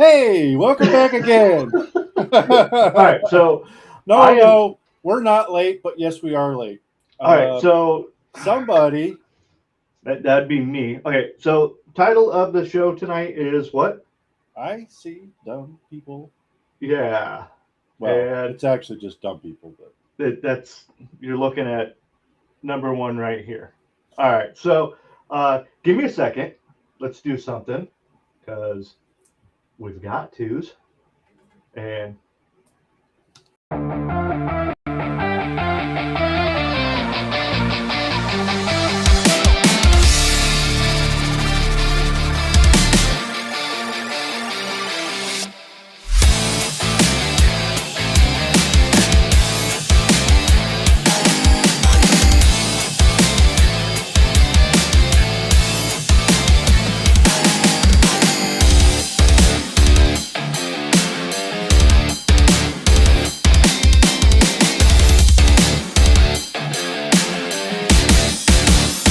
Hey, welcome back again. All right, so I am. No, we're not late, but yes, we are late. All right, so Somebody, that'd be me. Okay, so title of the show tonight is what? I see dumb people. Yeah, Well, and it's actually just dumb people, but that's you're looking at number one right here. All right, so give me a second. Let's do something because we've got twos, and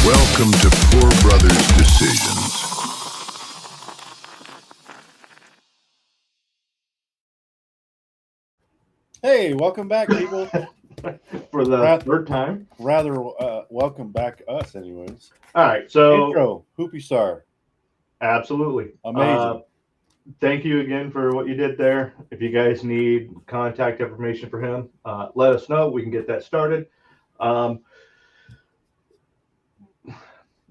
Welcome to Poor Brothers Decisions. hey, welcome back, people. for the Ra- third time. Rather, welcome back us, anyways. All right, so Intro, Hoopy Star, absolutely amazing. thank you again for what you did there. If you guys need contact information for him, let us know. We can get that started. Um,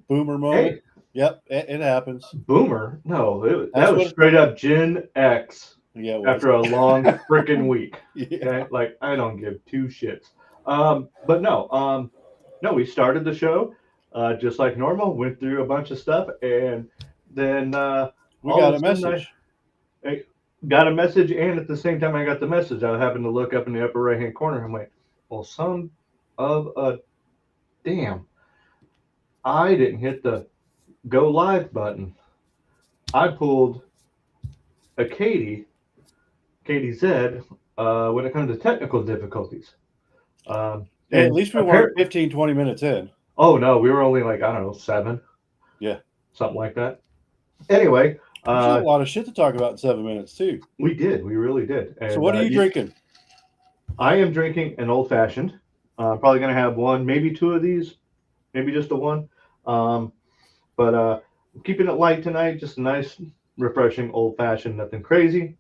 Boomer moment. hey, Yep, it happens. Boomer, no, that That's was what. straight up Gen X Yeah, it was. after a long freaking week. Yeah. Okay, like I don't give two shits. But no, no, we started the show just like normal. Went through a bunch of stuff, and then We all got of a a sudden message. I got a message, and at the same time I got the message, I happened to look up in the upper right hand corner and went, "Well, son of a damn, I didn't hit the go live button. I pulled a Katie Z when it comes to technical difficulties." Hey, at And least we weren't apparently, 15, 20 minutes in. oh no, we were only like I don't know 7, Yeah. something like that. Anyway, There's a lot of shit to talk about in 7 minutes, too. we really did. So, And what are you drinking? I am drinking an old fashioned. Probably gonna have one, maybe two of these, maybe just the one. Um, but I'm keeping it light tonight, just a nice, refreshing old fashioned, nothing crazy.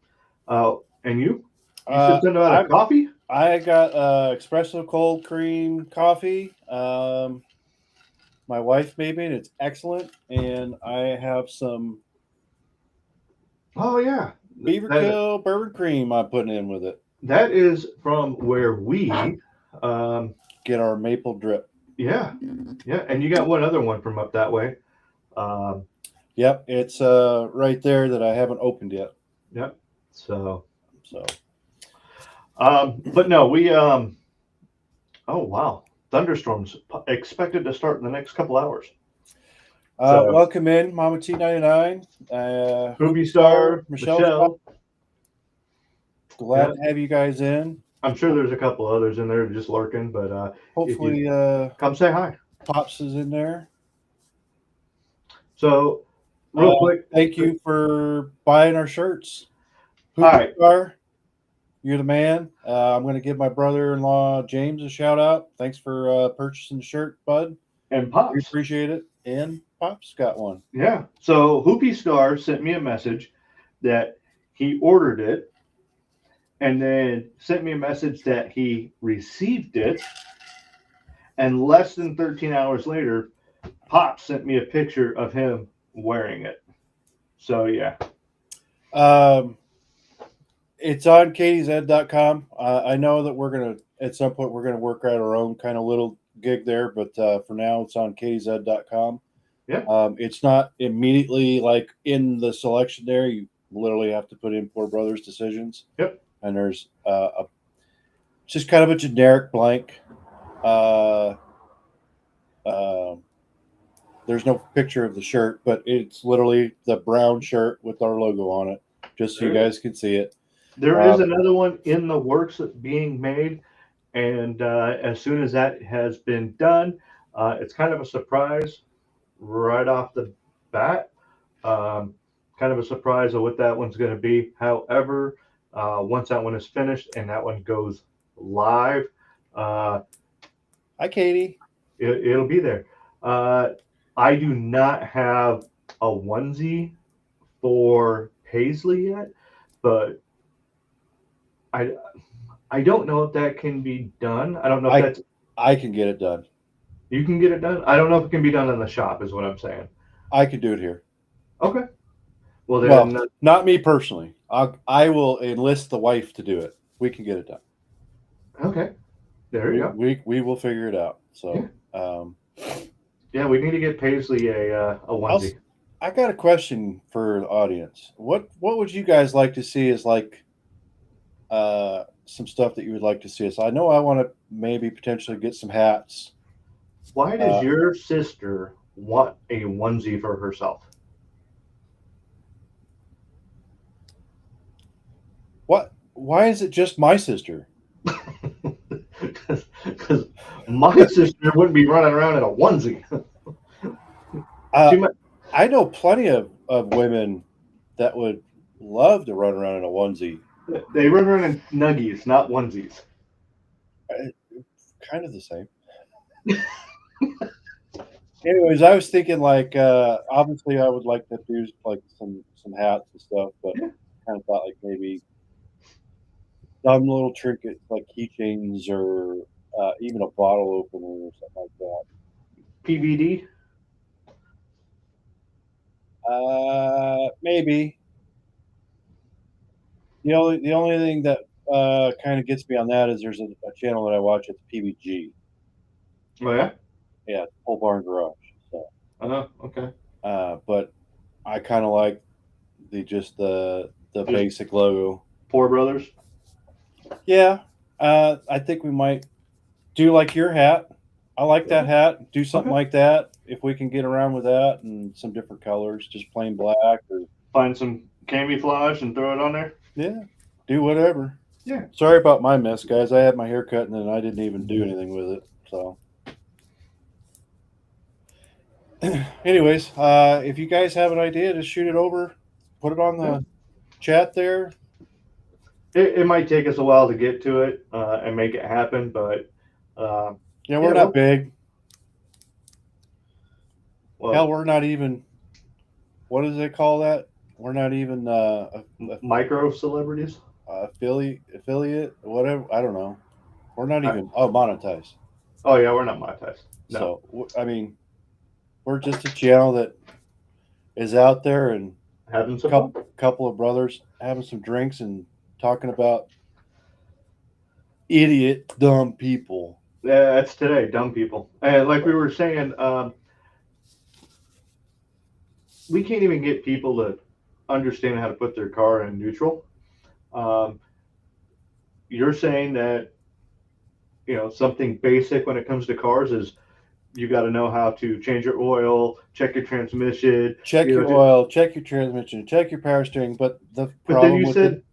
And you? You said Uh, something about a I coffee? I got espresso cold cream coffee. My wife made me, and it's excellent. And I have some Oh yeah, that Beaverkill bourbon cream I'm putting in with it. that is from where we. Um, Get our maple drip. yeah, yeah, and you got one other one from up that way. Um, Yep, it's right there that I haven't opened yet. yep. So, So but no, we. Oh wow, thunderstorms expected to start in the next couple hours. So, welcome in, Mama T99, Hoopy Hoopy Star, Star, Michelle. Michelle. Glad Yeah, to have you guys in. I'm sure there's a couple others in there just lurking, but if you Hopefully, come say hi. Pops is in there. So, real quick. Thank you for buying our shirts. All Hoopy right. Star, you're the man. I'm going to give my brother-in-law James a shout out. Thanks for purchasing the shirt, bud. And We Pops. appreciate it. And Pops got one. Yeah. So, Hoopy Star sent me a message that he ordered it and then sent me a message that he received it. And less than 13 hours later, Pops sent me a picture of him wearing it. So, yeah. Um, it's on katiesed.com. I know that we're going to, at some point, we're going to work out our own kind of little gig there, but for now, it's on katiesed.com. Yeah. It's not immediately like in the selection there. You literally have to put in Poor Brothers Decisions. Yep. And there's just kind of a generic blank. There's no picture of the shirt, but it's literally the brown shirt with our logo on it, just so you guys can see it. There is another one in the works being made, and as soon as that has been done, it's kind of a surprise right off the bat. kind of a surprise of what that one's going to be. However, once that one is finished and that one goes live, Hi, Katie. it'll be there. I do not have a onesie for Paisley yet, but I don't know if that can be done. I don't know if that's I can get it done. you can get it done. I don't know if it can be done in the shop, is what I'm saying. I could do it here. Okay. Well, then, Well, not me personally. I will enlist the wife to do it. We can get it done. okay. There you go. We will figure it out. So, Yeah, we need to get Paisley a onesie. I got a question for the audience. What would you guys like to see as like some stuff that you would like to see us? I know I want to maybe potentially get some hats. Why does your sister want a onesie for herself? What? Why is it just my sister? Because my sister wouldn't be running around in a onesie. I know plenty of women that would love to run around in a onesie. They run around in nuggies, not onesies. Kind of the same. Anyways, I was thinking like obviously I would like to do like some hats and stuff, but kind of thought like maybe some little trinkets like keychains or even a bottle opener or something like that. PVD? Maybe. The only thing that kind of gets me on that is there's a channel that I watch. It's PBG. Oh yeah. Yeah, Pole Barn Garage. So. Okay. But I kind of like the basic logo. Poor Brothers. Yeah, I think we might do like your hat. I like that hat. Do something like that if we can get around with that and some different colors, just plain black or find some camouflage and throw it on there. Yeah, do whatever. Yeah. Sorry about my mess, guys. I had my hair cut and then I didn't even do anything with it. So, anyways, if you guys have an idea, just shoot it over. Put it on the chat there. It might take us a while to get to it and make it happen, but we're not big. Well, hell, we're not even. What does they call that? We're not even micro celebrities, affiliate, whatever. I don't know. We're not even monetized. Oh yeah, we're not monetized. No. So I mean, we're just a channel that is out there and having some couple of brothers having some drinks and talking about idiot, dumb people. Yeah, that's today, dumb people. And like we were saying, we can't even get people to understand how to put their car in neutral. You're saying that, something basic when it comes to cars is you got to know how to change your oil, check your transmission, check your oil, check your transmission, check your power steering. But the problem with the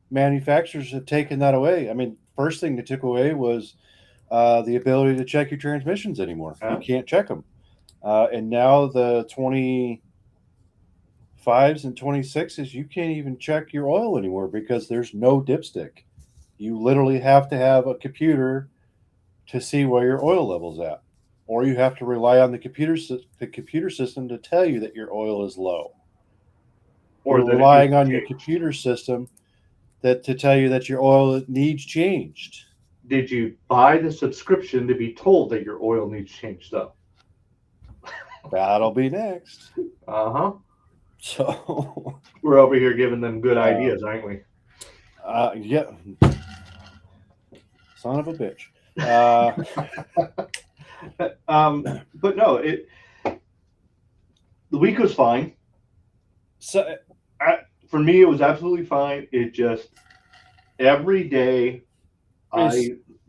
manufacturers have taken that away. I mean, first thing they took away was the ability to check your transmissions anymore. You can't check them. And now the 25s and 26s, you can't even check your oil anymore because there's no dipstick. You literally have to have a computer to see where your oil level's at, or you have to rely on the computer system to tell you that your oil is low, or relying on your computer system to tell you that your oil needs changed. Did you buy the subscription to be told that your oil needs changed, though? That'll be next. So we're over here giving them good ideas, aren't we? Yeah. Son of a bitch. But no, the week was fine. So for me, it was absolutely fine. It just every day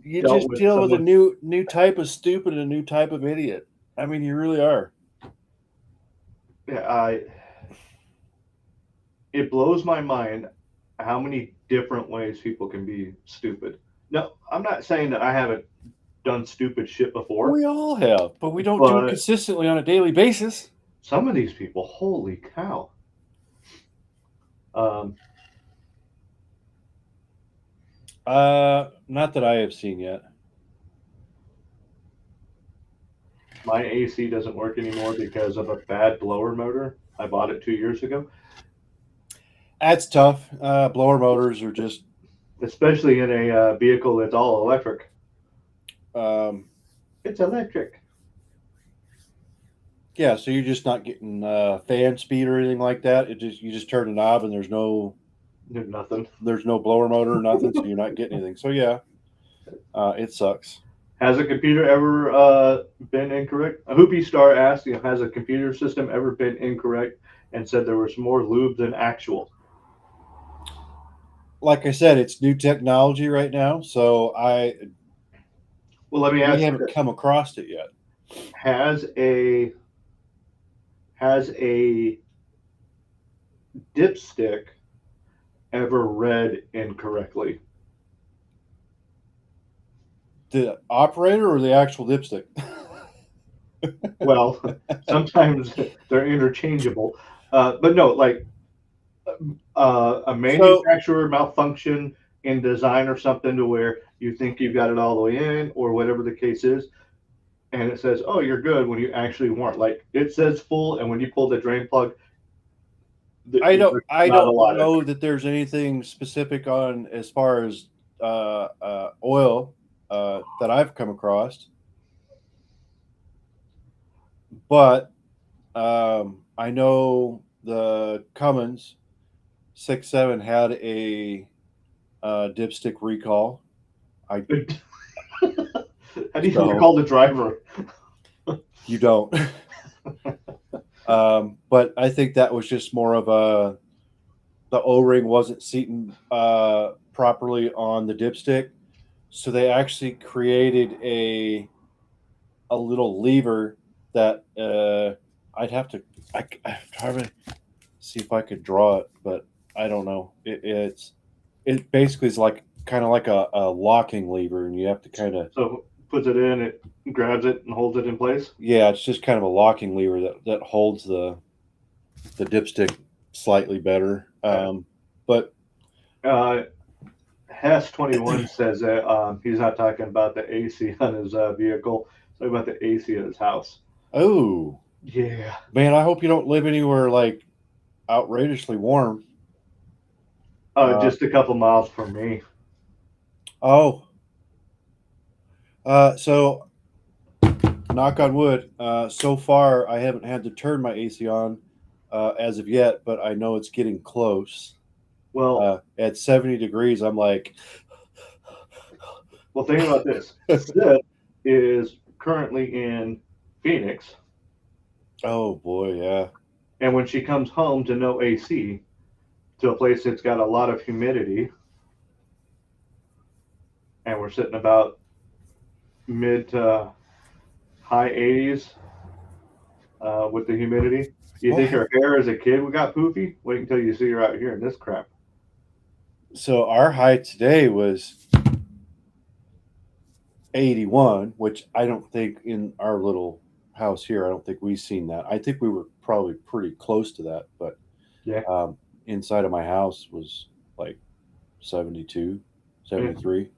you just deal with a new type of stupid and a new type of idiot. I mean, you really are. Yeah, it blows my mind how many different ways people can be stupid. No, I'm not saying that I haven't done stupid shit before. We all have, but we don't do it consistently on a daily basis. Some of these people, holy cow. Not that I have seen yet. My AC doesn't work anymore because of a bad blower motor. I bought it 2 years ago. That's tough. Blower motors are just Especially in a vehicle that's all electric. um, It's electric. yeah. So you're just not getting fan speed or anything like that. You just turn the knob and there's no Nothing. blower motor or nothing, so you're not getting anything. So yeah, it sucks. Has a computer ever been incorrect? A Hoopy Star asked, has a computer system ever been incorrect and said there was more lube than actual? Like I said, it's new technology right now, so Well, let me we ask you haven't this. come across it yet. Has a dipstick ever read incorrectly? The operator or the actual dipstick? Well, sometimes they're interchangeable, but no, like a manufacturer malfunction in design or something to where you think you've got it all the way in or whatever the case is, and it says, "Oh, you're good," when you actually weren't. Like it says full, and when you pull the drain plug, I there's don't not a lot of know that there's anything specific on as far as oil that I've come across, but I know the Cummins 6.7 had a dipstick recall. How do you So- recall the driver? You don't. But I think that was just more of the O-ring wasn't seating properly on the dipstick, so they actually created a little lever that I'd have to I'm trying to see if I could draw it, but I don't know. It basically is like kind of like a locking lever, and you have to kind of So puts it in, it grabs it and holds it in place. yeah, it's just kind of a locking lever that holds the dipstick slightly better. But Hess 21 says that he's not talking about the AC on his vehicle, he's talking about the AC at his house. oh Yeah. man, I hope you don't live anywhere like outrageously warm. Just a couple miles from me. Oh, so knock on wood. So far, I haven't had to turn my AC on as of yet, but I know it's getting close. Well, At 70 degrees, I'm like, well, think about this. Sis is currently in Phoenix, oh boy, yeah. and when she comes home to no AC, to a place that's got a lot of humidity, and we're sitting about mid to high 80s with the humidity. You think her hair as a kid got poofy? Wait until you see her out here in this crap. So our high today was 81, which I don't think in our little house here, I don't think we've seen that. I think we were probably pretty close to that, but Yeah. Inside of my house was like 72, 73,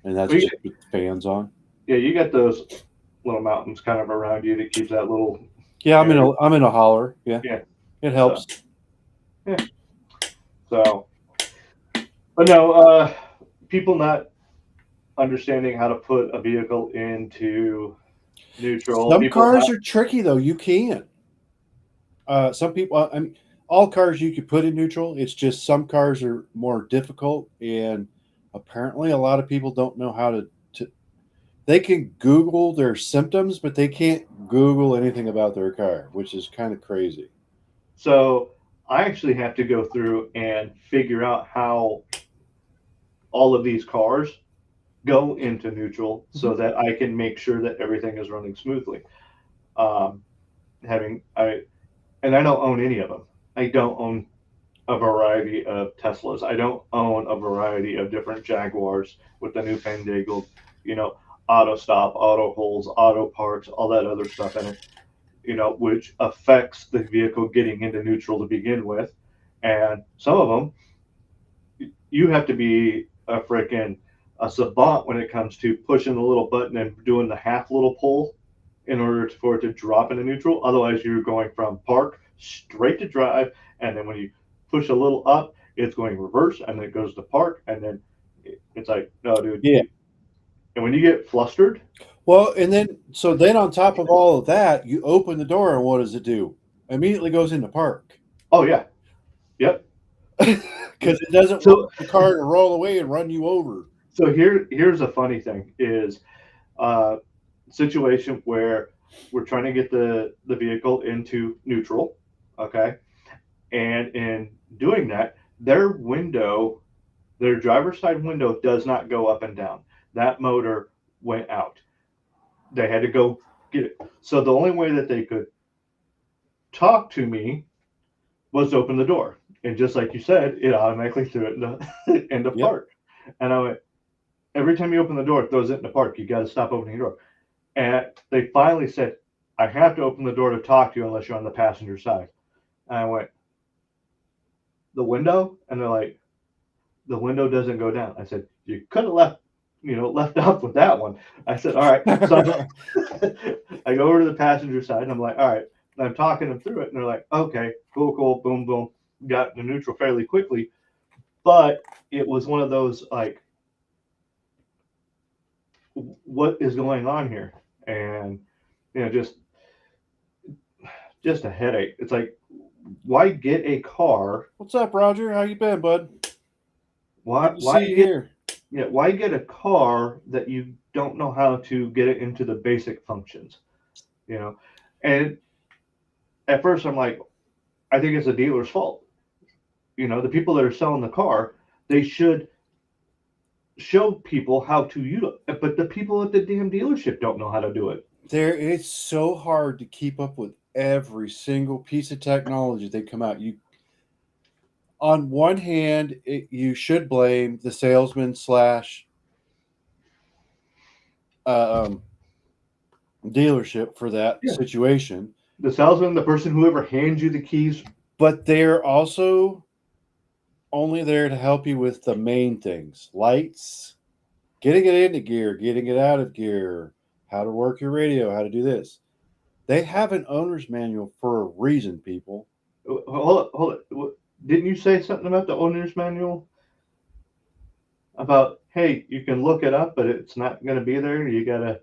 and that's Well, just with the fans on. Yeah, you got those little mountains kind of around you that keeps that little. Yeah, I'm in a holler. Yeah, Yeah. it helps. So, but no, people not understanding how to put a vehicle into neutral. Some People cars are tricky though. You can. Some people. I mean, all cars you could put in neutral. It's just some cars are more difficult, and apparently a lot of people don't know how to. They can Google their symptoms, but they can't Google anything about their car, which is kind of crazy. So I actually have to go through and figure out how all of these cars go into neutral so that I can make sure that everything is running smoothly. I don't own any of them. I don't own a variety of Teslas. I don't own a variety of different Jaguars with the new fandangled, auto stop, auto holds, auto parks, all that other stuff in it, which affects the vehicle getting into neutral to begin with. And some of them, you have to be a savant when it comes to pushing the little button and doing the half little pull in order for it to drop into neutral. Otherwise, you're going from park straight to drive, and then when you push a little up, it's going reverse, and then it goes to park, and then it's like, no, dude. Yeah. And when you get flustered, Well, and then on top of all of that, you open the door, and what does it do? Immediately goes into park oh yeah, yep. because it doesn't So- want the car to roll away and run you over. So here's a funny thing is situation where we're trying to get the vehicle into neutral, okay? And in doing that, their driver's side window does not go up and down. That motor went out. They had to go get it. So the only way that they could talk to me was to open the door. And just like you said, it automatically threw it into Yep. park. And I went, every time you open the door, it throws it into park. You got to stop opening the door. And they finally said, I have to open the door to talk to you unless you're on the passenger side. And I went, the window? And they're like, the window doesn't go down. I said, you could have left off with that one. I said, all right. So I go over to the passenger side and I'm like, all right. And I'm talking them through it. And they're like, okay, cool, boom, boom. Got the neutral fairly quickly. But it was one of those like, what is going on here? And just a headache. It's like, why get a car? What's up, Roger? How you been, bud? Why Good to why see you get here? why get a car that you don't know how to get it into the basic functions? And at first I'm like, I think it's the dealer's fault. The people that are selling the car, they should show people how to use it, but the people at the damn dealership don't know how to do it. It's so hard to keep up with every single piece of technology they come out. On one hand, you should blame the salesman slash dealership for that Yeah. situation, The salesman, the person, whoever hands you the keys. but they're also only there to help you with the main things: lights, getting it into gear, getting it out of gear, how to work your radio, how to do this. They have an owner's manual for a reason, people. Hold it. Didn't you say something about the owner's manual? About, hey, you can look it up, but it's not going to be there. You got to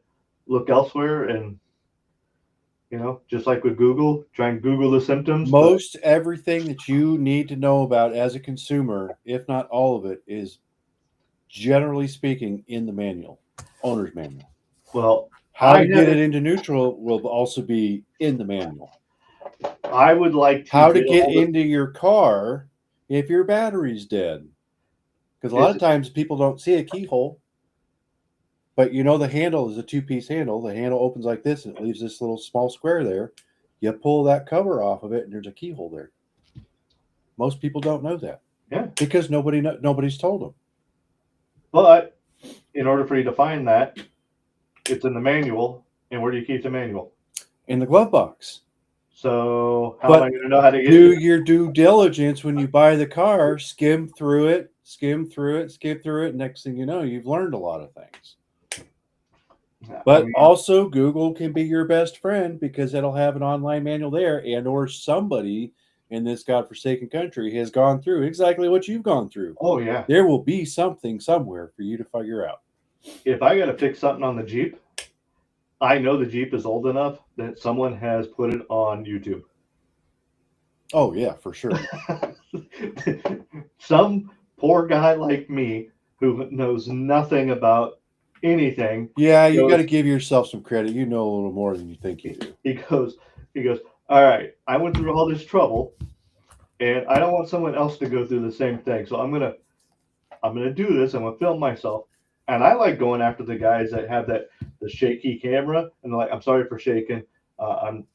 look elsewhere. And, just like with Google, try and Google the symptoms. Most everything that you need to know about as a consumer, if not all of it, is generally speaking in the manual, owner's manual. Well, How I to get never- it into neutral will also be in the manual. I would like to. How to be get able to- into your car if your battery's dead. Because a lot of times people don't see a keyhole, but the handle is a two-piece handle. The handle opens like this and it leaves this little small square there. You pull that cover off of it and there's a keyhole there. Most people don't know that. Yeah. Because nobody's told them. But in order for you to find that, it's in the manual. And where do you keep the manual? In the glove box. So how But am I going to know how to get Do it? your due diligence when you buy the car, skim through it. Next thing you know, you've learned a lot of things. But also, Google can be your best friend because it'll have an online manual there, and or somebody in this godforsaken country has gone through exactly what you've gone through. Oh yeah. There will be something somewhere for you to figure out. If I got to fix something on the Jeep, I know the Jeep is old enough that someone has put it on YouTube. Oh yeah, for sure. Some poor guy like me who knows nothing about anything. Yeah, you goes- got to give yourself some credit. You know a little more than you think you do. He goes, all right, I went through all this trouble and I don't want someone else to go through the same thing. So I'm going to do this. I'm going to film myself. And I like going after the guys that have the shaky camera and they're like, I'm sorry for shaking. I'm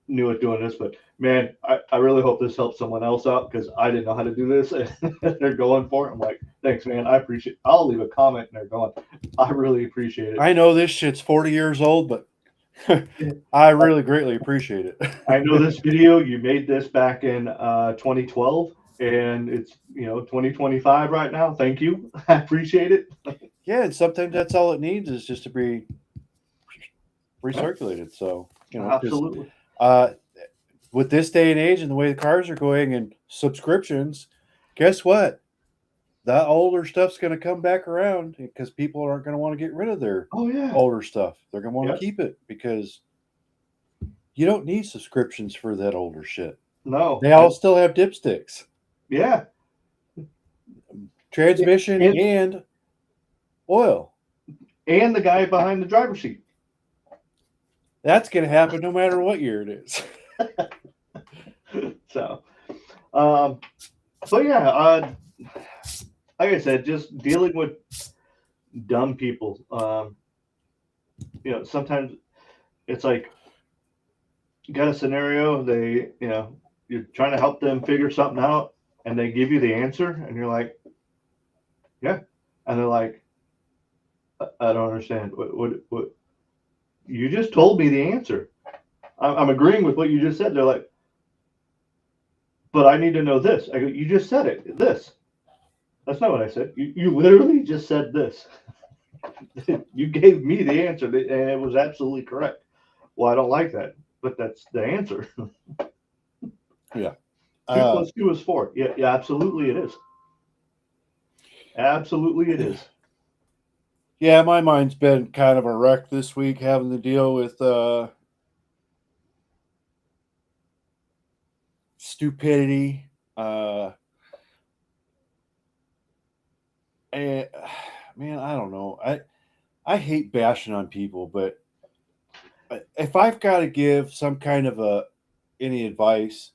new at doing this, but man, I really hope this helps someone else out because I didn't know how to do this. And they're going for it. I'm like, thanks, man. I appreciate it. I'll leave a comment and they're going, I really appreciate it. I know this shit's 40 years old, but I really greatly appreciate it. I know this video, you made this back in 2012. and it's 2025 right now. Thank you. I appreciate it. Yeah, and sometimes that's all it needs is just to be recirculated. So 'cause, Absolutely. with this day and age and the way the cars are going and subscriptions, guess what? That older stuff's going to come back around because people aren't going to want to get rid of their Oh yeah. older stuff. They're going to want Yep. to keep it because you don't need subscriptions for that older shit. No. They all still have dipsticks, Yeah. transmission, and oil. And the guy behind the driver's seat. That's going to happen no matter what year it is. So, but yeah, like I said, just dealing with dumb people. Sometimes it's like you got a scenario, you're trying to help them figure something out, and they give you the answer, and you're like, yeah, and they're like, I don't understand. What? You just told me the answer. I'm agreeing with what you just said. They're like, but I need to know this. I go, you just said it. This. That's not what I said. You literally just said this. You gave me the answer, and it was absolutely correct. Well, I don't like that, but that's the answer. Yeah. 2 plus 2 is 4. Yeah, absolutely it is. Absolutely it is. Yeah, my mind's been kind of a wreck this week having to deal with stupidity. And man, I don't know. I hate bashing on people, but if I've got to give some kind of any advice,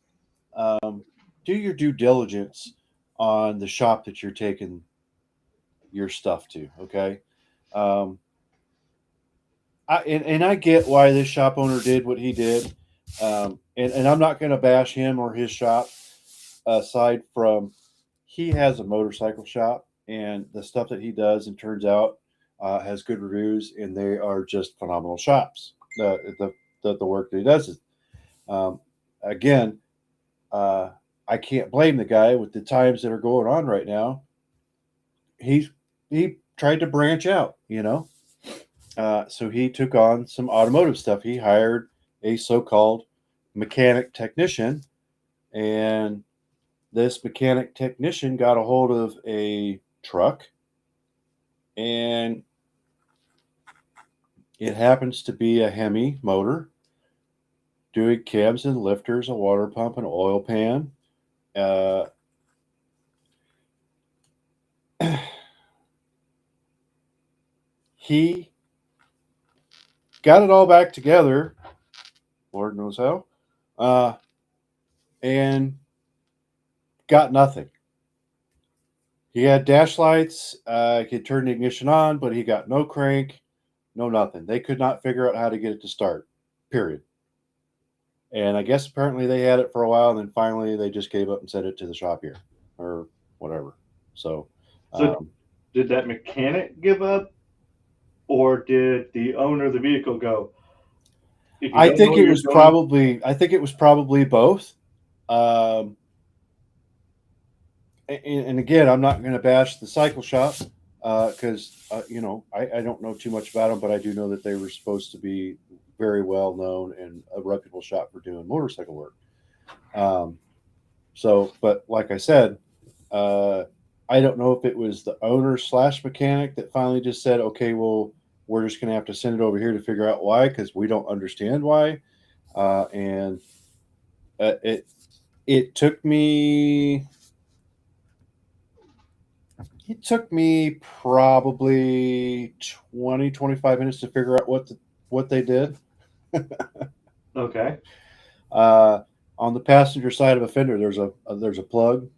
do your due diligence on the shop that you're taking your stuff to. Okay. I get why this shop owner did what he did, and I'm not going to bash him or his shop. Aside from, he has a motorcycle shop, and the stuff that he does and turns out has good reviews, and they are just phenomenal shops. The work that he does is, again, I can't blame the guy with the times that are going on right now. He tried to branch out, so he took on some automotive stuff. He hired a so-called mechanic technician, and this mechanic technician got a hold of a truck, and it happens to be a Hemi motor doing cabs and lifters, a water pump, an oil pan. He got it all back together, Lord knows how, and got nothing. He had dash lights. He could turn the ignition on, but he got no crank, no nothing. They could not figure out how to get it to start, period. And I guess apparently they had it for a while, and then finally they just gave up and sent it to the shop here or whatever. So did that mechanic give up, or did the owner of the vehicle go? I think it was probably both. And again, I'm not going to bash the cycle shop because I don't know too much about them, but I do know that they were supposed to be very well known and a reputable shop for doing motorcycle work. But like I said, I don't know if it was the owner / mechanic that finally just said, okay, well, we're just going to have to send it over here to figure out why, because we don't understand why. And it took me probably 20-25 minutes to figure out what they did. Okay. On the passenger side of a fender, there's a plug,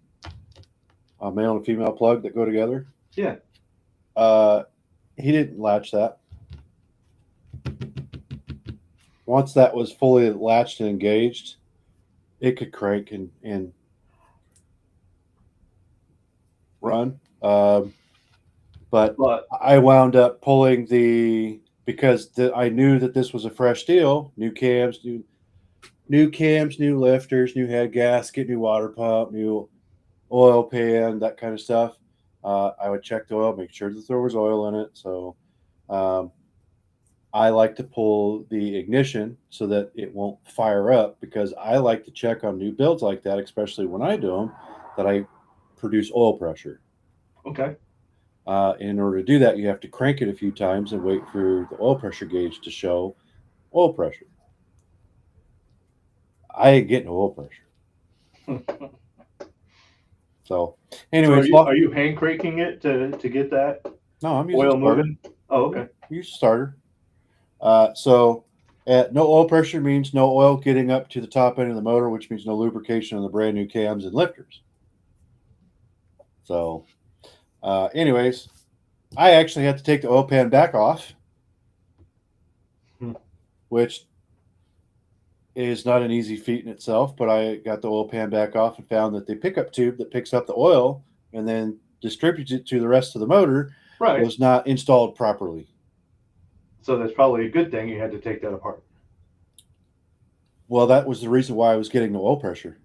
a male and female plug that go together. Yeah. He didn't latch that. Once that was fully latched and engaged, it could crank and run. But I wound up pulling because I knew that this was a fresh deal. New cams, new lifters, new head gasket, new water pump, new oil pan, that kind of stuff. I would check the oil, make sure that there was oil in it. So um, I like to pull the ignition so that it won't fire up, because I like to check on new builds like that, especially when I do them, that I produce oil pressure. Okay. In order to do that, you have to crank it a few times and wait for the oil pressure gauge to show oil pressure. I ain't getting oil pressure. So, So anyways, are you hand cranking it to get that no, I'm using oil starter. moving? Oh, okay. Use starter. So, no oil pressure means no oil getting up to the top end of the motor, which means no lubrication on the brand new cams and lifters. So, anyways, I actually had to take the oil pan back off, which is not an easy feat in itself. But I got the oil pan back off and found that the pickup tube that picks up the oil and then distributes it to the rest of the motor Right. was not installed properly. So that's probably a good thing you had to take that apart. Well, that was the reason why I was getting no oil pressure.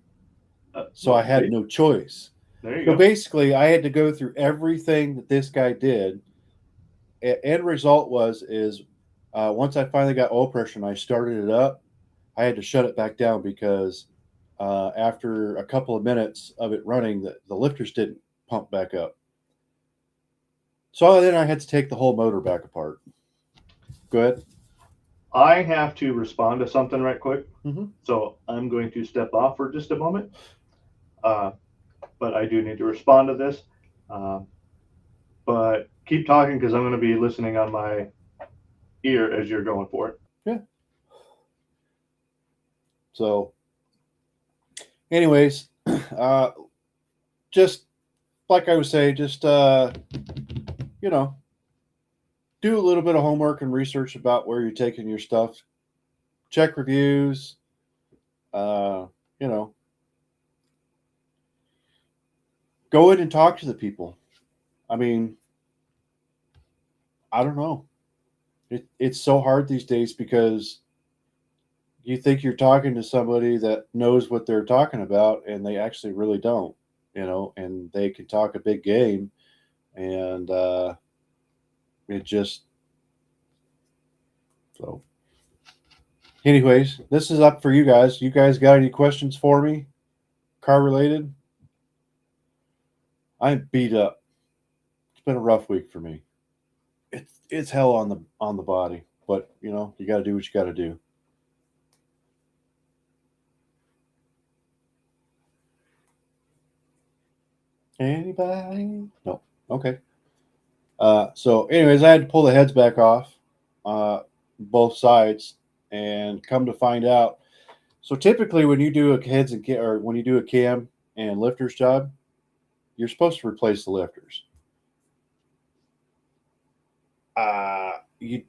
So Well, I had no choice. There you So go. basically, I had to go through everything that this guy did. End result is once I finally got oil pressure and I started it up, I had to shut it back down because after a couple of minutes of it running, the lifters didn't pump back up. So then I had to take the whole motor back apart. Go ahead. I have to respond to something right quick. Mhm. So I'm going to step off for just a moment. But I do need to respond to this. But keep talking because I'm going to be listening on my ear as you're going for it. Yeah. So, anyways, just like I was saying, just you know, do a little bit of homework and research about where you're taking your stuff. Check reviews. You know, go in and talk to the people. I mean, I don't know. It's so hard these days because you think you're talking to somebody that knows what they're talking about, and they actually really don't. And they can talk a big game, and it just so. Anyways, this is up for you guys. You guys got any questions for me, car related? I'm beat up. It's been a rough week for me. It's hell on the body, but you got to do what you got to do. Anybody? No. Okay. So, anyways, I had to pull the heads back off, both sides, and come to find out. So, typically, when you do a heads and or when you do a cam and lifters job, you're supposed to replace the lifters. You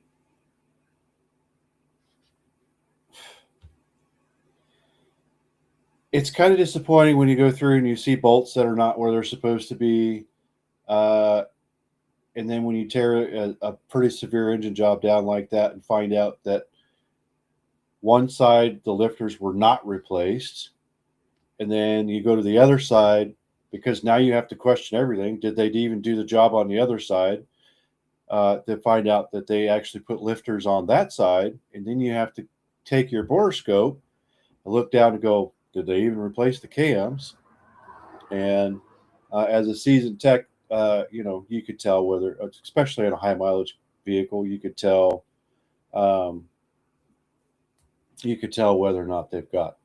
It's kind of disappointing when you go through and you see bolts that are not where they're supposed to be. And then when you tear a pretty severe engine job down like that and find out that one side, the lifters were not replaced, and then you go to the other side because now you have to question everything. Did they even do the job on the other side? To find out that they actually put lifters on that side, and then you have to take your borescope and look down and go, did they even replace the cams? And as a seasoned tech, you could tell whether, especially in a high mileage vehicle, you could tell whether or not they've got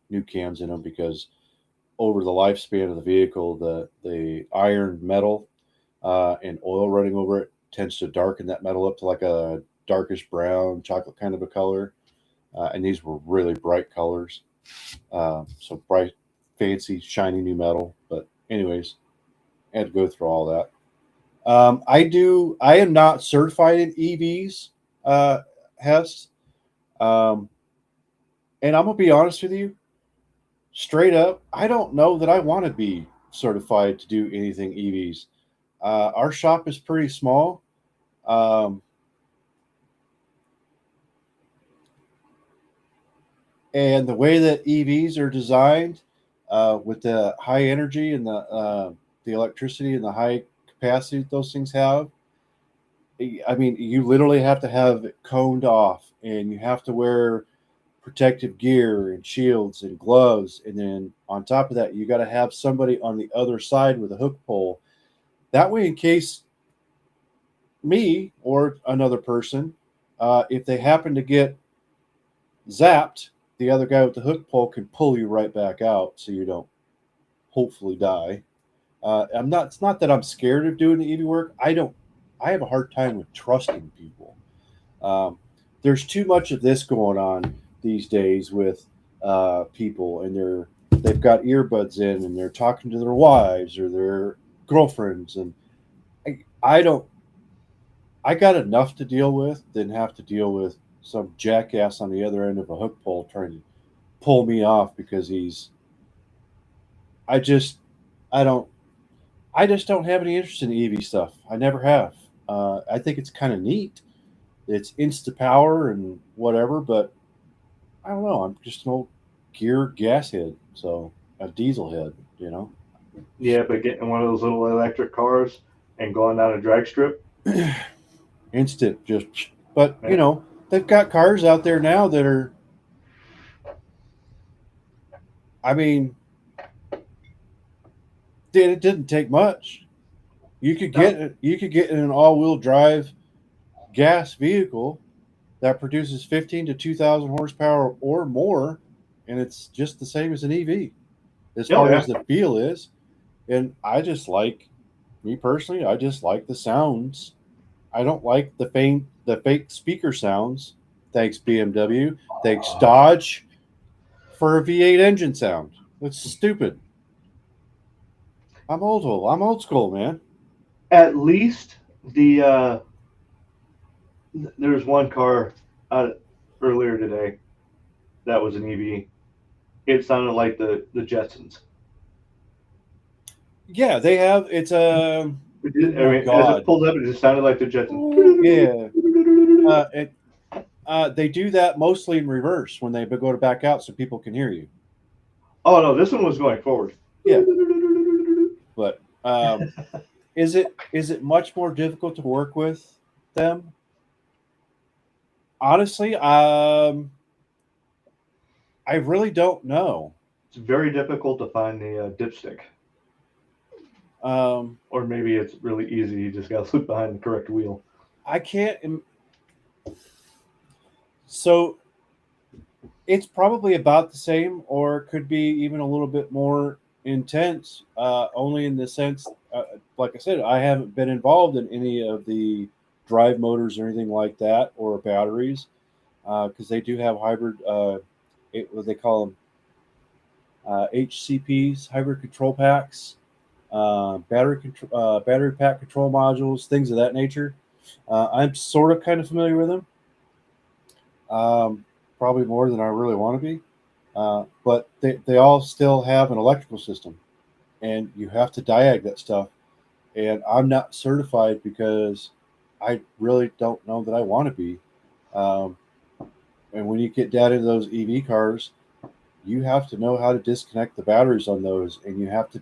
new cams in them, because over the lifespan of the vehicle, the iron metal and oil running over it tends to darken that metal up to like a darkish brown, chocolate kind of a color. And these were really bright colors. So bright, fancy, shiny new metal. But anyways, I had to go through all that. I am not certified in EVs, Hess. And I'm going to be honest with you, straight up, I don't know that I want to be certified to do anything EVs. Our shop is pretty small. And the way that EVs are designed, with the high energy and the electricity and the high capacity that those things have. I mean, you literally have to have it coned off, and you have to wear protective gear and shields and gloves, and then on top of that, you got to have somebody on the other side with a hook pole. That way, in case me or another person, if they happen to get zapped, the other guy with the hook pole can pull you right back out, so you don't hopefully die. I'm not. It's not that I'm scared of doing the EV work. I don't. I have a hard time with trusting people. Um, there's too much of this going on these days with people, and they've got earbuds in, and they're talking to their wives or their girlfriends, and I don't. I got enough to deal with than have to deal with some jackass on the other end of a hook pole trying to pull me off because he's. I just. I don't. I just don't have any interest in EV stuff. I never have. I think it's kind of neat. It's insta power and whatever, but I don't know. I'm just an old gear gas head, so a diesel head, you know. Yeah, but getting one of those little electric cars and going down a drag strip. Instant, just. But you know, they've got cars out there now that are. I mean, it didn't take much. You could get in an all-wheel drive gas vehicle that produces 15 to 2,000 horsepower or more, and it's just the same as an EV as far as the feel is. And I just like, me personally, I just like the sounds. I don't like the fake speaker sounds. Thanks BMW. Thanks Dodge for a V8 engine sound. It's stupid. I'm old school, man. At least there's one car earlier today that was an EV. It sounded like the Jetsons. Yeah, they have. It's a. I mean, as it pulled up, it just sounded like the Jetsons. Yeah. They do that mostly in reverse when they go to back out, so people can hear you. Oh no, this one was going forward. Yeah. But is it much more difficult to work with them? Honestly, I really don't know. It's very difficult to find the dipstick. Or maybe it's really easy. You just got to look behind the correct wheel. I can't. So it's probably about the same, or it could be even a little bit more intense. Only in the sense, like I said, I haven't been involved in any of the drive motors or anything like that, or batteries, because they do have hybrid. What they call them, HCPs, hybrid control packs. Battery pack control modules, things of that nature. I'm sort of kind of familiar with them, probably more than I really want to be. But they all still have an electrical system, and you have to diag that stuff. And I'm not certified because I really don't know that I want to be. And when you get down into those EV cars, you have to know how to disconnect the batteries on those, and you have to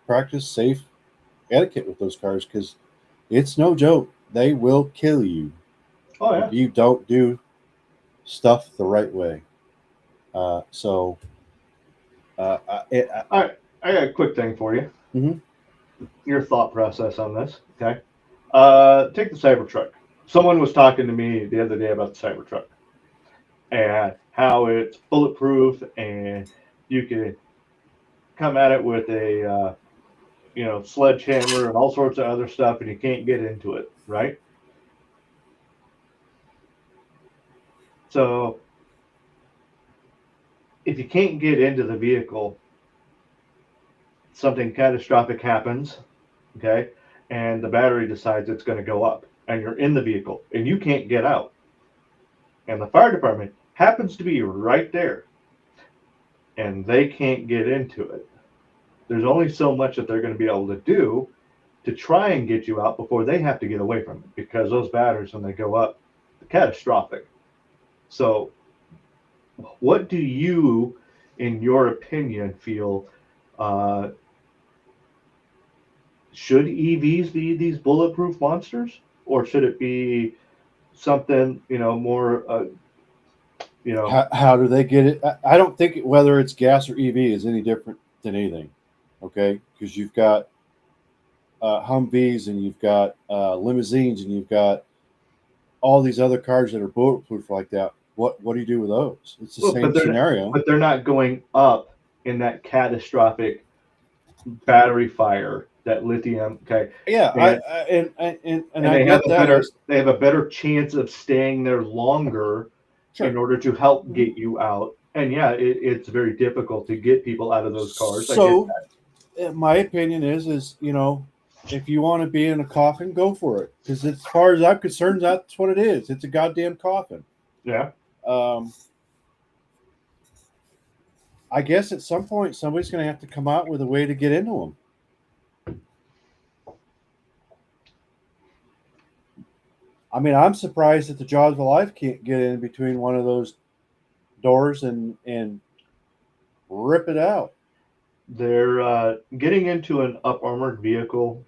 practice safe etiquette with those cars, because it's no joke. They will kill you if you don't do stuff the right way. I got a quick thing for you. Mm-hmm. Your thought process on this, okay? Take the Cybertruck. Someone was talking to me the other day about the Cybertruck and how it's bulletproof, and you can come at it with a sledgehammer and all sorts of other stuff, and you can't get into it, right? So if you can't get into the vehicle, something catastrophic happens, okay, and the battery decides it's going to go up, and you're in the vehicle and you can't get out, and the fire department happens to be right there and they can't get into it. There's only so much that they're going to be able to do to try and get you out before they have to get away from it, because those batteries, when they go up, are catastrophic. So what do you in your opinion, feel should EVs be these bulletproof monsters, or should it be something more How do they get it? I don't think whether it's gas or EV is any different than anything. Okay, because you've got Humvees and you've got limousines and you've got all these other cars that are bulletproof like that. What do you do with those? It's the Well, same scenario. but they're not going up in that catastrophic battery fire that lithium. Okay, Yeah, and, and I they have get that. they have a better chance of staying there longer Sure. in order to help get you out. And yeah, it's very difficult to get people out of those cars. So, my opinion is if you want to be in a coffin, go for it. Because as far as I'm concerned, that's what it is. It's a goddamn coffin. Yeah. I guess at some point somebody's going to have to come out with a way to get into them. I mean, I'm surprised that the Jaws of Life can't get in between one of those doors and rip it out. They're getting into an up armored vehicle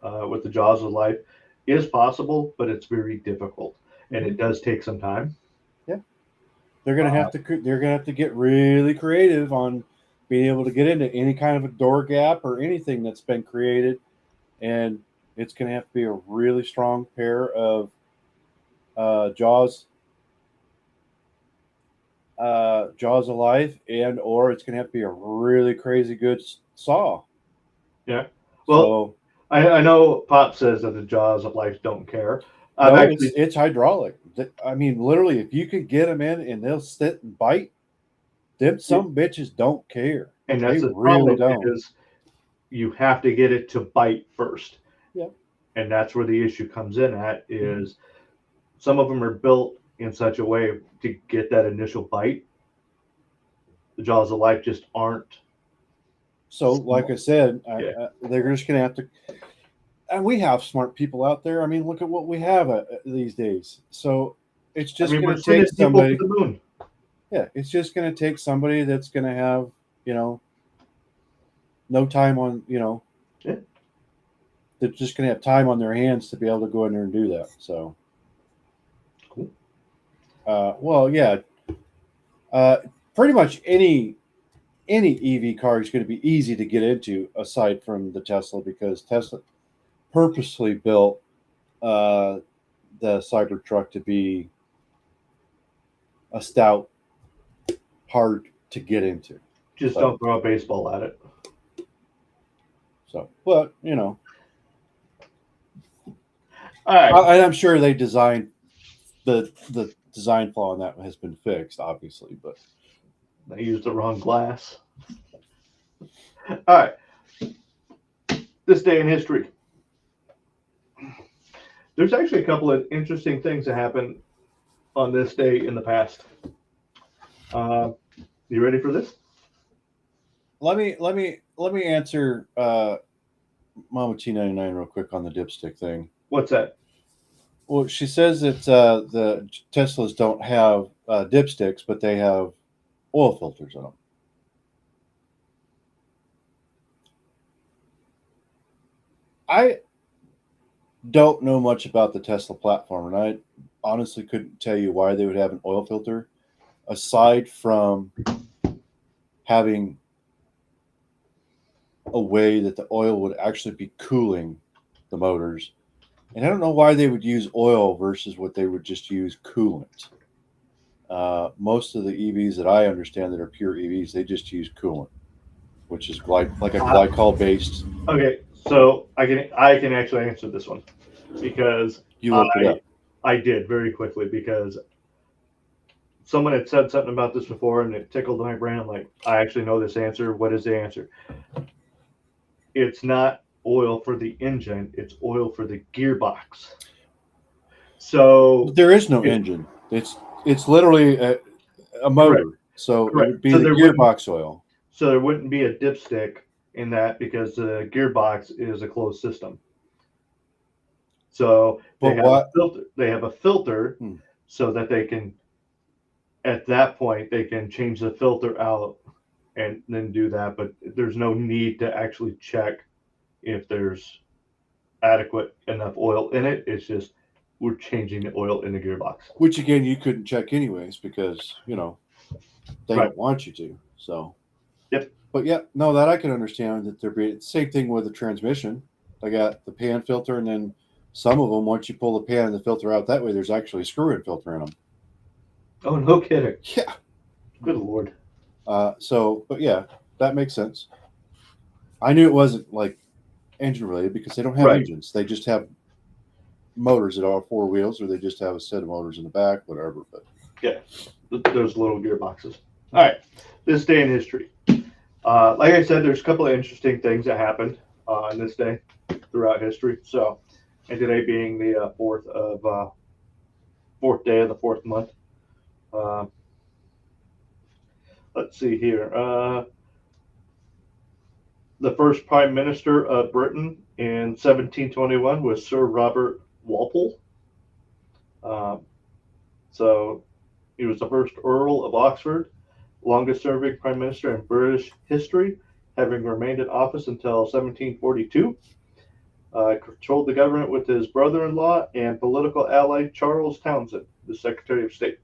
with the Jaws of Life is possible, but it's very difficult, and it does take some time. Yeah, they're gonna have to get really creative on being able to get into any kind of a door gap or anything that's been created, and it's gonna have to be a really strong pair of Jaws of Life, and or it's gonna have to be a really crazy good saw. Yeah. Well, so, I know Pop says that the Jaws of Life don't care. no, it's hydraulic. I mean, literally, if you could get them in and they'll sit and bite, them some bitches don't care. And that's they the really problem, don't. because you have to get it to bite first. Yeah. And that's where the issue comes in at is some of them are built in such a way to get that initial bite. The Jaws of Life just aren't. So, like I said, Yeah. they're just going to have to. And we have smart people out there. I mean, look at what we have these days. So it's just going we're to sending take people somebody. to the moon. Yeah, it's just going to take somebody that's going to have, no time on, Yeah. they're just going to have time on their hands to be able to go in there and do that. So, Cool. Well, yeah, pretty much any EV car is going to be easy to get into aside from the Tesla, because Tesla purposely built the Cybertruck to be a stout, hard to get into. Just don't throw a baseball at it. So, but All right. I'm sure they designed the design flaw in that has been fixed, obviously, but They used the wrong glass. All right. This day in history. There's actually a couple of interesting things that happened on this day in the past. You ready for this? let me answer Mama T99 real quick on the dipstick thing. What's that? Well, she says that the Teslas don't have dipsticks, but they have oil filters in them. I don't know much about the Tesla platform, and I honestly couldn't tell you why they would have an oil filter, aside from having a way that the oil would actually be cooling the motors. And I don't know why they would use oil versus what they would just use coolant. Most of the EVs that I understand that are pure EVs, they just use coolant, which is like a glycol based. Okay, so I can actually answer this one because You looked it up. I did very quickly, because someone had said something about this before and it tickled my brain. I'm like, I actually know this answer. What is the answer? It's not oil for the engine, it's oil for the gearbox. So There is no engine. It's literally a motor. Correct. So Correct. it would be So the there wouldn't- gearbox oil. So there wouldn't be a dipstick in that, because the gearbox is a closed system. So But what? they have a filter Hmm. so that they can at that point, they can change the filter out and then do that. But there's no need to actually check if there's adequate enough oil in it. It's just we're changing the oil in the gearbox. Which again, you couldn't check anyways because they Right. don't want you to. So, Yep. But yeah, no, that I can understand that there be same thing with the transmission. I got the pan filter, and then some of them, once you pull the pan and the filter out that way, there's actually a screw-in filter in them. Oh, no kidding. Yeah. Good Lord. But yeah, that makes sense. I knew it wasn't like engine related because they don't have Right. engines. They just have motors at all four wheels, or they just have a set of motors in the back, whatever. But Those little gearboxes. All right. This day in history. Like I said, there's a couple of interesting things that happened on this day throughout history. So, and today being the fourth day of the fourth month. Let's see here. The first prime minister of Britain in 1721 was Sir Robert Walpole. So he was the first Earl of Oxford, longest serving prime minister in British history, having remained in office until 1742. Controlled the government with his brother-in-law and political ally Charles Townshend, the Secretary of State.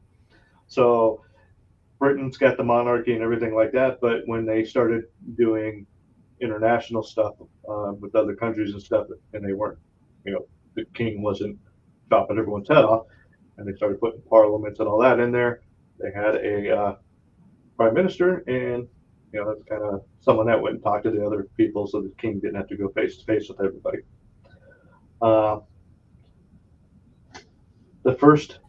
So Britain's got the monarchy and everything like that, but when they started doing international stuff with other countries and stuff, and they weren't, the king wasn't chopping everyone's head off, and they started putting parliaments and all that in there. They had a prime minister, and that's kind of someone that went and talked to the other people, so the king didn't have to go face to face with everybody. The first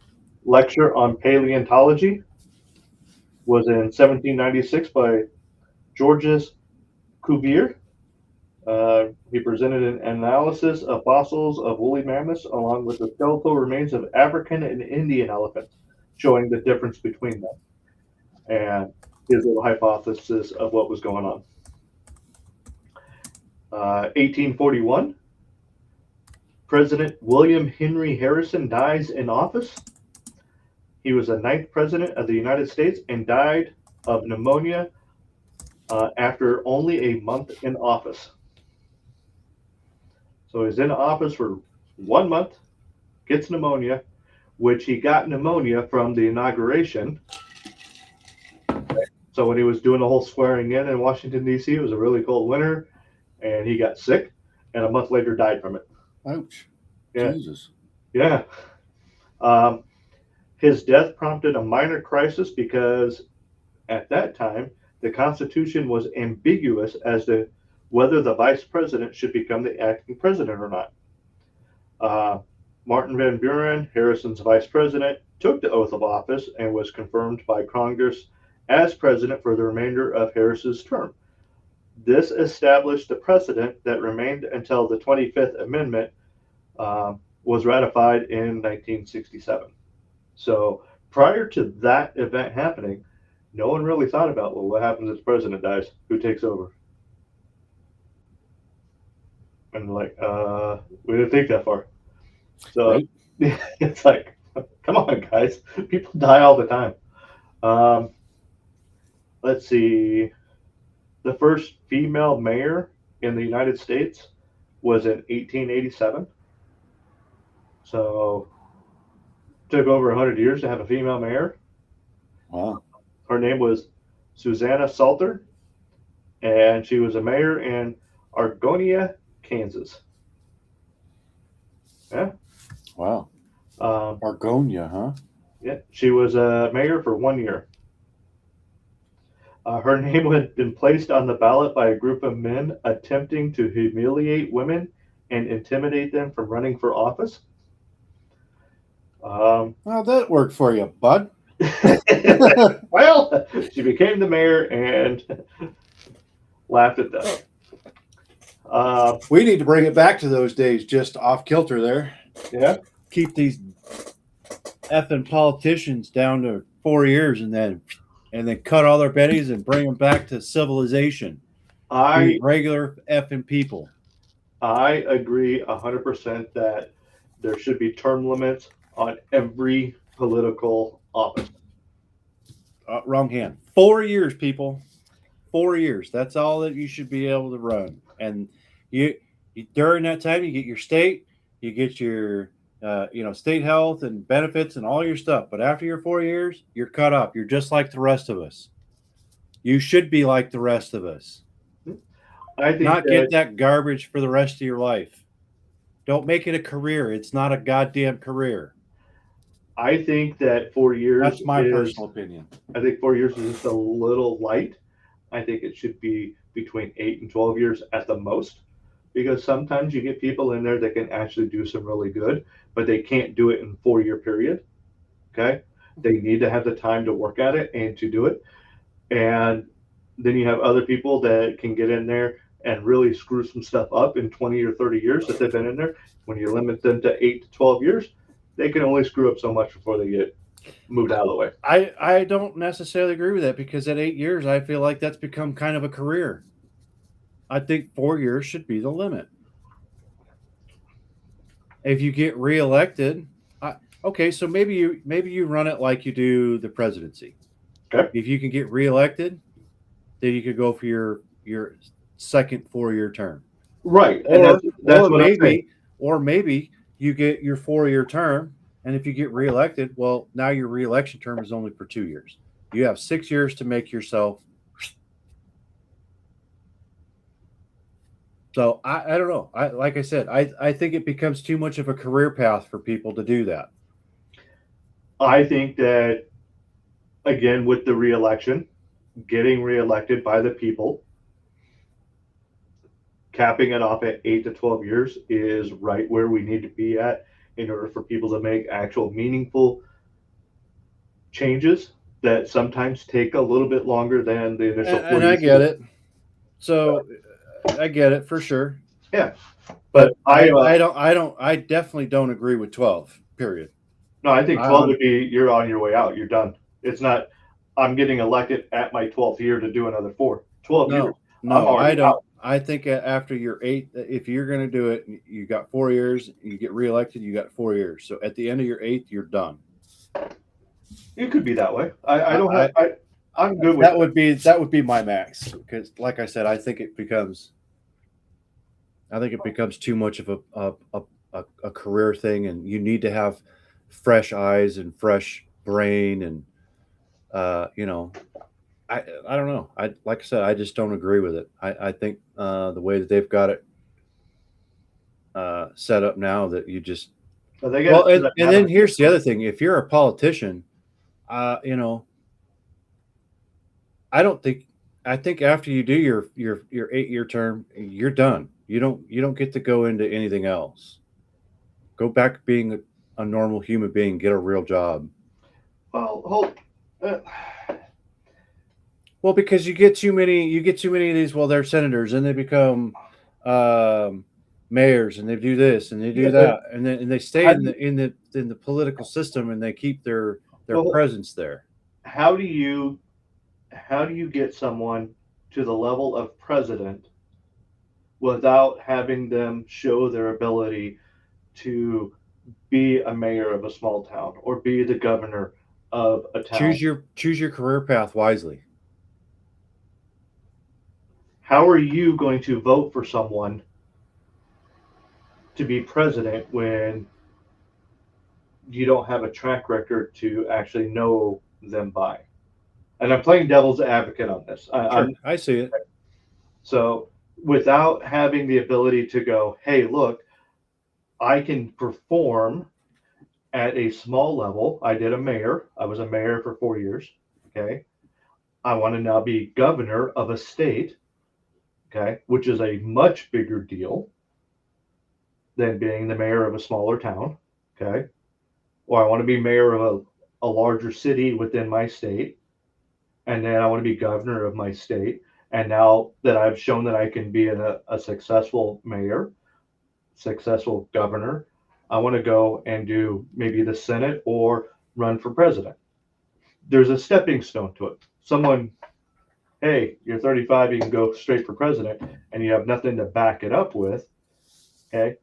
lecture on paleontology was in 1796 by Georges Cuvier. He presented an analysis of fossils of woolly mammoths along with the skeletal remains of African and Indian elephants, showing the difference between them and his little hypothesis of what was going on. 1841, President William Henry Harrison dies in office. He was the 9th president of the United States and died of pneumonia after only a month in office. So he's in office for 1 month, gets pneumonia, which he got pneumonia from the inauguration. So when he was doing the whole swearing in Washington, D.C., it was a really cold winter, and he got sick, and a month later died from it. ouch. Yeah. Jesus. Yeah. His death prompted a minor crisis because at that time, the Constitution was ambiguous as to whether the vice president should become the acting president or not. Martin Van Buren, Harrison's vice president, took the oath of office and was confirmed by Congress as president for the remainder of Harris's term. This established the precedent that remained until the 25th Amendment was ratified in 1967. So prior to that event happening, no one really thought about, well, what happens if the president dies? Who takes over? And like, we didn't think that far. So Right. It's like, come on, guys. People die all the time. Let's see. The first female mayor in the United States was in 1887. So took over 100 years to have a female mayor. Wow. Her name was Susanna Salter, and she was a mayor in Argonia, Kansas. Yeah. Wow. Um, Argonia, huh? yeah, she was a mayor for 1 year. Her name had been placed on the ballot by a group of men attempting to humiliate women and intimidate them from running for office. Well, that worked for you, bud. Well, she became the mayor and laughed at them. We need to bring it back to those days, just off kilter there. Yeah. Keep these effing politicians down to 4 years and then cut all their bennies and bring them back to civilization. I Regular effing people. agree 100% that there should be term limits on every political office. wrong hand. 4 years, people. 4 years. That's all that you should be able to run. And you during that time, you get your state, you get your state health and benefits and all your stuff. But after your 4 years, you're cut off. You're just like the rest of us. You should be like the rest of us. I think Not get that garbage for the rest of your life. Don't make it a career. It's not a goddamn career. I think that 4 years. That's my personal opinion. I think 4 years is just a little light. I think it should be between 8 and 12 years at the most, because sometimes you get people in there that can actually do some really good, but they can't do it in 4 year period. Okay. They need to have the time to work at it and to do it. And then you have other people that can get in there and really screw some stuff up in 20 or 30 years that they've been in there. When you limit them to 8 to 12 years, they can only screw up so much before they get moved out of the way. I don't necessarily agree with that, because at 8 years, I feel like that's become kind of a career. I think 4 years should be the limit. If you get reelected, okay, so maybe you run it like you do the presidency. Okay. If you can get reelected, then you could go for your second 4 year term. Right. And that's what I'm saying. Or maybe you get your 4 year term, and if you get reelected, well, now your reelection term is only for 2 years. You have 6 years to make yourself. So I don't know. Like I said, I think it becomes too much of a career path for people to do that. I think that, again, with the reelection, getting reelected by the people, capping it off at 8 to 12 years is right where we need to be at in order for people to make actual meaningful changes that sometimes take a little bit longer than the initial 4 years. And I get it. So I get it for sure. Yeah. But I definitely don't agree with 12, period. No, I think 12 would be, you're on your way out. You're done. It's not, I'm getting elected at my 12th year to do another 4. 12 years. No, I don't. Out. I think after your 8, if you're going to do it, you got 4 years, you get reelected, you got 4 years. So at the end of your 8th, you're done. It could be that way. I'm good with that. That would be my max, because like I said, I think it becomes too much of a career thing, and you need to have fresh eyes and fresh brain, and I don't know. Like I said, I just don't agree with it. I think the way that they've got it set up now, that you just and then here's the other thing: if you're a politician, I think after you do your 8 year term, you're done. You don't get to go into anything else. Go back being a normal human being. Get a real job. Well, Well, because you get too many of these. Well, they're senators, and they become mayors, and they do this and they do that, and they stay in the political system, and they keep their presence there. How do you get someone to the level of president without having them show their ability to be a mayor of a small town or be the governor of a town? Choose your career path wisely. How are you going to vote for someone to be president when you don't have a track record to actually know them by? And I'm playing devil's advocate on this. I see it. So without having the ability to go, hey, look, I can perform at a small level. I was a mayor for 4 years. Okay. I want to now be governor of a state. Okay. Which is a much bigger deal than being the mayor of a smaller town. Okay. Or I want to be mayor of a larger city within my state. And then I want to be governor of my state. And now that I've shown that I can be a successful mayor, successful governor, I want to go and do maybe the Senate or run for president. There's a stepping stone to it. Someone, hey, you're 35, you can go straight for president, and you have nothing to back it up with. Okay.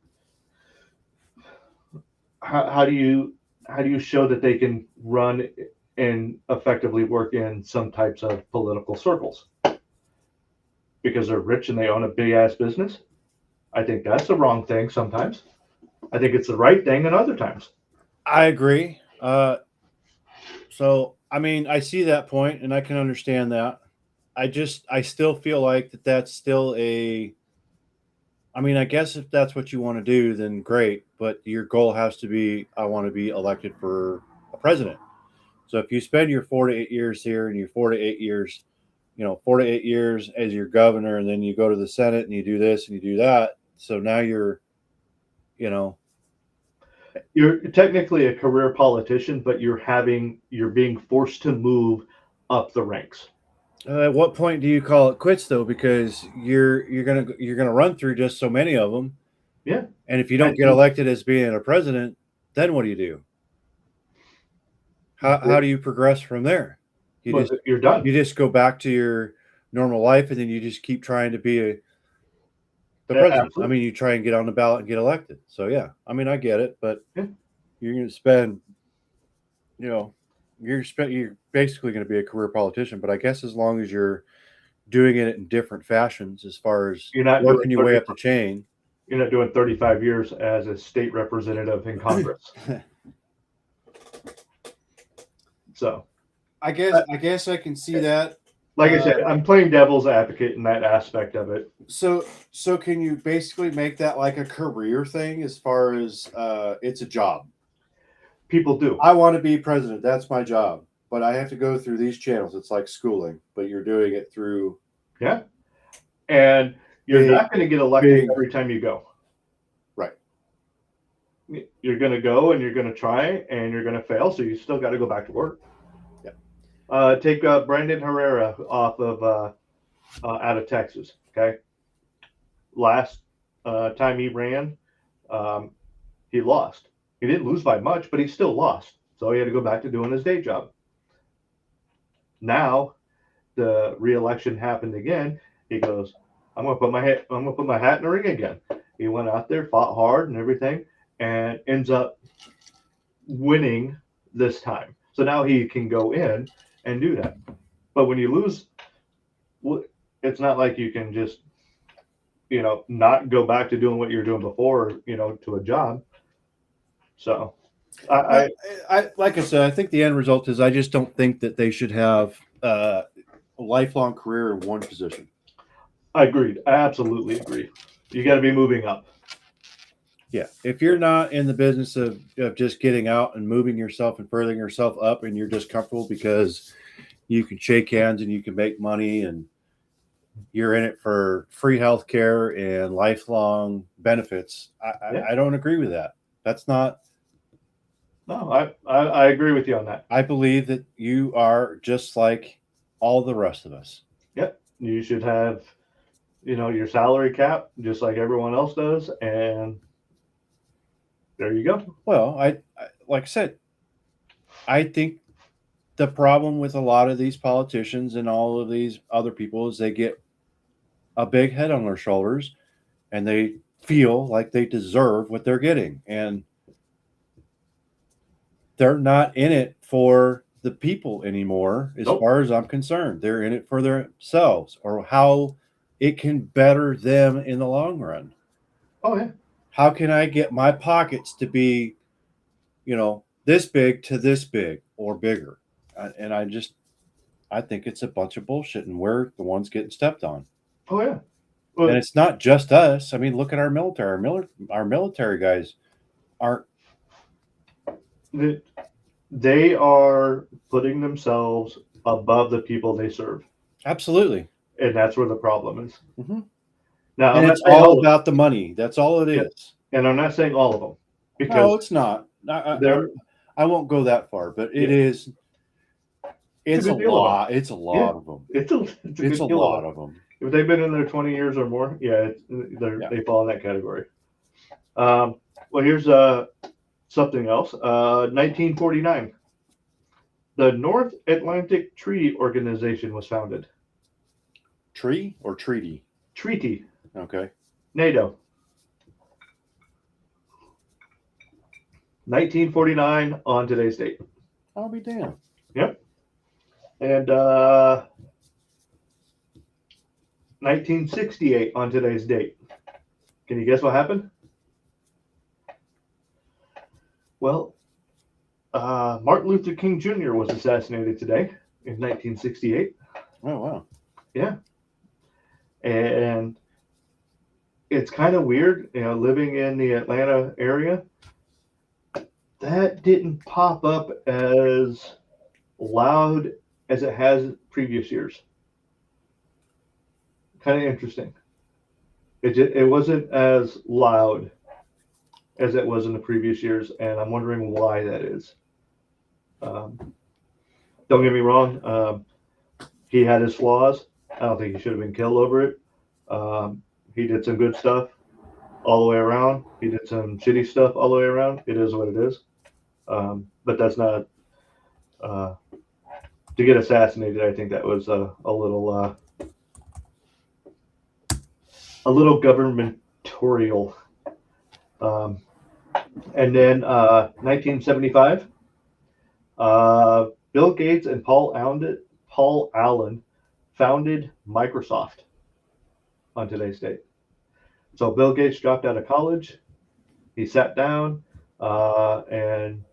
How do you show that they can run and effectively work in some types of political circles because they're rich and they own a big ass business. I think that's the wrong thing sometimes. I think it's the right thing in other times. I agree. So I mean, I see that point, and I can understand that. I still feel like that's still a. I mean, I guess if that's what you want to do, then great. But your goal has to be, I want to be elected for a president. So if you spend your 4 to 8 years here, and your 4 to 8 years, 4 to 8 years as your governor, and then you go to the Senate and you do this and you do that. So now you know, You're technically a career politician, but you're being forced to move up the ranks. at what point do you call it quits though? Because you're gonna run through just so many of them, Yeah. and if you don't get elected as being a president, then what do you do? How do you progress from there? You just You're done. you just go back to your normal life, and then you just keep trying to be the Yeah, president. absolutely. I mean, you try and get on the ballot and get elected. So yeah, I mean, I get it, but Yeah. you're going to spend, you're basically going to be a career politician. But I guess as long as you're doing it in different fashions, as far as You're not working doing your way 30 up the chain. You're not doing 35 years as a state representative in Congress. So, I guess I can see that. like I said, I'm playing devil's advocate in that aspect of it. So can you basically make that like a career thing, as far as it's a job? People do. I want to be president. That's my job. But I have to go through these channels. It's like schooling, but you're doing it through. Yeah. And you're Big- not going to get elected big- every time you go. Right. You're going to go and you're going to try and you're going to fail. So you still got to go back to work. Yeah. Take Brandon Herrera off of out of Texas. Okay. Last time he ran, he lost. He didn't lose by much, but he still lost. So he had to go back to doing his day job. Now, the re-election happened again. He goes, I'm gonna put my hat in the ring again. He went out there, fought hard and everything, and ends up winning this time. So now he can go in and do that. But when you lose, it's not like you can just, not go back to doing what you're doing before, to a job. So I like I said, I think the end result is, I just don't think that they should have a lifelong career in one position. I agreed. I absolutely agree. You got to be moving up. Yeah. If you're not in the business of just getting out and moving yourself and furthering yourself up, and you're just comfortable because you can shake hands and you can make money, and you're in it for free health care and lifelong benefits, I don't agree with that. That's not. No, I agree with you on that. I believe that you are just like all the rest of us. Yep. You should have, your salary cap just like everyone else does. And there you go. Well, I like I said, I think the problem with a lot of these politicians and all of these other people is they get a big head on their shoulders, and they feel like they deserve what they're getting. And they're not in it for the people anymore, as Nope. far as I'm concerned. They're in it for themselves, or how it can better them in the long run. Oh, yeah. How can I get my pockets to be, this big to this big or bigger? And I think it's a bunch of bullshit, and we're the ones getting stepped on. Oh, yeah. And it's not just us. I mean, look at our military. Our military guys aren't. They are putting themselves above the people they serve. Absolutely. And that's where the problem is. Mhm. Now, And I'm it's not saying all about the money. That's all it Yeah. is. and I'm not saying all of them, No, because it's not. There- I won't go that far, but it Yeah. is. It's a a good deal of lot. It's a lot of them. it's a It's good a deal lot of them. If they've been in there 20 years or more, yeah, Yeah. they fall in that category. Well, here's something else. 1949, the North Atlantic Treaty Organization was founded. Tree or treaty? Treaty, Okay. NATO. 1949 on today's date. I'll be damned. Yep. And 1968 on today's date. Can you guess what happened? Well, Martin Luther King Jr. was assassinated today in 1968. Oh wow. Yeah. And it's kind of weird, living in the Atlanta area. That didn't pop up as loud as it has previous years. Kind of interesting. It wasn't as loud as it was in the previous years, and I'm wondering why that is. Don't get me wrong. He had his flaws. I don't think he should have been killed over it. He did some good stuff all the way around. He did some shitty stuff all the way around. It is what it is. But that's not to get assassinated. I think that was a little governmentorial. And then 1975, Bill Gates and Paul Allen founded Microsoft on today's date. So Bill Gates dropped out of college. He sat down and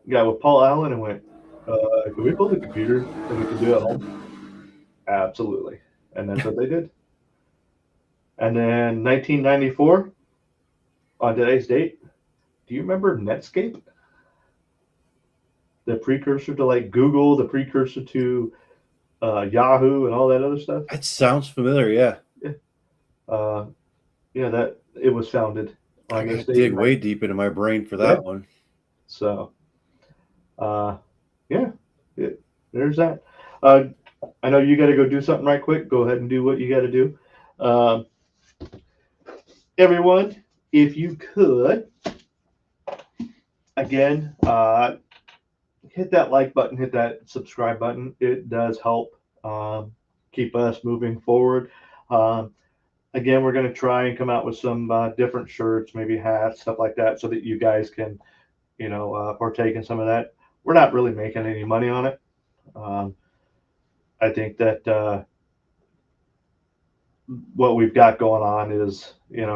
got with Paul Allen and went, can we build a computer that we can do at home? Absolutely. And that's what they did. And then 1994, on today's date, do you remember Netscape? The precursor to like Google, the precursor to Yahoo and all that other stuff. That sounds familiar. Yeah. Yeah, that it was founded I on gotta this date. dig way deep into my brain for that one. So, there's that. I know you got to go do something right quick. Go ahead and do what you got to do. Everyone, if you could, again, hit that like button, hit that subscribe button. It does help keep us moving forward. Again, we're going to try and come out with some different shirts, maybe hats, stuff like that, so that you guys can, partake in some of that. We're not really making any money on it. I think that what we've got going on is,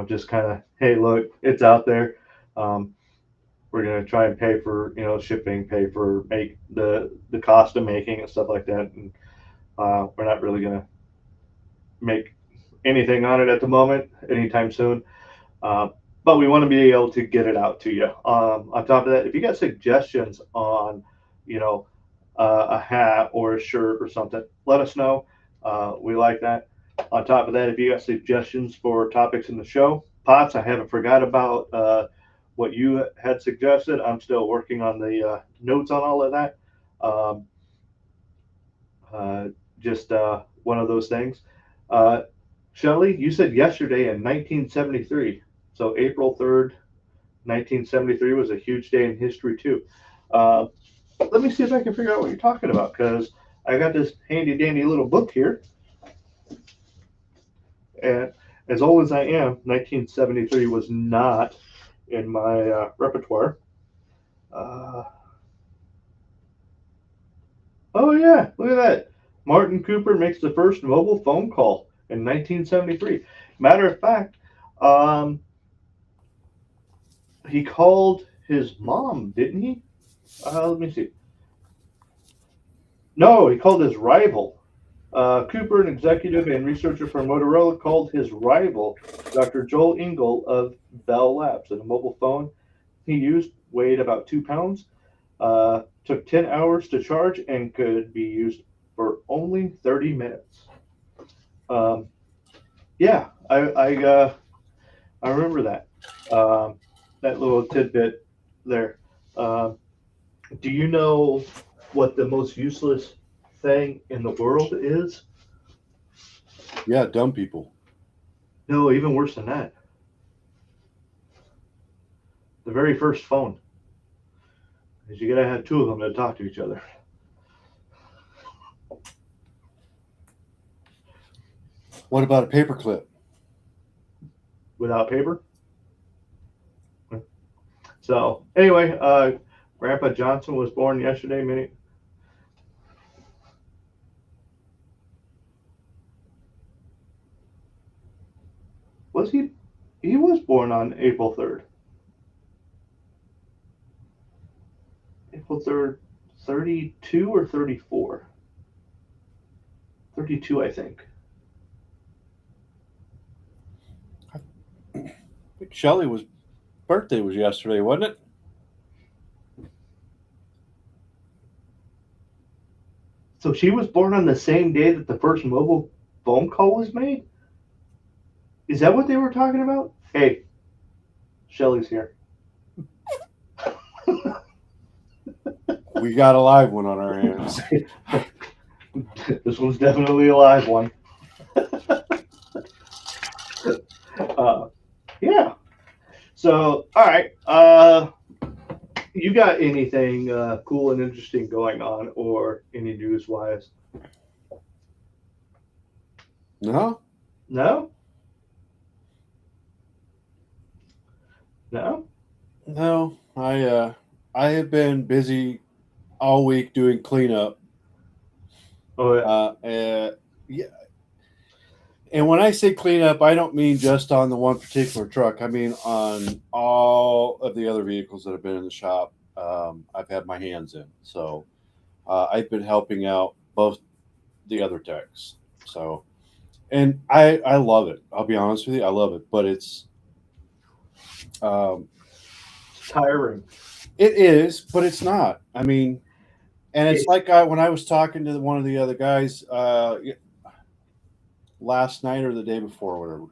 just kind of, hey, look, it's out there. We're going to try and pay for, shipping, pay for the cost of making and stuff like that. And we're not really going to make anything on it at the moment, anytime soon. But we want to be able to get it out to you. On top of that, if you got suggestions on, a hat or a shirt or something, let us know. We like that. On top of that, if you got suggestions for topics in the show, Pops, I haven't forgot about what you had suggested. I'm still working on the notes on all of that. Just one of those things. Shelly, you said yesterday in 1973. So April 3rd, 1973 was a huge day in history too. Let me see if I can figure out what you're talking about, because I got this handy dandy little book here. And as old as I am, 1973 was not in my repertoire. Oh yeah, look at that. Martin Cooper makes the first mobile phone call in 1973. Matter of fact, he called his mom, didn't he? Let me see. No, he called his rival. Cooper, an executive and researcher for Motorola, called his rival, Dr. Joel Engel of Bell Labs. And a mobile phone he used weighed about 2 pounds, took 10 hours to charge, and could be used for only 30 minutes. Yeah, I remember that. That little tidbit there. Do you know what the most useless thing in the world is? Yeah, dumb people. No, even worse than that. The very first phone. Because you gotta have two of them to talk to each other. What about a paperclip? Without paper. So anyway, Grandpa Johnson was born yesterday. He was born on April 3rd. April 3rd, 32 or 34? 32, I think. I think Shelly's birthday was yesterday, wasn't it? So she was born on the same day that the first mobile phone call was made? Is that what they were talking about? Hey, Shelly's here. We got a live one on our hands. This one's definitely a live one. Yeah. So, all right. You got anything cool and interesting going on, or any news wise? No, No. No. no. I have been busy all week doing cleanup. Oh, yeah. Yeah. And when I say cleanup, I don't mean just on the one particular truck. I mean on all of the other vehicles that have been in the shop. I've had my hands in. So I've been helping out both the other techs. So, and I love it. I'll be honest with you, I love it. But it's Tiring. it is, but it's not. I mean, and it's like when I was talking to one of the other guys last night or the day before, or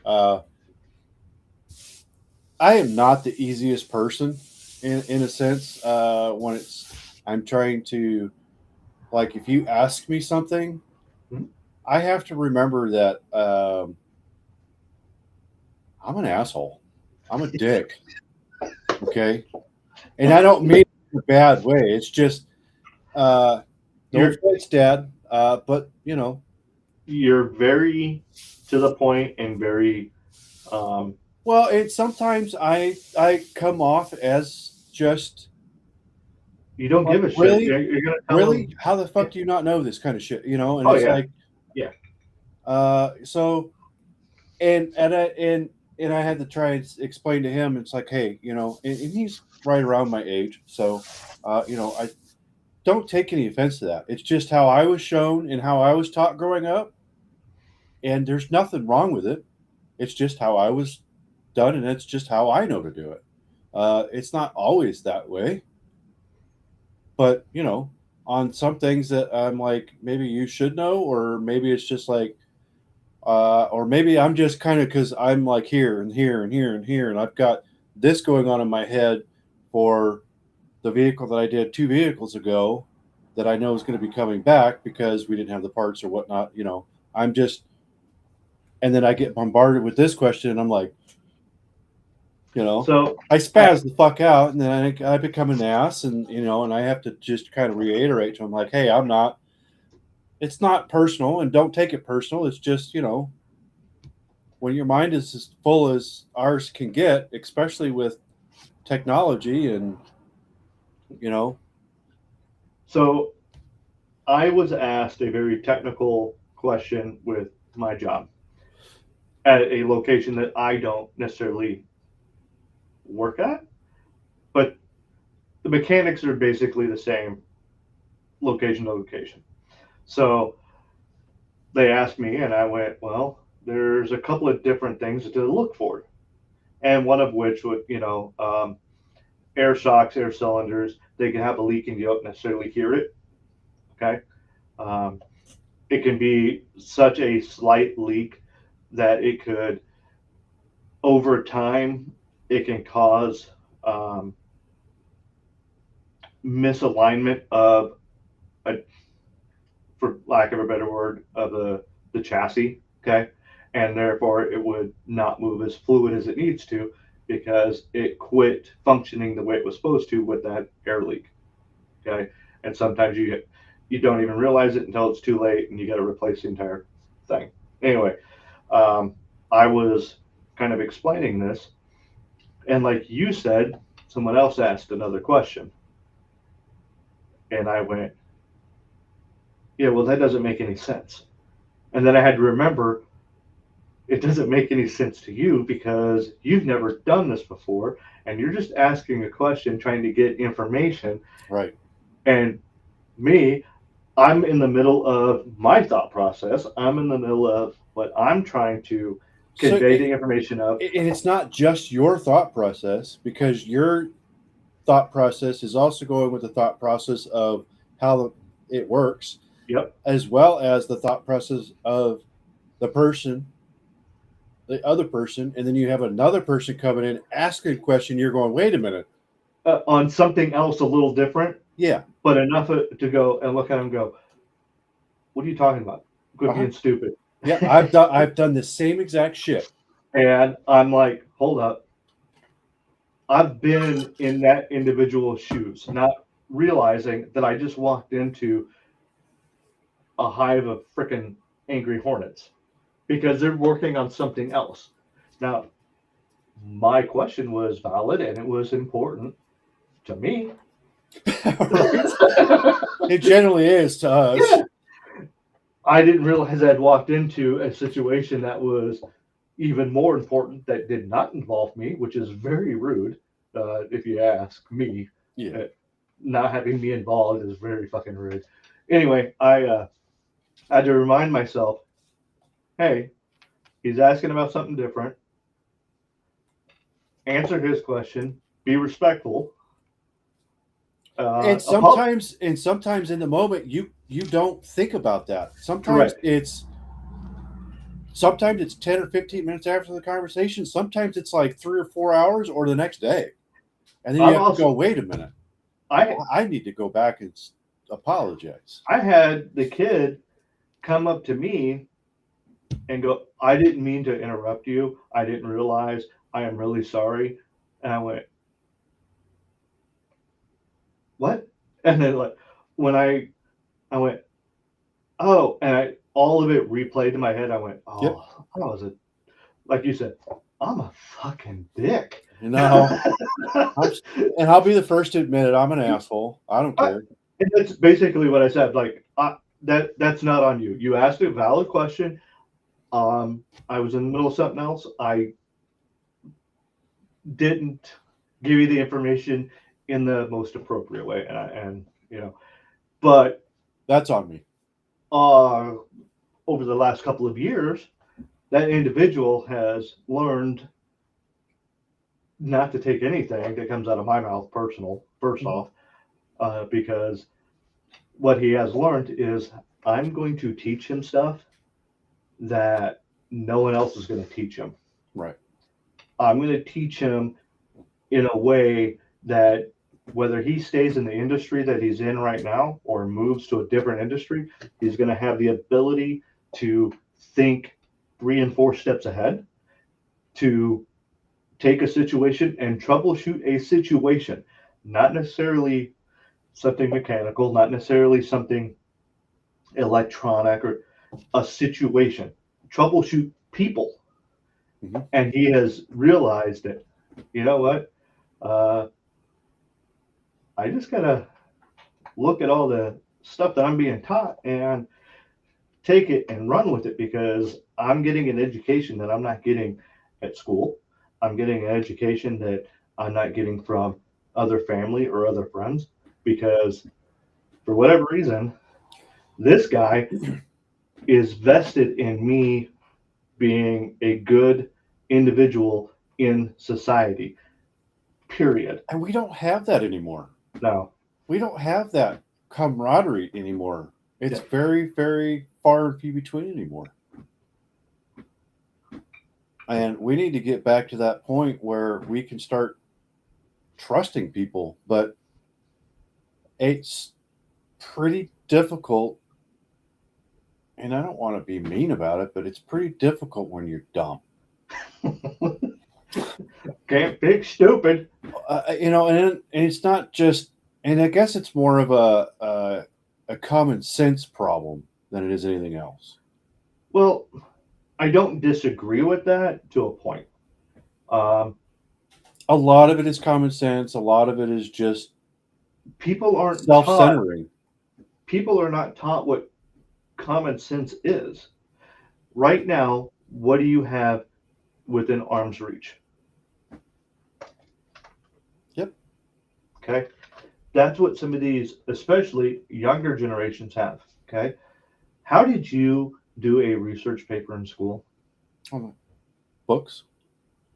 whatever. I am not the easiest person in a sense when I'm trying to, like, if you ask me something, Mhm. I have to remember that I'm an asshole. I'm a dick. Okay. And I don't mean it in a bad way. It's just, no You're offense, Dad. But, you're very to the point and very well, and sometimes I come off as just you don't like, give a shit. really, You're gonna tell really, them. how the fuck do you not know this kind of shit? And Oh it's yeah, like, yeah. so, and I had to try and explain to him. It's like, hey, and he's right around my age, so, I don't take any offense to that. It's just how I was shown and how I was taught growing up, and there's nothing wrong with it. It's just how I was done, and it's just how I know to do it. It's not always that way, but on some things that I'm like, maybe you should know, or maybe it's just like, or maybe I'm just kind of because I'm like here and here and here and here, and I've got this going on in my head for the vehicle that I did 2 vehicles ago that I know is going to be coming back because we didn't have the parts or whatnot. I'm just, and then I get bombarded with this question, and I'm like, So I spaz the fuck out, and then I become an ass, and I have to just kind of reiterate to him like, hey, I'm not. It's not personal, and don't take it personal. It's just when your mind is as full as ours can get, especially with technology, and you know, so I was asked a very technical question with my job at a location that I don't necessarily work at, but the mechanics are basically the same location to location. So they asked me, and I went, well, there's a couple of different things to look for, and one of which would, air shocks, air cylinders. They can have a leak and you don't necessarily hear it. Okay. Um, it can be such a slight leak that it could, over time, it can cause misalignment of a, for lack of a better word, of the chassis. Okay. And therefore it would not move as fluid as it needs to because it quit functioning the way it was supposed to with that air leak. Okay. And sometimes you don't even realize it until it's too late and you got to replace the entire thing. Anyway, I was kind of explaining this, and like you said, someone else asked another question, and I went, yeah, well, that doesn't make any sense. And then I had to remember it doesn't make any sense to you because you've never done this before and you're just asking a question trying to get information. Right. And me, I'm in the middle of my thought process. I'm in the middle of what I'm trying to So convey the information of. and it's not just your thought process, because your thought process is also going with the thought process of how it works, Yep. as well as the thought process of the person, the other person, and then you have another person coming in asking a question. You're going, wait a minute, On something else a little different, yeah, but enough to go and look at him and go, what are you talking about? Quit Uh-huh. being stupid. yeah, I've done the same exact shit. And I'm like, hold up. I've been in that individual's shoes, not realizing that I just walked into a hive of freaking angry hornets because they're working on something else. Now, my question was valid and it was important to me. Right? It generally is to us. Yeah. I didn't realize I'd walked into a situation that was even more important that did not involve me, which is very rude, if you ask me. Yeah. Not having me involved is very fucking rude. Anyway, I had to remind myself, hey, he's asking about something different. Answer his question. Be respectful. And sometimes in the moment you don't think about that. Correct. Sometimes it's 10 or 15 minutes after the conversation. Sometimes it's like 3 or 4 hours or the next day. And then you I'm have also- to go, wait a minute. I need to go back and apologize. I had the kid come up to me and go, I didn't mean to interrupt you. I didn't realize. I am really sorry. And I went, what? And then like when I went, oh, and all of it replayed in my head. I went, oh, Yep. I was like you said, I'm a fucking dick. You know, and I'll be the first to admit it. I'm an asshole. I don't care. And that's basically what I said. Like that's not on you. You asked a valid question. I was in the middle of something else. I didn't give you the information in the most appropriate way, and you know, but That's on me. over the last couple of years, that individual has learned not to take anything that comes out of my mouth personal. First off, because what he has learned is I'm going to teach him stuff that no one else is going to teach him. Right. I'm going to teach him in a way that whether he stays in the industry that he's in right now or moves to a different industry, he's going to have the ability to think 3 and 4 steps ahead, to take a situation and troubleshoot a situation, not necessarily something mechanical, not necessarily something electronic, or a situation, troubleshoot people. Mhm. And he has realized that, you know what? I just gotta look at all the stuff that I'm being taught and take it and run with it because I'm getting an education that I'm not getting at school. I'm getting an education that I'm not getting from other family or other friends because for whatever reason, this guy is vested in me being a good individual in society. Period. And we don't have that anymore. No. We don't have that camaraderie anymore. It's Yeah. very, very far and few between anymore. And we need to get back to that point where we can start trusting people, but it's pretty difficult. And I don't want to be mean about it, but it's pretty difficult when you're dumb. Can't fix stupid. And it's not just, and I guess it's more of a common sense problem than it is anything else. Well, I don't disagree with that to a point. A lot of it is common sense. A lot of it is just People aren't taught. self-centering. People are not taught what common sense is. Right now, what do you have within arm's reach? Yep. Okay. That's what some of these, especially younger generations, have. Okay. How did you do a research paper in school? Books.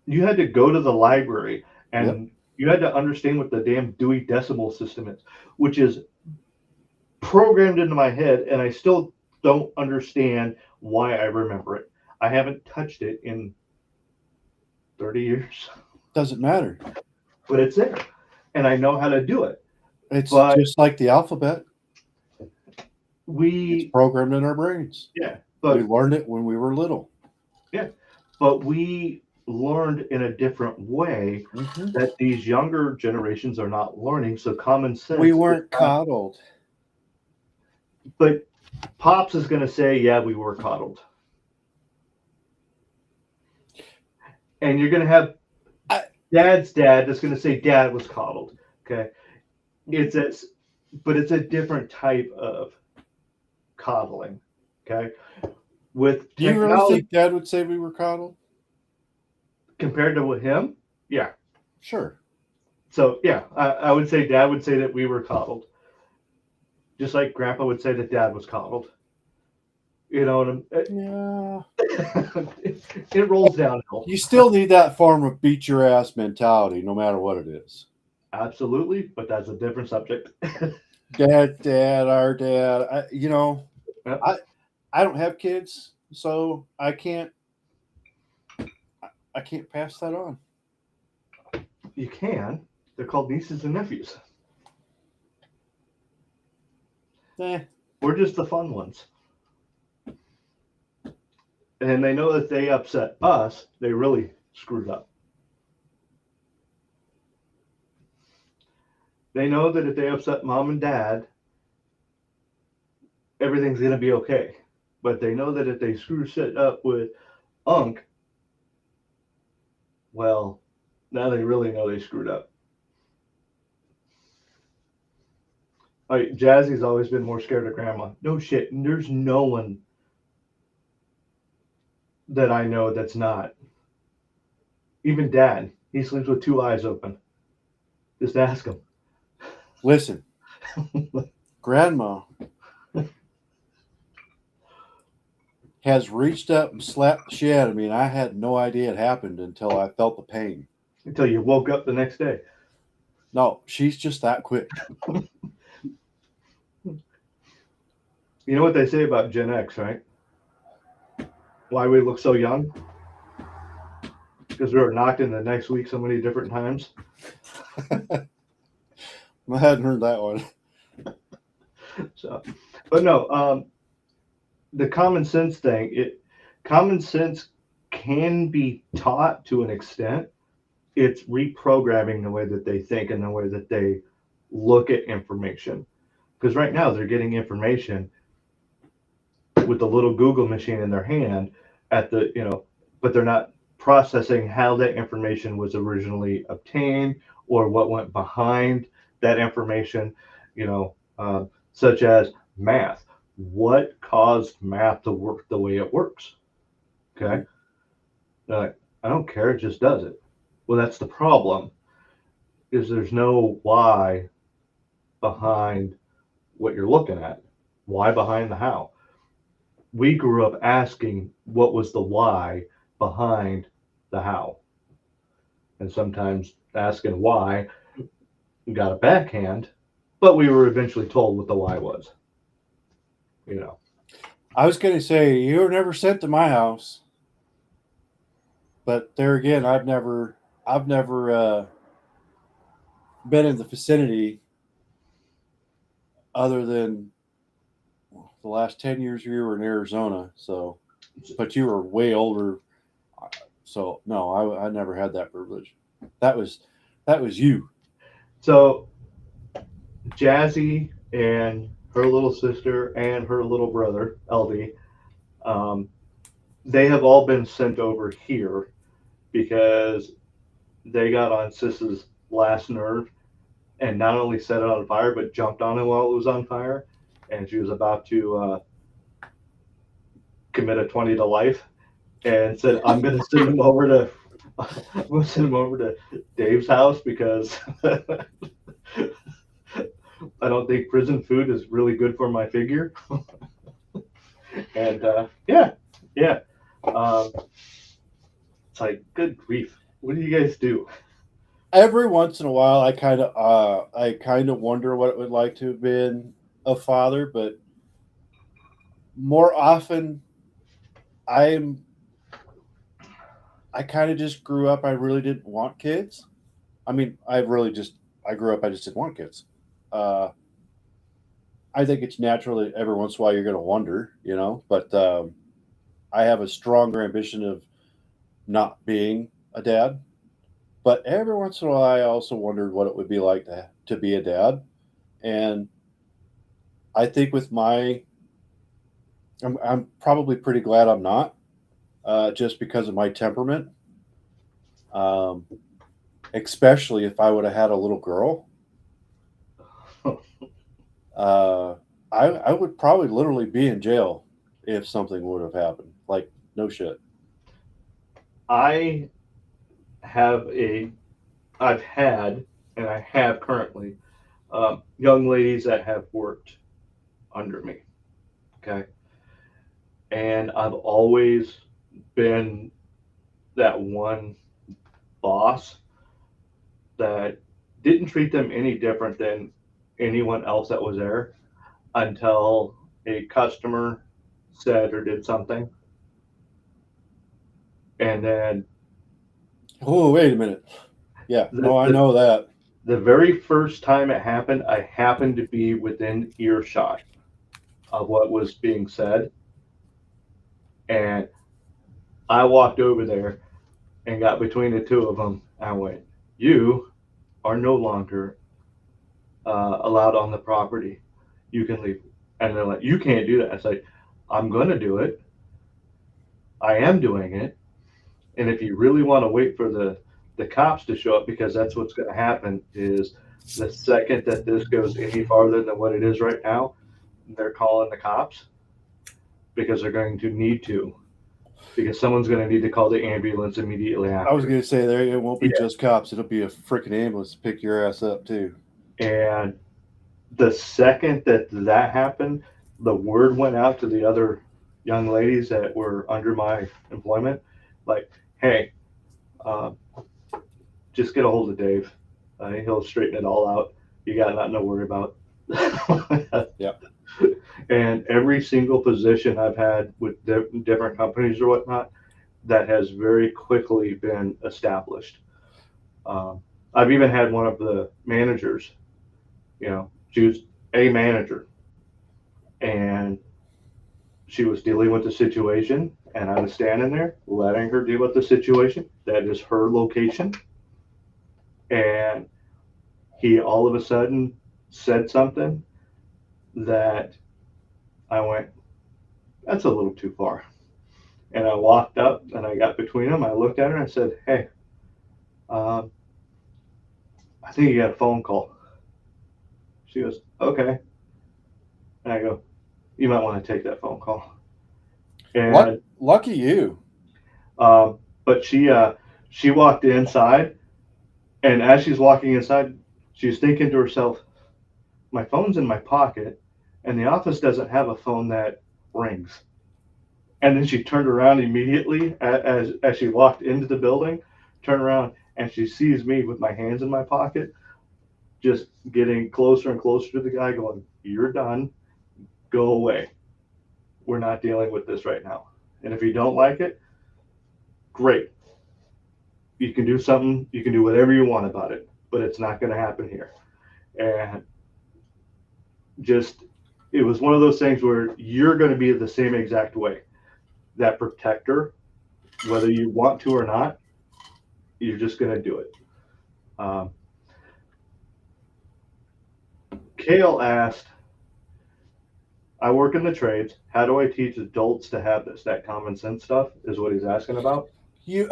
You had to go to the library and Yep. you had to understand what the damn Dewey Decimal System is, which is programmed into my head, and I still don't understand why I remember it. I haven't touched it in 30 years, Doesn't matter. but it's there, and I know how to do it. It's But just like the alphabet. It's we, programmed in our brains. yeah, We but learned it when we were little. we learned in a different way Mhm. that these younger generations are not learning. So common sense. We is weren't not- coddled. But Pops is going to say, yeah, we were coddled. And you're going to have Dad's dad that's going to say Dad was coddled. Okay. But it's a different type of coddling. Okay. With Do you really technology think Dad would say we were coddled? compared to with him, yeah. Sure. So yeah, I would say Dad would say that we were coddled. Just like Grandpa would say that Dad was coddled. You know what Yeah. it rolls downhill. You still need that form of beat your ass mentality, no matter what it is. Absolutely, but that's a different subject. Dad, our dad. Yep. I don't have kids, so I can't pass that on. You can. They're called nieces and nephews. Eh, We're just the fun ones. And they know that they upset us, they really screwed up. They know that if they upset Mom and Dad, everything's going to be okay. But they know that if they screw shit up with Unc, well, now they really know they screwed up. Like, Jazzy's always been more scared of Grandma. No shit. There's no one that I know that's not. Even Dad, he sleeps with two eyes open. Just ask him. listen, Grandma has reached up and slapped the shit out of me, and I had no idea it happened until I felt the pain. Until you woke up the next day. No, she's just that quick. You know what they say about Gen X, right? Why we look so young? Because we were knocked in the next week so many different times. I hadn't heard that one. So, but no, the common sense thing, common sense can be taught to an extent. It's reprogramming the way that they think and the way that they look at information. Because right now they're getting information with the little Google machine in their hand but they're not processing how that information was originally obtained or what went behind that information, such as math. What caused math to work the way it works? Okay. I don't care. It just does it. Well, that's the problem, is there's no why behind what you're looking at. Why behind the how? We grew up asking what was the why behind the how. And sometimes asking why got a backhand, but we were eventually told what the why was. I was going to say, you were never sent to my house. But there again, I've never been in the vicinity other than the last 10 years you were in Arizona. So, but you were way older. So no, I never had that privilege. That was you. So Jazzy and her little sister and her little brother, LD, they have all been sent over here because they got on Sis's last nerve and not only set it on fire, but jumped on it while it was on fire. And she was about to commit a 20 to life. and said, I'm going to send him over to Dave's house because I don't think prison food is really good for my figure. And yeah. It's like, good grief. What do you guys do? Every once in a while, I kind of wonder what it would like to have been a father, but more often, I kind of just grew up. I really didn't want kids. I mean, I grew up. I just didn't want kids. Uh, I think it's natural that every once in a while you're going to wonder, But I have a stronger ambition of not being a dad. But every once in a while, I also wondered what it would be like to be a dad. And I think I'm probably pretty glad I'm not, just because of my temperament. Um, Especially if I would have had a little girl. I would probably literally be in jail if something would have happened. Like, no shit. I I've had, and I have currently, young ladies that have worked under me. Okay. And I've always been that one boss that didn't treat them any different than anyone else that was there until a customer said or did something. And then Oh, wait a minute. Yeah, the, no, I the, know that. the very first time it happened, I happened to be within earshot of what was being said. And I walked over there and got between the two of them. I went, "You are no longer allowed on the property. You can leave." And they're like, "You can't do that." I was like, "I'm going to do it. I am doing it. And if you really want to wait for the cops to show up, because that's what's going to happen, is the second that this goes any farther than what it is right now, they're calling the cops because they're going to need to. Because someone's going to need to call the ambulance immediately after." I was going to say there it won't be Yeah. just cops. It'll be a freaking ambulance to pick your ass up too. And the second that happened, the word went out to the other young ladies that were under my employment, like, "Hey, uh, just get a hold of Dave. He'll straighten it all out. You got nothing to worry about." Yeah. And every single position I've had with different companies or whatnot, that has very quickly been established. I've even had one of the managers, she was a manager, and she was dealing with the situation, and I was standing there letting her deal with the situation. That is her location. And he all of a sudden said something that I went, "That's a little too far." And I walked up and I got between them. I looked at her and I said, "Hey, um, I think you got a phone call." She goes, "Okay." And I go, "You might want to take that phone call." And Lucky you. but she walked inside, and as she's walking inside, she's thinking to herself, "My phone's in my pocket, and the office doesn't have a phone that rings." And then she turned around immediately as she walked into the building, turned around, and she sees me with my hands in my pocket, just getting closer and closer to the guy, going, "You're done. Go away. We're not dealing with this right now. And if you don't like it, great. You can do something, you can do whatever you want about it, but it's not going to happen here." And just, it was one of those things where you're going to be the same exact way. That protector, whether you want to or not, you're just going to do it. Kale asked, "I work in the trades. How do I teach adults to have this?" That common sense stuff is what he's asking about. You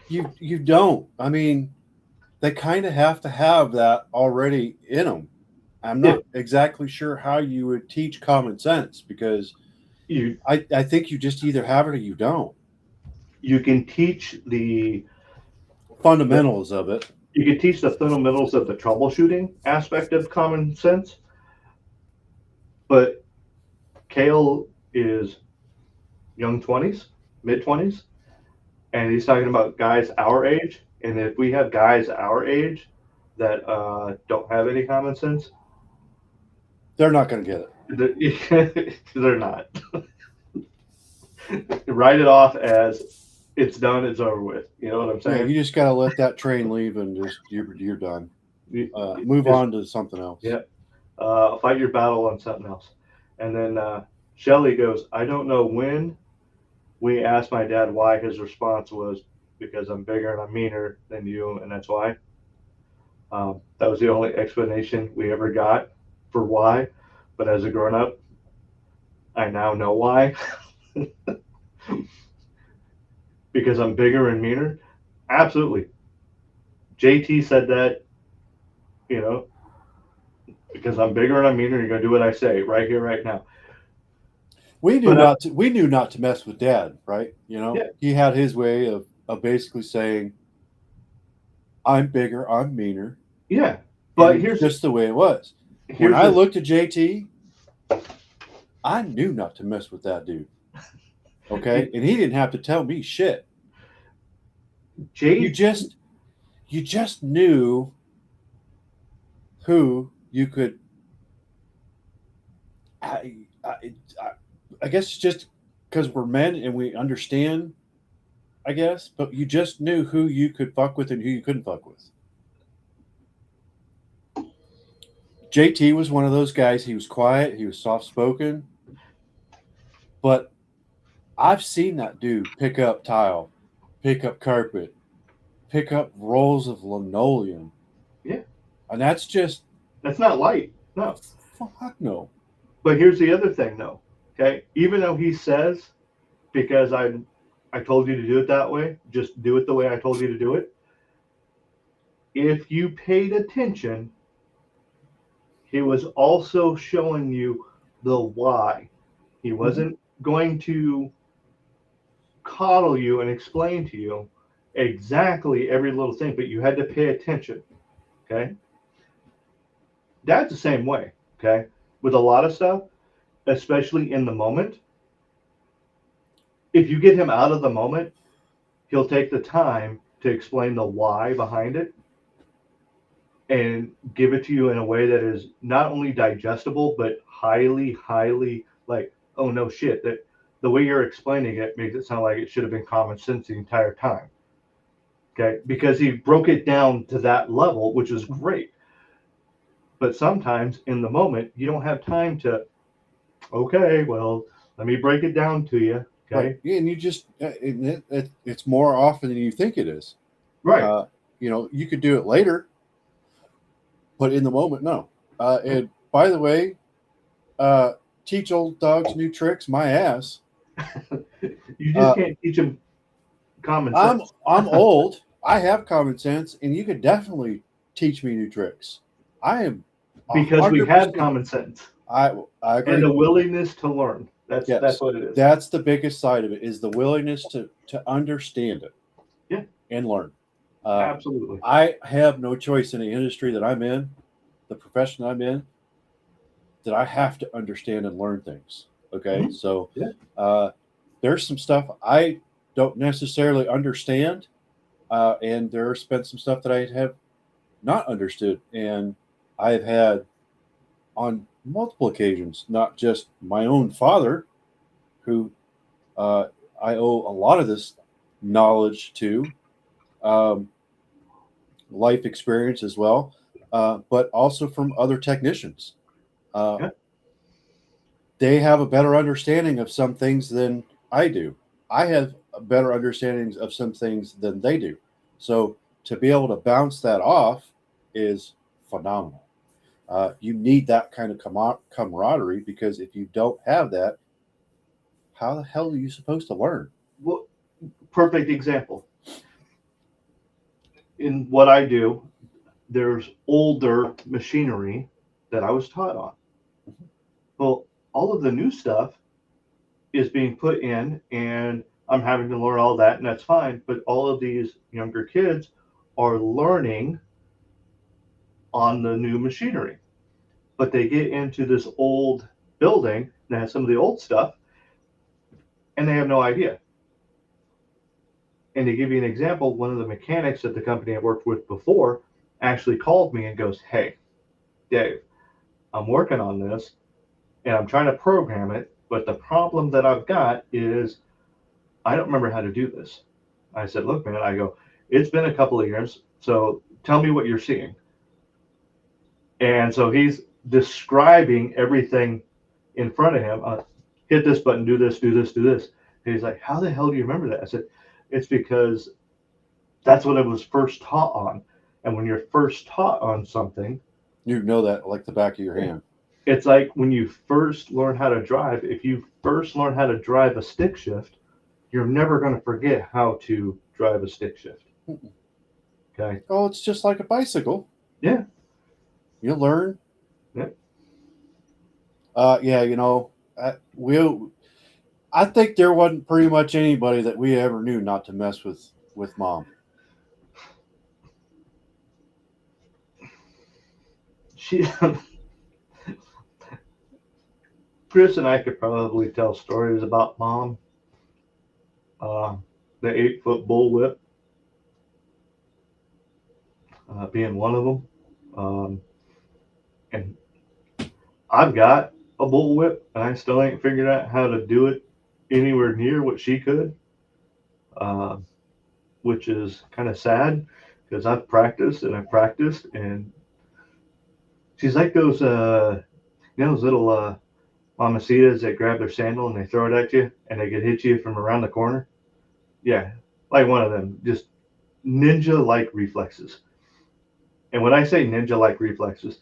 you don't. I mean, they kind of have to have that already in them. I'm not exactly sure how you would teach common sense, because I think you just either have it or you don't. You can teach the Fundamentals of it. you can teach the fundamentals of the troubleshooting aspect of common sense, but Kale is young 20s, mid 20s, and he's talking about guys our age. And if we have guys our age that don't have any common sense, They're not going to get it. they're not. Write it off as it's done, it's over with. You know what I'm Yeah, saying? you just got to let that train leave and just you're done. You- Move just, on to something else. Yeah. Fight your battle on something else. And then Shelly goes, I don't know when we asked my dad why. His response was, because I'm bigger and I'm meaner than you, and that's why. That was the only explanation we ever got for why. But as a grown up, I now know why. Because I'm bigger and meaner. Absolutely. JT said that, you know, because I'm bigger and I'm meaner, you're gonna do what I say right here, right now. We knew But, we knew not to mess with Dad, right? You know, Yeah. he had his way of basically saying, "I'm bigger, I'm meaner." Yeah. And But it's here's just the way it was. When here's I the- looked at JT, I knew not to mess with that dude. Okay, and he didn't have to tell me shit. You just knew who you could. I guess it's just because we're men and we understand. I guess, but you just knew who you could fuck with and who you couldn't fuck with. JT was one of those guys. He was quiet. He was soft spoken. But I've seen that dude pick up tile, pick up carpet, pick up rolls of linoleum. Yeah. And that's not light. No. fuck no. But here's the other thing, though. Okay, even though he says, because I told you to do it that way, just do it the way I told you to do it. If you paid attention, he was also showing you the why. He wasn't going to coddle you and explain to you exactly every little thing, but you had to pay attention. Okay. Dad's the same way. Okay. With a lot of stuff, especially in the moment, if you get him out of the moment, he'll take the time to explain the why behind it and give it to you in a way that is not only digestible, but highly, highly like, oh no shit, that the way you're explaining it makes it sound like it should have been common sense the entire time. Okay. Because he broke it down to that level, which is great. But sometimes in the moment, you don't have time to, okay, well, let me break it down to you. Okay. Right. Yeah, and you just it's more often than you think it is. Right. You could do it later, but in the moment, no. And by the way, teach old dogs new tricks. My ass. You just can't teach them common sense. I'm old. I have common sense, and you could definitely teach me new tricks. I am because we have 100%. common sense I agree. and a willingness to learn. That's what it is. That's the biggest side of it, is the willingness to understand it. Yeah. And learn. Absolutely. I have no choice in the industry that I'm in, the profession I'm in, that I have to understand and learn things. Okay. Mhm. So Yeah. there's some stuff I don't necessarily understand. And there's been some stuff that I have not understood. And I've had on multiple occasions, not just my own father, who I owe a lot of this knowledge to, life experience as well, but also from other technicians. Yeah. They have a better understanding of some things than I do. I have a better understandings of some things than they do. So to be able to bounce that off is phenomenal. You need that kind of camaraderie, because if you don't have that, how the hell are you supposed to learn? Well, perfect example. In what I do, there's older machinery that I was taught on. Well, all of the new stuff is being put in, and I'm having to learn all that, and that's fine. But all of these younger kids are learning on the new machinery. But they get into this old building that has some of the old stuff, and they have no idea. And to give you an example, one of the mechanics at the company I worked with before actually called me and goes, "Hey, Dave, I'm working on this and I'm trying to program it, but the problem that I've got is I don't remember how to do this." I said, "Look, man," I go, "it's been a couple of years, so tell me what you're seeing." And so he's describing everything in front of him. Hit this button, do this, do this, do this. And he's like, "How the hell do you remember that?" I said, "It's because that's what I was first taught on. And when you're first taught on something, You know that like the back of your hand. it's like when you first learn how to drive, if you first learn how to drive a stick shift, you're never going to forget how to drive a stick shift." Okay. Oh, it's just like a bicycle. Yeah. You learn. Yeah. Yeah, I think there wasn't pretty much anybody that we ever knew not to mess with mom. She, Chris and I could probably tell stories about mom. The 8-foot bullwhip being one of them. And I've got a bullwhip, and I still ain't figured out how to do it anywhere near what she could, which is kind of sad because I've practiced and I've practiced, and she's like those, those little mamacitas that grab their sandal and they throw it at you and they can hit you from around the corner. Yeah, like one of them, just ninja-like reflexes. And when I say ninja-like reflexes,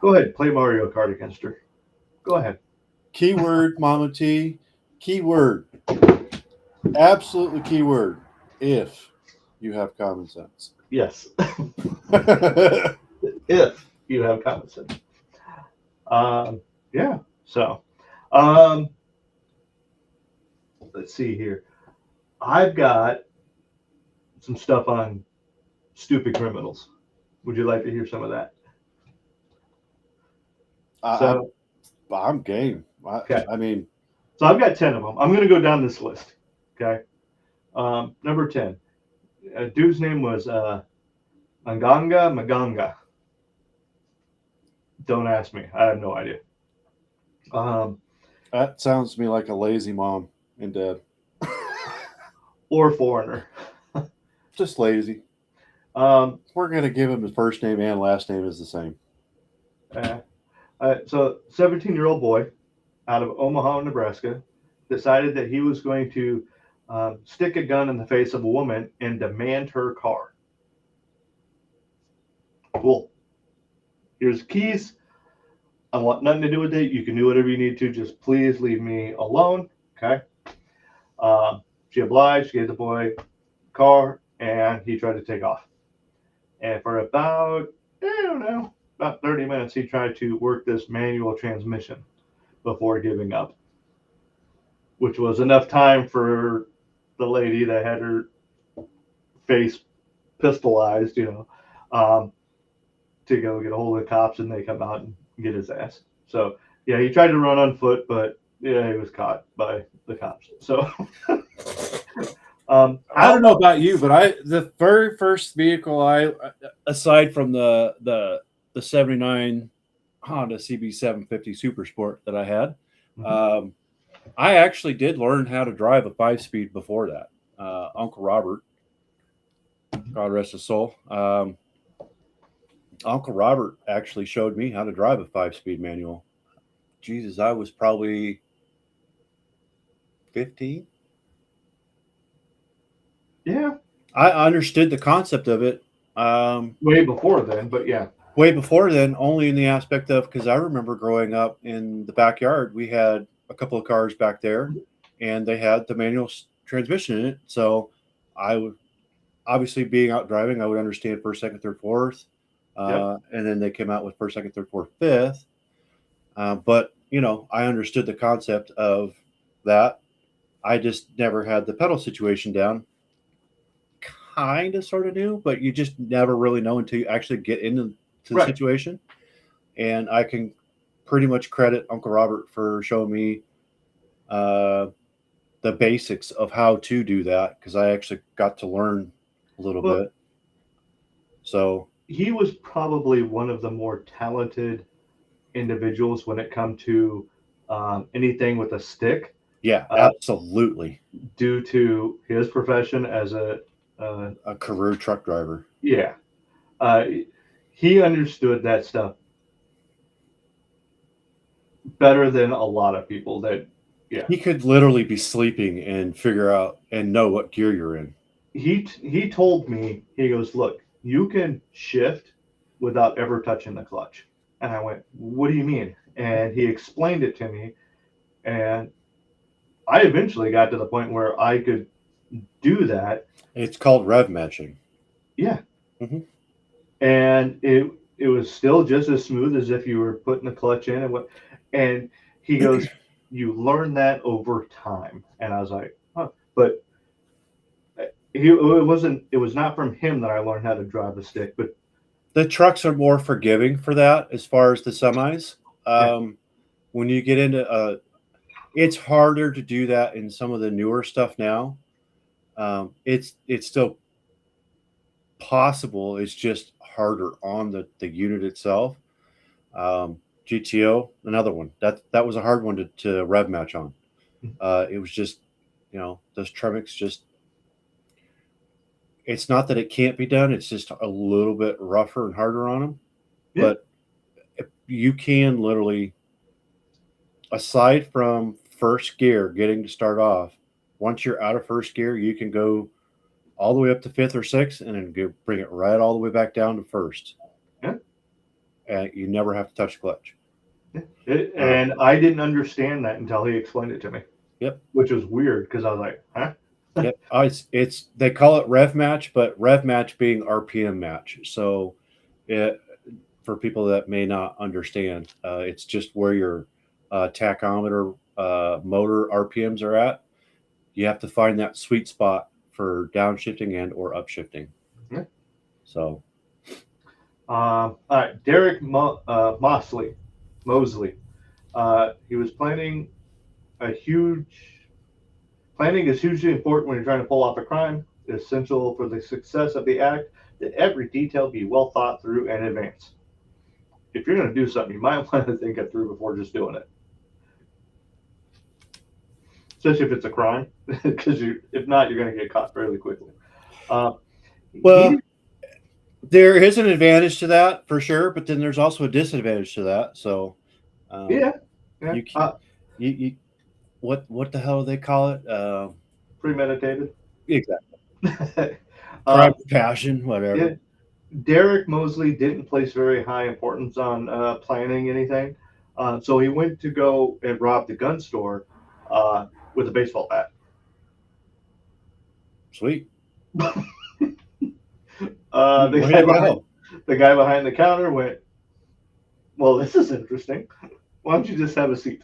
go ahead, play Mario Kart against her. Go ahead. Keyword, Mama T. Keyword. Absolutely keyword. If you have common sense. Yes, if you have common sense. Yeah. So, let's see here. I've got some stuff on stupid criminals. Would you like to hear some of that? So, I'm game. Okay. I mean, so I've got 10 of them. I'm going to go down this list. Okay. Number 10. Dude's name was Maganga Maganga. Don't ask me. I have no idea. that sounds to me like a lazy mom and dad. Or foreigner. Just lazy. Um, We're going to give him his first name and last name is the same. So 17-year-old boy out of Omaha, Nebraska, decided that he was going to stick a gun in the face of a woman and demand her car. Cool. Here's the keys. I want nothing to do with it. You can do whatever you need to. Just please leave me alone. Okay. She obliged, gave the boy a car, and he tried to take off. And for about 30 minutes, he tried to work this manual transmission before giving up, which was enough time for the lady that had her face pistolized, to go get a hold of the cops, and they come out and get his ass. So, yeah, he tried to run on foot, but yeah, he was caught by the cops. So, I don't know about you, but the very first vehicle aside from the 79 Honda CB750 Super Sport that I had, I actually did learn how to drive a 5-speed before that. Uncle Robert, God rest his soul. Uncle Robert actually showed me how to drive a 5-speed manual. Jesus, I was probably 15. Yeah. I understood the concept of it. Way before then, but yeah. Way before then, only in the aspect of, because I remember growing up in the backyard, we had a couple of cars back there and they had the manual transmission in it. So I would, obviously being out driving, I would understand first, second, third, fourth. And then they came out with first, second, third, fourth, fifth. But, I understood the concept of that. I just never had the pedal situation down. Kind of sort of knew, but you just never really know until you actually get into the Right. situation. And I can pretty much credit Uncle Robert for showing me uh, the basics of how to do that, because I actually got to learn a little Well, bit. So he was probably one of the more talented individuals when it come to anything with a stick, yeah, uh, absolutely, due to his profession as a career truck driver. yeah, uh, he understood that stuff better than a lot of people. That yeah, He could literally be sleeping and figure out and know what gear you're in. he told me, he goes, look, you can shift without ever touching the clutch, and I went, what do you mean? And he explained it to me, and I eventually got to the point where I could do that. It's called rev matching. Yeah. Mhm. And it was still just as smooth as if you were putting the clutch in. And he goes, you learn that over time. And I was like, huh. But it was not from him that I learned how to drive the stick, but The trucks are more forgiving for that as far as the semis. yeah. When you get into it's harder to do that in some of the newer stuff now. It's still possible. It's just harder on the unit itself. GTO, another one that was a hard one to rev match on. It was just, those Tremix just. It's not that it can't be done. It's just a little bit rougher and harder on them. Yeah. But you can literally, aside from first gear, getting to start off, once you're out of first gear, you can go all the way up to fifth or sixth, and then bring it right all the way back down to first. Yeah. And you never have to touch the clutch. And I didn't understand that until he explained it to me. Yep. Which was weird because I was like, huh? Yep. It's they call it rev match, but rev match being RPM match. So, for people that may not understand, it's just where your tachometer motor RPMs are at. You have to find that sweet spot for downshifting and or upshifting. Yeah. So, All right, Derek Mosley. He was planning is hugely important when you're trying to pull off a crime. It's essential for the success of the act that every detail be well thought through in advance. If you're going to do something, you might want to think it through before just doing it. Especially if it's a crime, because if not, you're going to get caught fairly quickly. well, there is an advantage to that for sure, but then there's also a disadvantage to that. So, yeah. You what the hell do they call it? Premeditated. Exactly. Crime, passion, whatever. Yeah. Derek Mosley didn't place very high importance on planning anything, so he went to go and rob the gun store with a baseball bat. Sweet. The Way to go. guy behind the counter went, well, this is interesting. Why don't you just have a seat?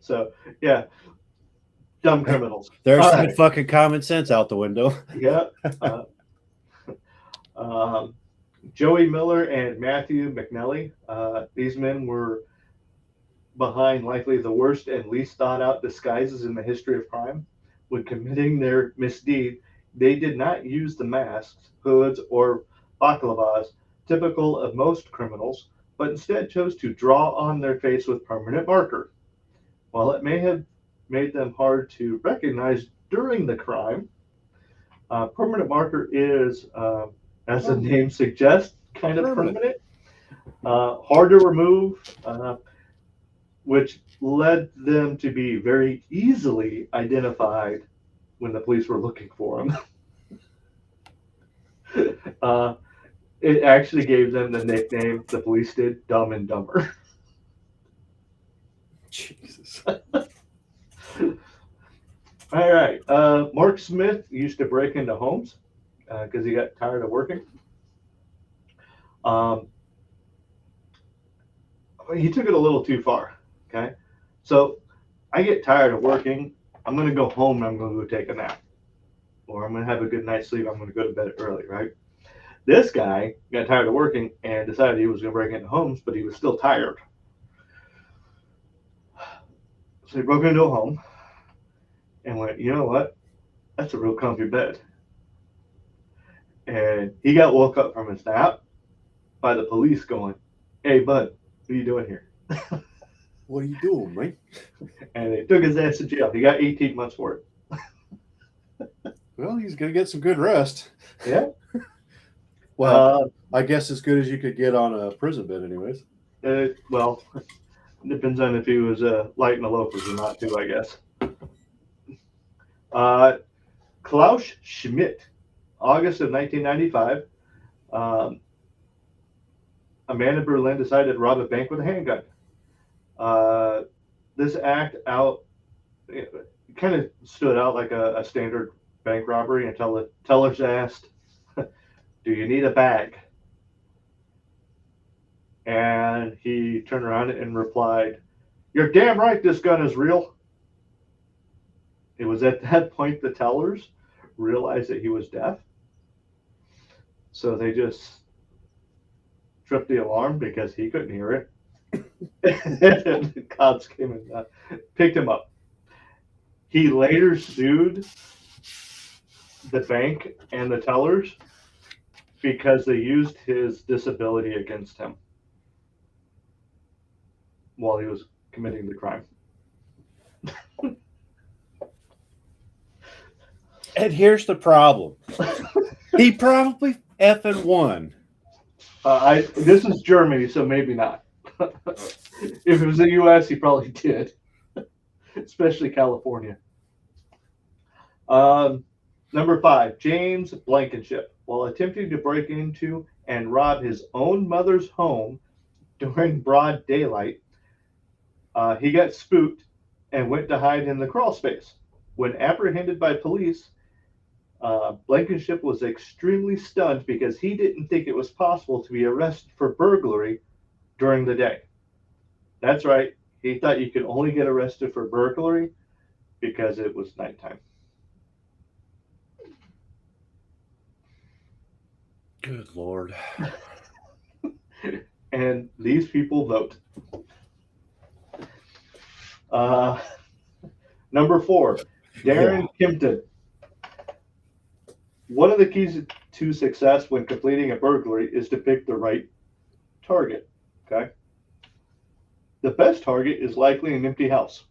So, yeah, dumb criminals. There's All some right. fucking common sense out the window. Yeah. Joey Miller and Matthew McNelly. These men were behind likely the worst and least thought out disguises in the history of crime. When committing their misdeed, they did not use the masks, hoods, or baklavas typical of most criminals, but instead chose to draw on their face with permanent marker. While it may have made them hard to recognize during the crime, permanent marker is, as the name suggests, kind of permanent. Hard to remove, which led them to be very easily identified when the police were looking for them. It actually gave them the nickname, the police did, Dumb and Dumber. Jesus. All right. Mark Smith used to break into homes because he got tired of working. He took it a little too far. Okay. So I get tired of working. I'm going to go home and I'm going to go take a nap. Or I'm going to have a good night's sleep. I'm going to go to bed early, right? This guy got tired of working and decided he was going to break into homes, but he was still tired. So he broke into a home and went, you know what? That's a real comfy bed. And he got woke up from his nap by the police going, hey, bud, what are you doing here? What are you doing, man? And they took his ass to jail. He got 18 months for it. Well, he's gonna get some good rest. Yeah. Well, I guess as good as you could get on a prison bed, anyways. Well, depends on if he was lighting the loafers or not, too, I guess. Klaus Schmidt, August of 1995. A man in Berlin decided to rob a bank with a handgun. This act kind of stood out like a standard bank robbery until the tellers asked, do you need a bag? And he turned around and replied, you're damn right this gun is real. It was at that point the tellers realized that he was deaf. So they just tripped the alarm because he couldn't hear it. And the cops came and picked him up. He later sued the bank and the tellers because they used his disability against him while he was committing the crime. And here's the problem. He probably effing won. This is Germany, so maybe not. If it was the U.S., he probably did, especially California. Number 5, James Blankenship. While attempting to break into and rob his own mother's home during broad daylight, he got spooked and went to hide in the crawl space. When apprehended by police, Blankenship was extremely stunned because he didn't think it was possible to be arrested for burglary during the day. That's right. He thought you could only get arrested for burglary because it was nighttime. Good Lord. And these people vote. Number 4, Darren Kimpton. One of the keys to success when completing a burglary is to pick the right target. Okay. The best target is likely an empty house.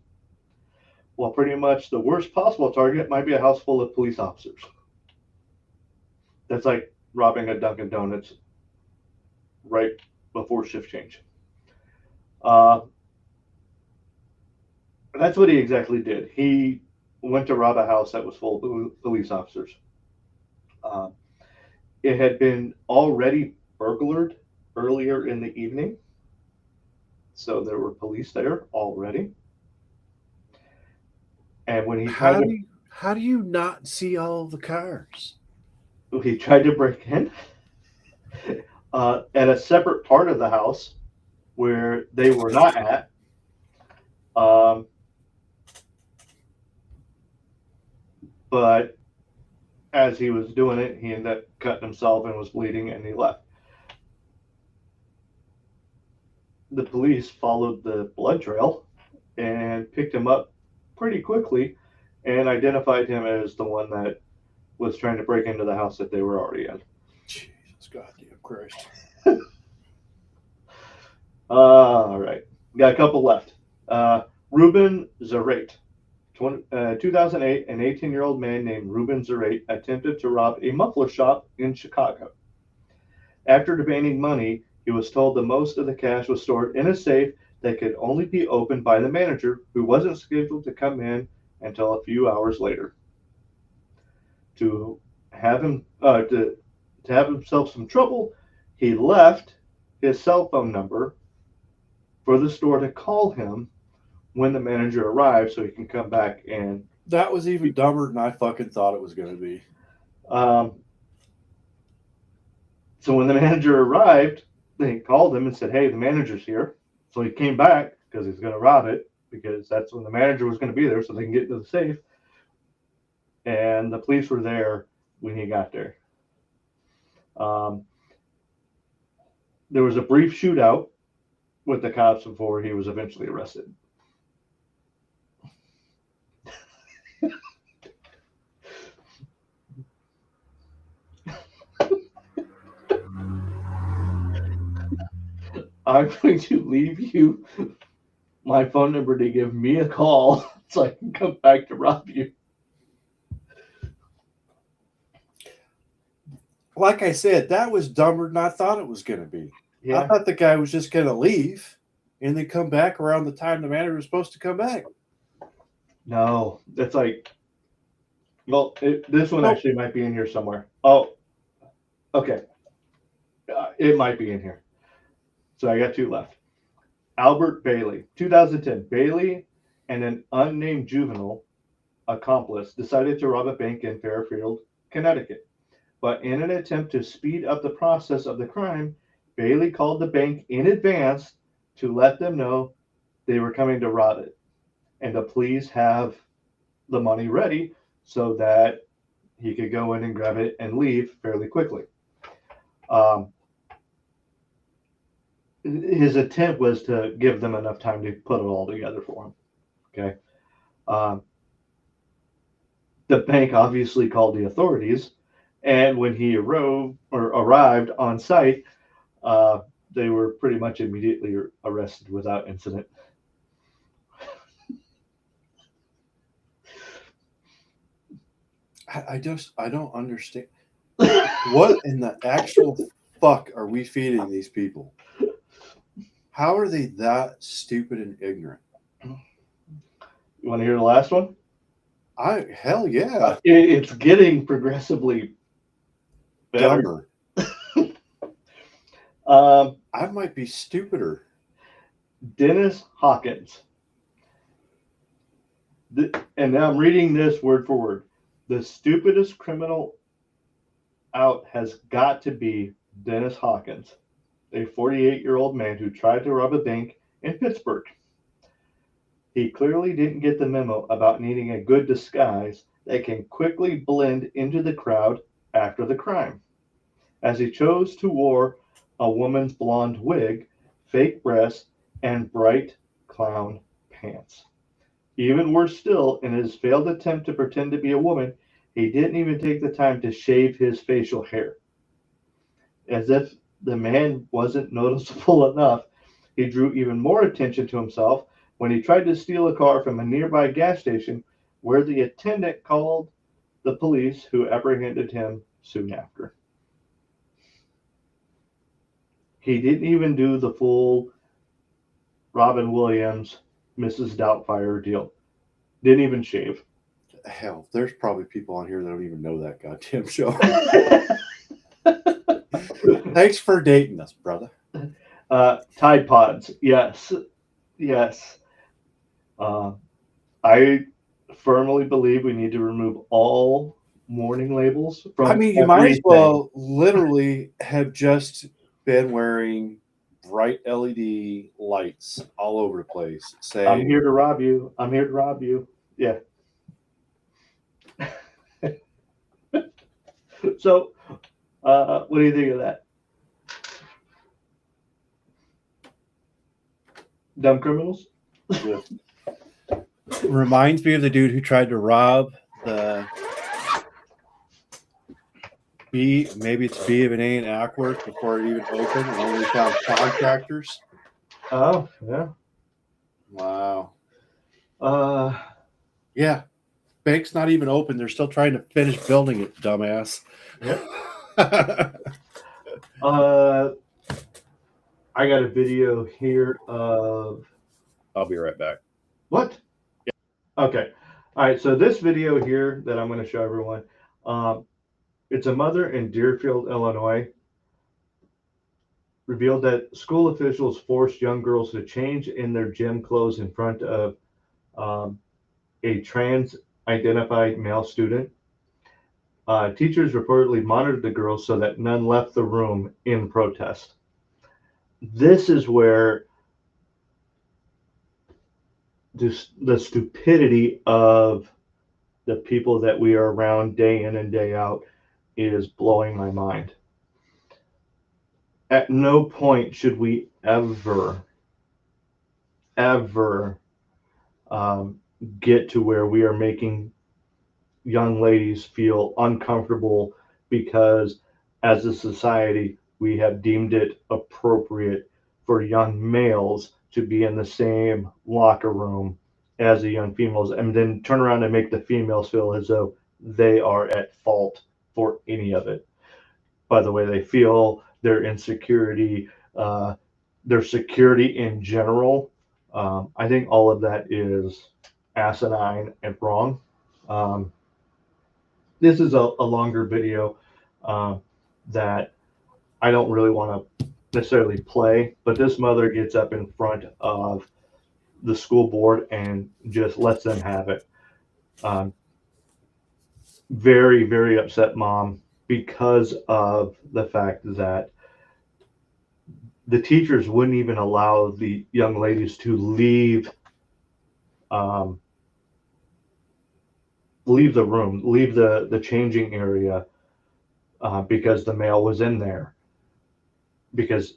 Well, pretty much the worst possible target might be a house full of police officers. That's like robbing a Dunkin' Donuts right before shift change. That's what he exactly did. He went to rob a house that was full of police officers. It had been already burglared earlier in the evening, so there were police there already. And when he How do you not see all the cars? he tried to break in at a separate part of the house where they were not at. But as he was doing it, he ended up cutting himself and was bleeding, and he left. The police followed the blood trail and picked him up pretty quickly and identified him as the one that was trying to break into the house that they were already in. Jesus goddamn Christ. All right. Got a couple left. Ruben Zarate. 2008, an 18-year-old man named Ruben Zarate attempted to rob a muffler shop in Chicago. After demanding money, he was told that most of the cash was stored in a safe that could only be opened by the manager, who wasn't scheduled to come in until a few hours later. To have himself some trouble, he left his cell phone number for the store to call him when the manager arrived so he can come back. And that was even dumber than I fucking thought it was going to be. So when the manager arrived, they called him and said, hey, the manager's here. So he came back because he's going to rob it. because that's when the manager was going to be there so they can get into the safe. And the police were there when he got there. There was a brief shootout with the cops before he was eventually arrested. I'm going to leave you my phone number to give me a call so I can come back to rob you. Like I said, that was dumber than I thought it was going to be. I Yeah. thought the guy was just going to leave and then come back around the time the manager was supposed to come back. No, that's like, well, this one Nope. actually might be in here somewhere. Oh, okay. It might be in here. So I got two left. Albert Bailey, 2010. Bailey and an unnamed juvenile accomplice decided to rob a bank in Fairfield, Connecticut. But in an attempt to speed up the process of the crime, Bailey called the bank in advance to let them know they were coming to rob it and to please have the money ready so that he could go in and grab it and leave fairly quickly. His attempt was to give them enough time to put it all together for him. Okay. The bank obviously called the authorities, and when he arrived on site, they were pretty much immediately arrested without incident. I don't understand. What in the actual fuck are we feeding these people? How are they that stupid and ignorant? You want to hear the last one? Hell yeah. It's getting progressively better. Dumber. I might be stupider. Dennis Hawkins. And now I'm reading this word for word. The stupidest criminal out has got to be Dennis Hawkins, a 48-year-old man who tried to rob a bank in Pittsburgh. He clearly didn't get the memo about needing a good disguise that can quickly blend into the crowd after the crime, as he chose to wear a woman's blonde wig, fake breasts, and bright clown pants. Even worse still, in his failed attempt to pretend to be a woman, he didn't even take the time to shave his facial hair. As if the man wasn't noticeable enough, he drew even more attention to himself when he tried to steal a car from a nearby gas station, where the attendant called the police, who apprehended him soon after. He didn't even do the full Robin Williams, Mrs. Doubtfire deal. Didn't even shave. Hell, there's probably people on here that don't even know that goddamn show. Thanks for dating us, brother. Tide Pods, yes. Yes. I firmly believe we need to remove all warning labels from I mean, you might as everything. well literally have just been wearing bright LED lights all over the place. Saying, I'm here to rob you. I'm here to rob you. Yeah. So, what do you think of that? Dumb criminals? Yeah. Reminds me of the dude who tried to rob the maybe it's B of an A in Ackworth before it even opened, and only found contractors. Oh, yeah. Wow. Yeah. Bank's not even open. They're still trying to finish building it, dumbass. Yep. I got a video here of I'll be right back. what? Yeah. Okay. All right. So this video here that I'm going to show everyone, it's a mother in Deerfield, Illinois, revealed that school officials forced young girls to change in their gym clothes in front of a trans-identified male student. Teachers reportedly monitored the girls so that none left the room in protest. This is where just the stupidity of the people that we are around day in and day out is blowing my mind. At no point should we ever um, get to where we are making young ladies feel uncomfortable because as a society we have deemed it appropriate for young males to be in the same locker room as the young females and then turn around and make the females feel as though they are at fault for any of it by the way they feel, their insecurity, their security in general. I think all of that is asinine and wrong. Um, this is a longer video that I don't really want to necessarily play, but this mother gets up in front of the school board and just lets them have it. Very, very upset mom because of the fact that the teachers wouldn't even allow the young ladies to leave leave the room, leave the changing area because the male was in there. Because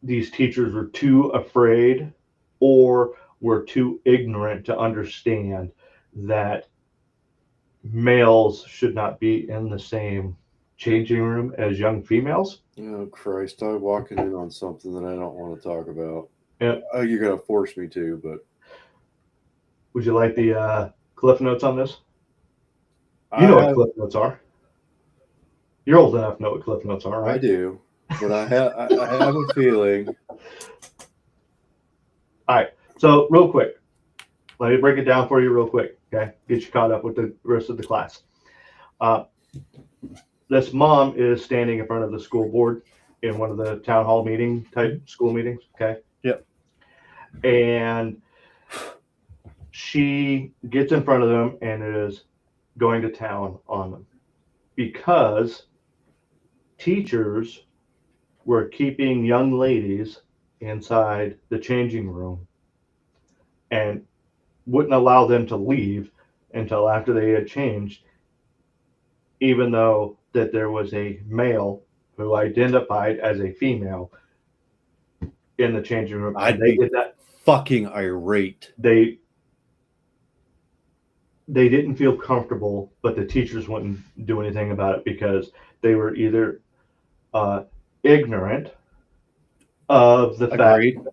these teachers were too afraid or were too ignorant to understand that males should not be in the same changing room as young females. Oh Christ! I'm walking in on something that I don't want to talk about. Yeah. You're gonna force me to, but Would you like the Cliff Notes on this? You know what Cliff Notes are. You're old enough to know what Cliff Notes are, right? I do, but I have a feeling. All right. So real quick, let me break it down for you real quick. Okay, get you caught up with the rest of the class. This mom is standing in front of the school board in one of the town hall meeting type school meetings. Okay. Yep. And she gets in front of them and is going to town on them because teachers were keeping young ladies inside the changing room and wouldn't allow them to leave until after they had changed, even though that there was a male who identified as a female in the changing room. I'd they be did that. Fucking irate. They didn't feel comfortable, but the teachers wouldn't do anything about it because they were either ignorant of the Agreed. fact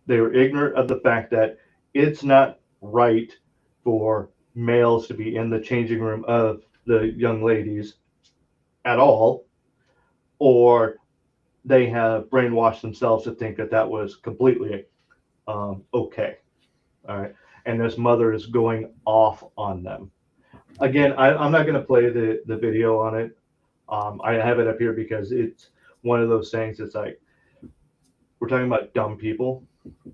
they were ignorant of the fact that it's not right for males to be in the changing room of the young ladies at all, or they have brainwashed themselves to think that that was completely okay. All right. And this mother is going off on them. Again, I'm not going to play the video on it. I have it up here because it's one of those things. It's like, we're talking about dumb people.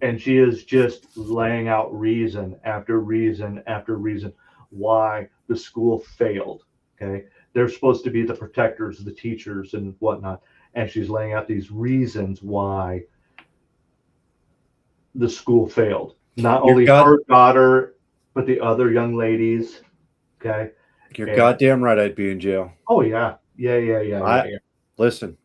And she is just laying out reason after reason after reason why the school failed. Okay. They're supposed to be the protectors, the teachers and whatnot. And she's laying out these reasons why the school failed. Not only her daughter, but the other young ladies. Okay. You're goddamn right I'd be in jail. Oh, yeah. Yeah. Listen.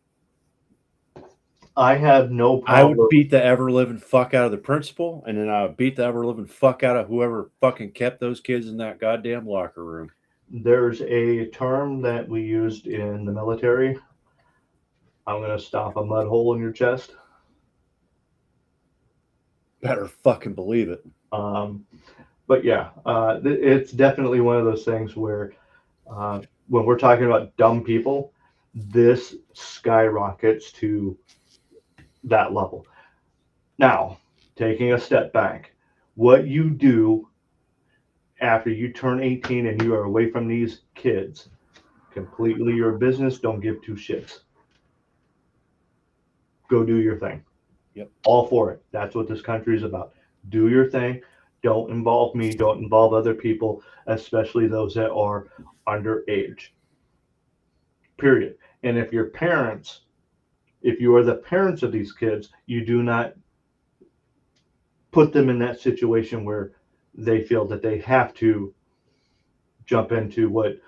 I have no problem. I would beat the ever-living fuck out of the principal, and then I would beat the ever-living fuck out of whoever fucking kept those kids in that goddamn locker room. There's a term that we used in the military. I'm going to stomp a mud hole in your chest. Better fucking believe it. But yeah, it's definitely one of those things where when we're talking about dumb people, this skyrockets to that level. Now, taking a step back, what you do after you turn 18 and you are away from these kids, completely your business. Don't give two shits. Go do your thing. Yep. All for it. That's what this country is about. Do your thing. Don't involve me. Don't involve other people, especially those that are underage. Period. And if your parents, if you are the parents of these kids, you do not put them in that situation where they feel that they have to jump into what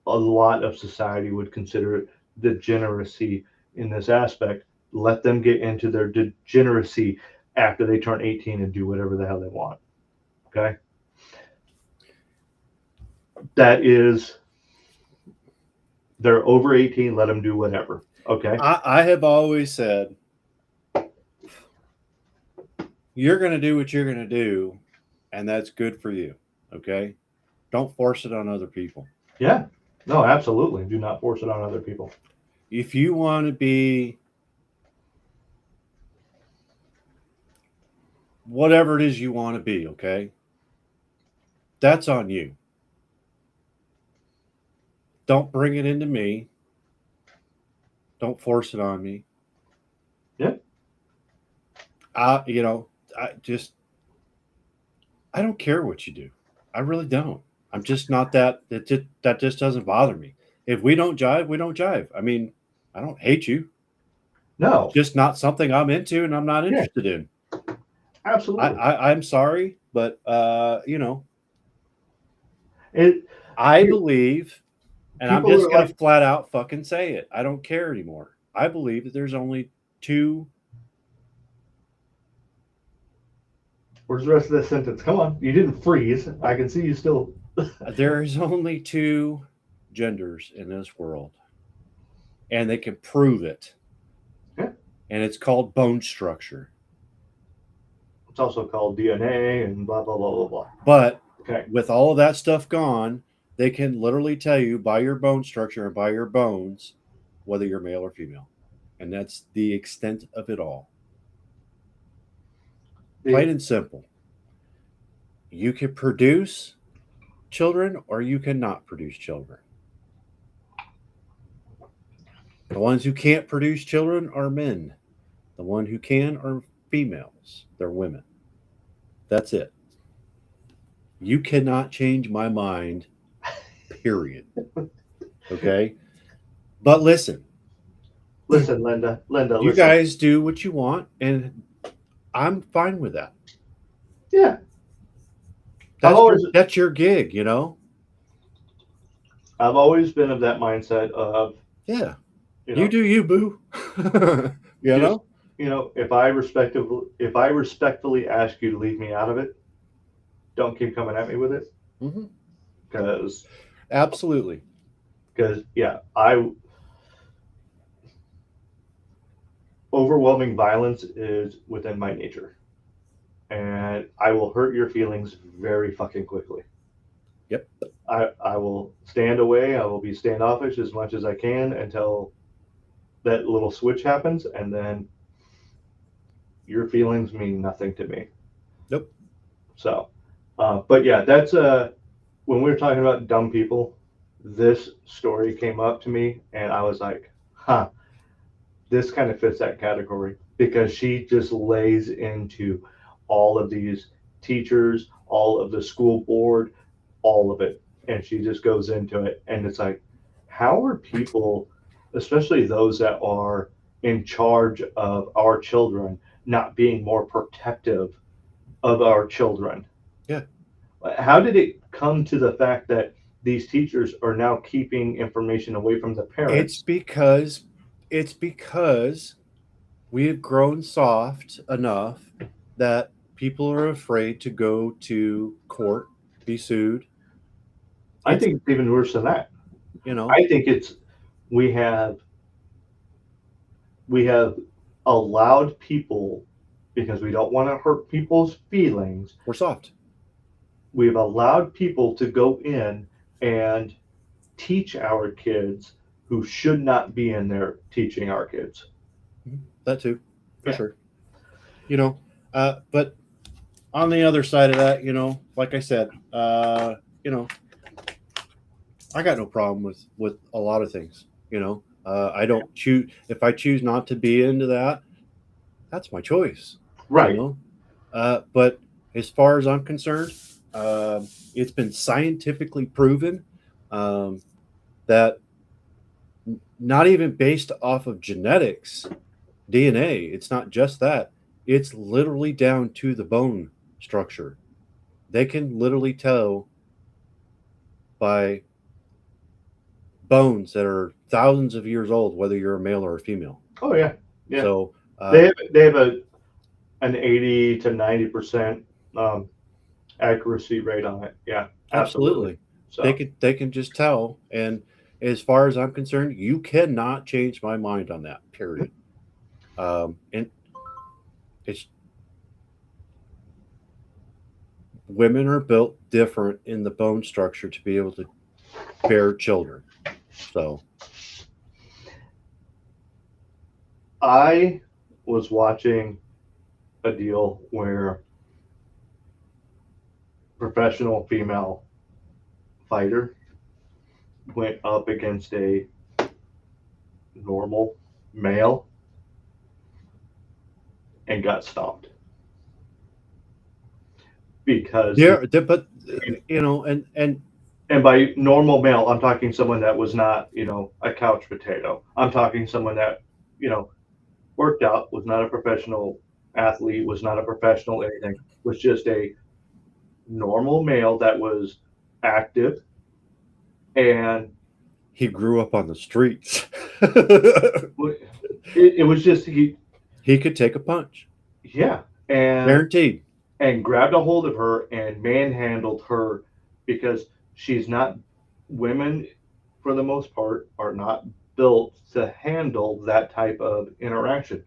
a lot of society would consider degeneracy in this aspect. Let them get into their degeneracy after they turn 18 and do whatever the hell they want. Okay? That is, they're over 18, let them do whatever. Okay? I have always said, you're going to do what you're going to do, and that's good for you. Okay? Don't force it on other people. Yeah. No, absolutely. Do not force it on other people. If you want to be whatever it is you want to be, okay? That's on you. Don't bring it into me. Don't force it on me. Yeah. I don't care what you do. I really don't. I'm just not that just doesn't bother me. If we don't jive, we don't jive. I mean, I don't hate you. No. It's just not something I'm into and I'm not interested in. Absolutely. I'm sorry, but It I believe, and I'm people just are gonna like, flat out fucking say it. I don't care anymore. I believe that there's only two. where's the rest of this sentence? Come on. You didn't freeze. I can see you still. There's only two genders in this world, and they can prove it. Yeah. And it's called bone structure. It's also called DNA and blah, blah, blah, blah, blah. But Okay. with all of that stuff gone, they can literally tell you by your bone structure and by your bones whether you're male or female. And that's the extent of it all. Plain and simple. You can produce children or you cannot produce children. The ones who can't produce children are men. The one who can are females. They're women. That's it. You cannot change my mind, period. Okay? But listen. Listen, Linda, You listen. guys do what you want, and I'm fine with that. Yeah. That's your gig, you know? I've always been of that mindset of, Yeah. you know, You do you, boo. You know? you know, if I respectfully ask you to leave me out of it, don't keep coming at me with it. Mhm. Because Absolutely. yeah, overwhelming violence is within my nature. And I will hurt your feelings very fucking quickly. Yep. I will stand away. I will be standoffish as much as I can until that little switch happens, and then your feelings mean nothing to me. Nope. So, but yeah, that's when we were talking about dumb people, this story came up to me, and I was like, huh, this kind of fits that category, because she just lays into all of these teachers, all of the school board, all of it. And she just goes into it. And it's like, how are people, especially those that are in charge of our children, not being more protective of our children? Yeah. How did it come to the fact that these teachers are now keeping information away from the parents? It's because we have grown soft enough that people are afraid to go to court, be sued. I think it's even worse than that. You know, I think it's we have allowed people, because we don't want to hurt people's feelings. we're soft. We've allowed people to go in and teach our kids who should not be in there teaching our kids. That too, for Yeah. sure. You know, but on the other side of that, you know, like I said, you know, I got no problem with a lot of things. You know, I don't choose if I choose not to be into that. That's my choice. Right. You know? But as far as I'm concerned, it's been scientifically proven that not even based off of genetics, DNA, it's not just that. It's literally down to the bone structure. they can literally tell by bones that are thousands of years old whether you're a male or a female. Oh yeah, yeah. So They have an 80 to 90% accuracy rate on it. Yeah, absolutely. So they can just tell. And as far as I'm concerned, you cannot change my mind on that. Period. And it's women are built different in the bone structure to be able to bear children. So I was watching a deal where professional female fighter went up against a normal male and got stomped because but you know, and by normal male, I'm talking someone that was not, a couch potato. I'm talking someone that, worked out, was not a professional athlete, was not a professional anything, was just a normal male that was active, and he grew up on the streets. it was just he could take a punch, yeah, and guaranteed, and grabbed a hold of her and manhandled her because she's not, women for the most part are not built to handle that type of interaction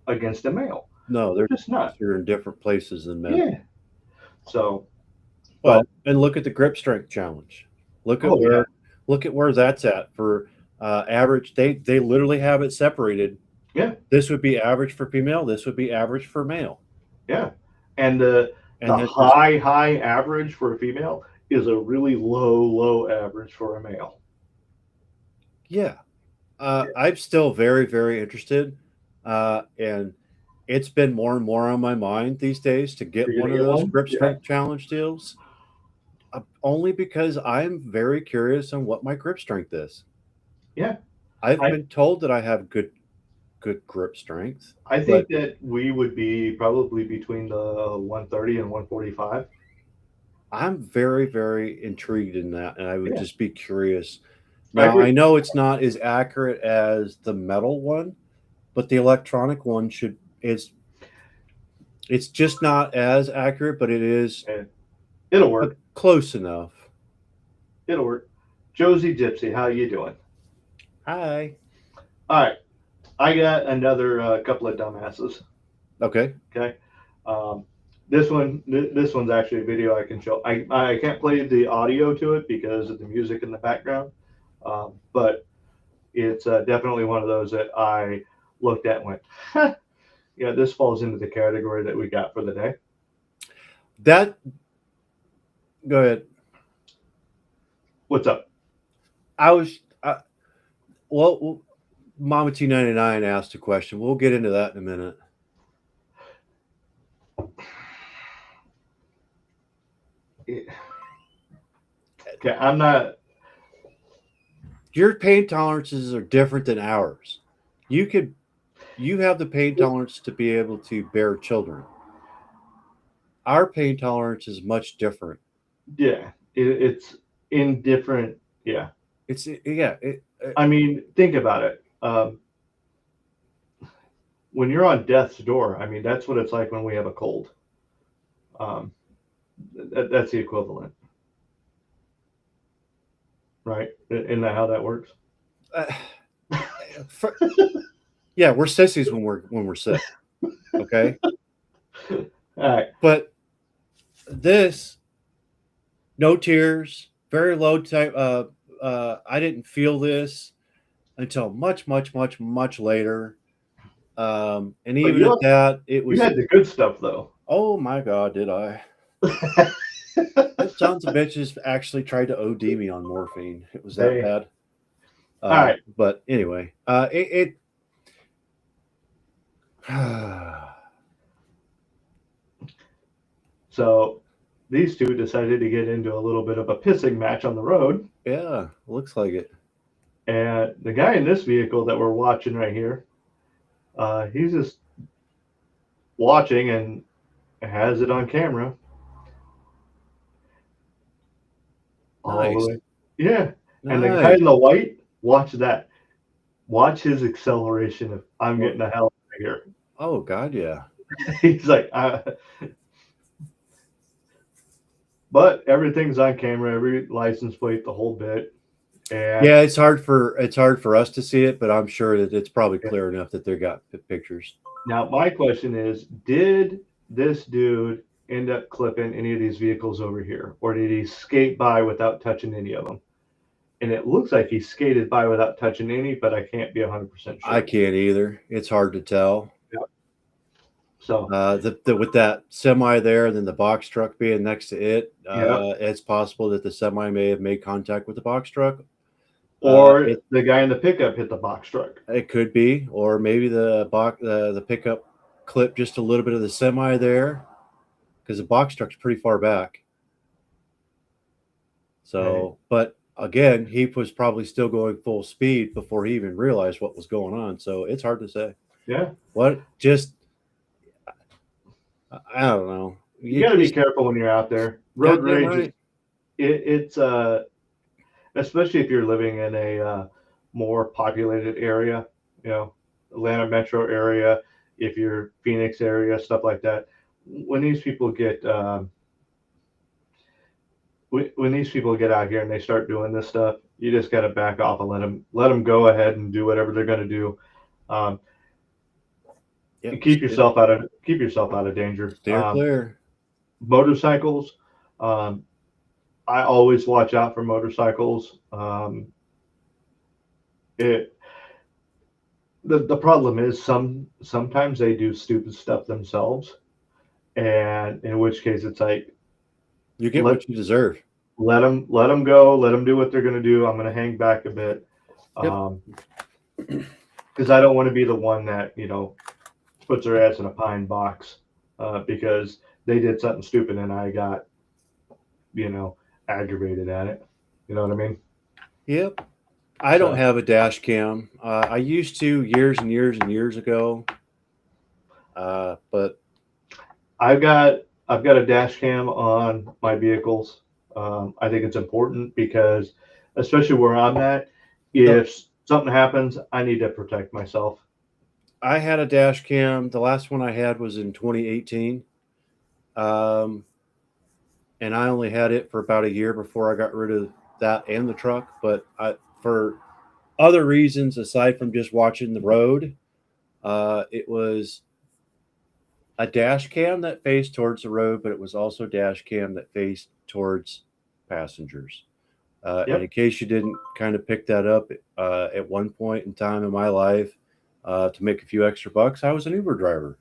against a male. No, they're just not. They're in different places than men. Yeah. So, well, and look at the grip strength challenge. Look at where that's at for average. They literally have it separated. Yeah. This would be average for female. This would be average for male. Yeah. And the high average for a female is a really low average for a male. Yeah. I'm still very, very interested. And it's been more and more on my mind these days to get one of those grip strength challenge deals. Only because I'm very curious on what my grip strength is. Yeah. I've been told that I have good grip strength. I think that we would be probably between the 130 and 145. I'm very, very intrigued in that, and I would just be curious. Now, I know it's not as accurate as the metal one, but the electronic one it's just not as accurate, but it is. It'll work. Close enough. It'll work. Josie Gypsy, how you doing? Hi. All right. I got another couple of dumbasses. Okay. Okay. This one's actually a video I can show. I can't play the audio to it because of the music in the background, but it's definitely one of those that I looked at and went, huh, yeah, this falls into the category that we got for the day. Go ahead. What's up? Well, Mama T99 asked a question. We'll get into that in a minute. Okay, I'm not. Your pain tolerances are different than ours. You have the pain tolerance to be able to bear children. Our pain tolerance is much different. Yeah, it's indifferent. Yeah, I mean, think about it. When you're on death's door, I mean, that's what it's like when we have a cold. That's the equivalent, right? Isn't that how that works? Yeah, we're sissies when we're sick. Okay. All right. But this, no tears, very low type. I didn't feel this until much later. And even at that, it was. You had the good stuff, though. Oh my God, did I? Sons of bitches actually tried to OD me on morphine. It was that bad. All right. But anyway, So these two decided to get into a little bit of a pissing match on the road. Yeah, looks like it. And the guy in this vehicle that we're watching right here, he's just watching and has it on camera. all Nice. the way. Yeah. And the guy Nice. in the white, watch that. Watch his acceleration. If I'm Well- getting the hell out of here. Oh God, yeah. He's like, but everything's on camera, every license plate, the whole bit. And Yeah, it's hard for us to see it, but I'm sure that it's probably clear enough that they got pictures. now my question is, did this dude end up clipping any of these vehicles over here, or did he skate by without touching any of them? And it looks like he skated by without touching any, but I can't be 100% sure. I can't either. It's hard to tell. So With that semi there, and then the box truck being next to it, Yep. it's possible that the semi may have made contact with the box truck. or the guy in the pickup hit the box truck. It could be, or maybe the pickup clipped just a little bit of the semi there, because the box truck's pretty far back. So, Right. but again, he was probably still going full speed before he even realized what was going on. So it's hard to say. Yeah. I don't know. You got to be careful when you're out there. Road Goddamn rage, right. it's especially if you're living in a more populated area, Atlanta metro area, if you're Phoenix area, stuff like that. When these people get when these people get out here and they start doing this stuff, you just got to back off and let them go ahead and do whatever they're going to do. Yep. Keep yourself out of danger. Steer clear. Motorcycles. I always watch out for motorcycles. The problem is sometimes they do stupid stuff themselves, and in which case it's like, You get what you deserve. let them go, let them do what they're going to do. I'm going to hang back a bit, because I don't want to be the one that puts their ass in a pine box because they did something stupid and I got aggravated at it. You know what I mean? Yep. I don't have a dash cam. I used to years and years and years ago. But I've got a dash cam on my vehicles. I think it's important because, especially where I'm at, if something happens, I need to protect myself. I had a dash cam. The last one I had was in 2018. And I only had it for about a year before I got rid of that and the truck. But for other reasons, aside from just watching the road, it was a dash cam that faced towards the road, but it was also a dash cam that faced towards passengers. And in case you didn't kind of pick that up, at one point in time in my life, to make a few extra bucks, I was an Uber driver.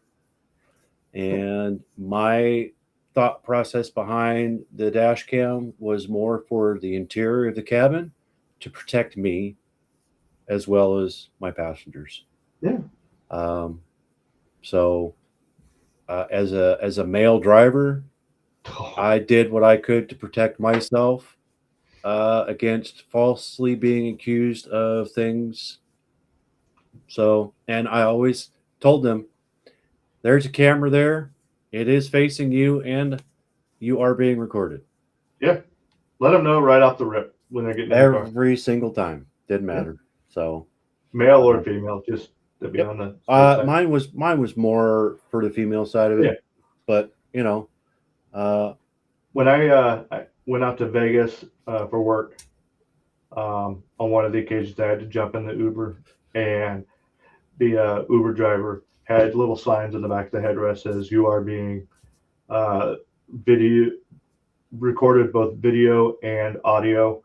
And my thought process behind the dash cam was more for the interior of the cabin to protect me as well as my passengers. Yeah. So as a male driver, I did what I could to protect myself against falsely being accused of things. So, and I always told them, there's a camera there. It is facing you, and you are being recorded. Yeah. Let them know right off the rip when they're getting in the car. Every single time. Didn't matter. So, male or female, just to be on the side. mine was more for the female side of it. Yeah. But when I went out to Vegas for work, on one of the occasions I had to jump in the Uber, and the Uber driver had little signs in the back of the headrest says you are being recorded, both video and audio,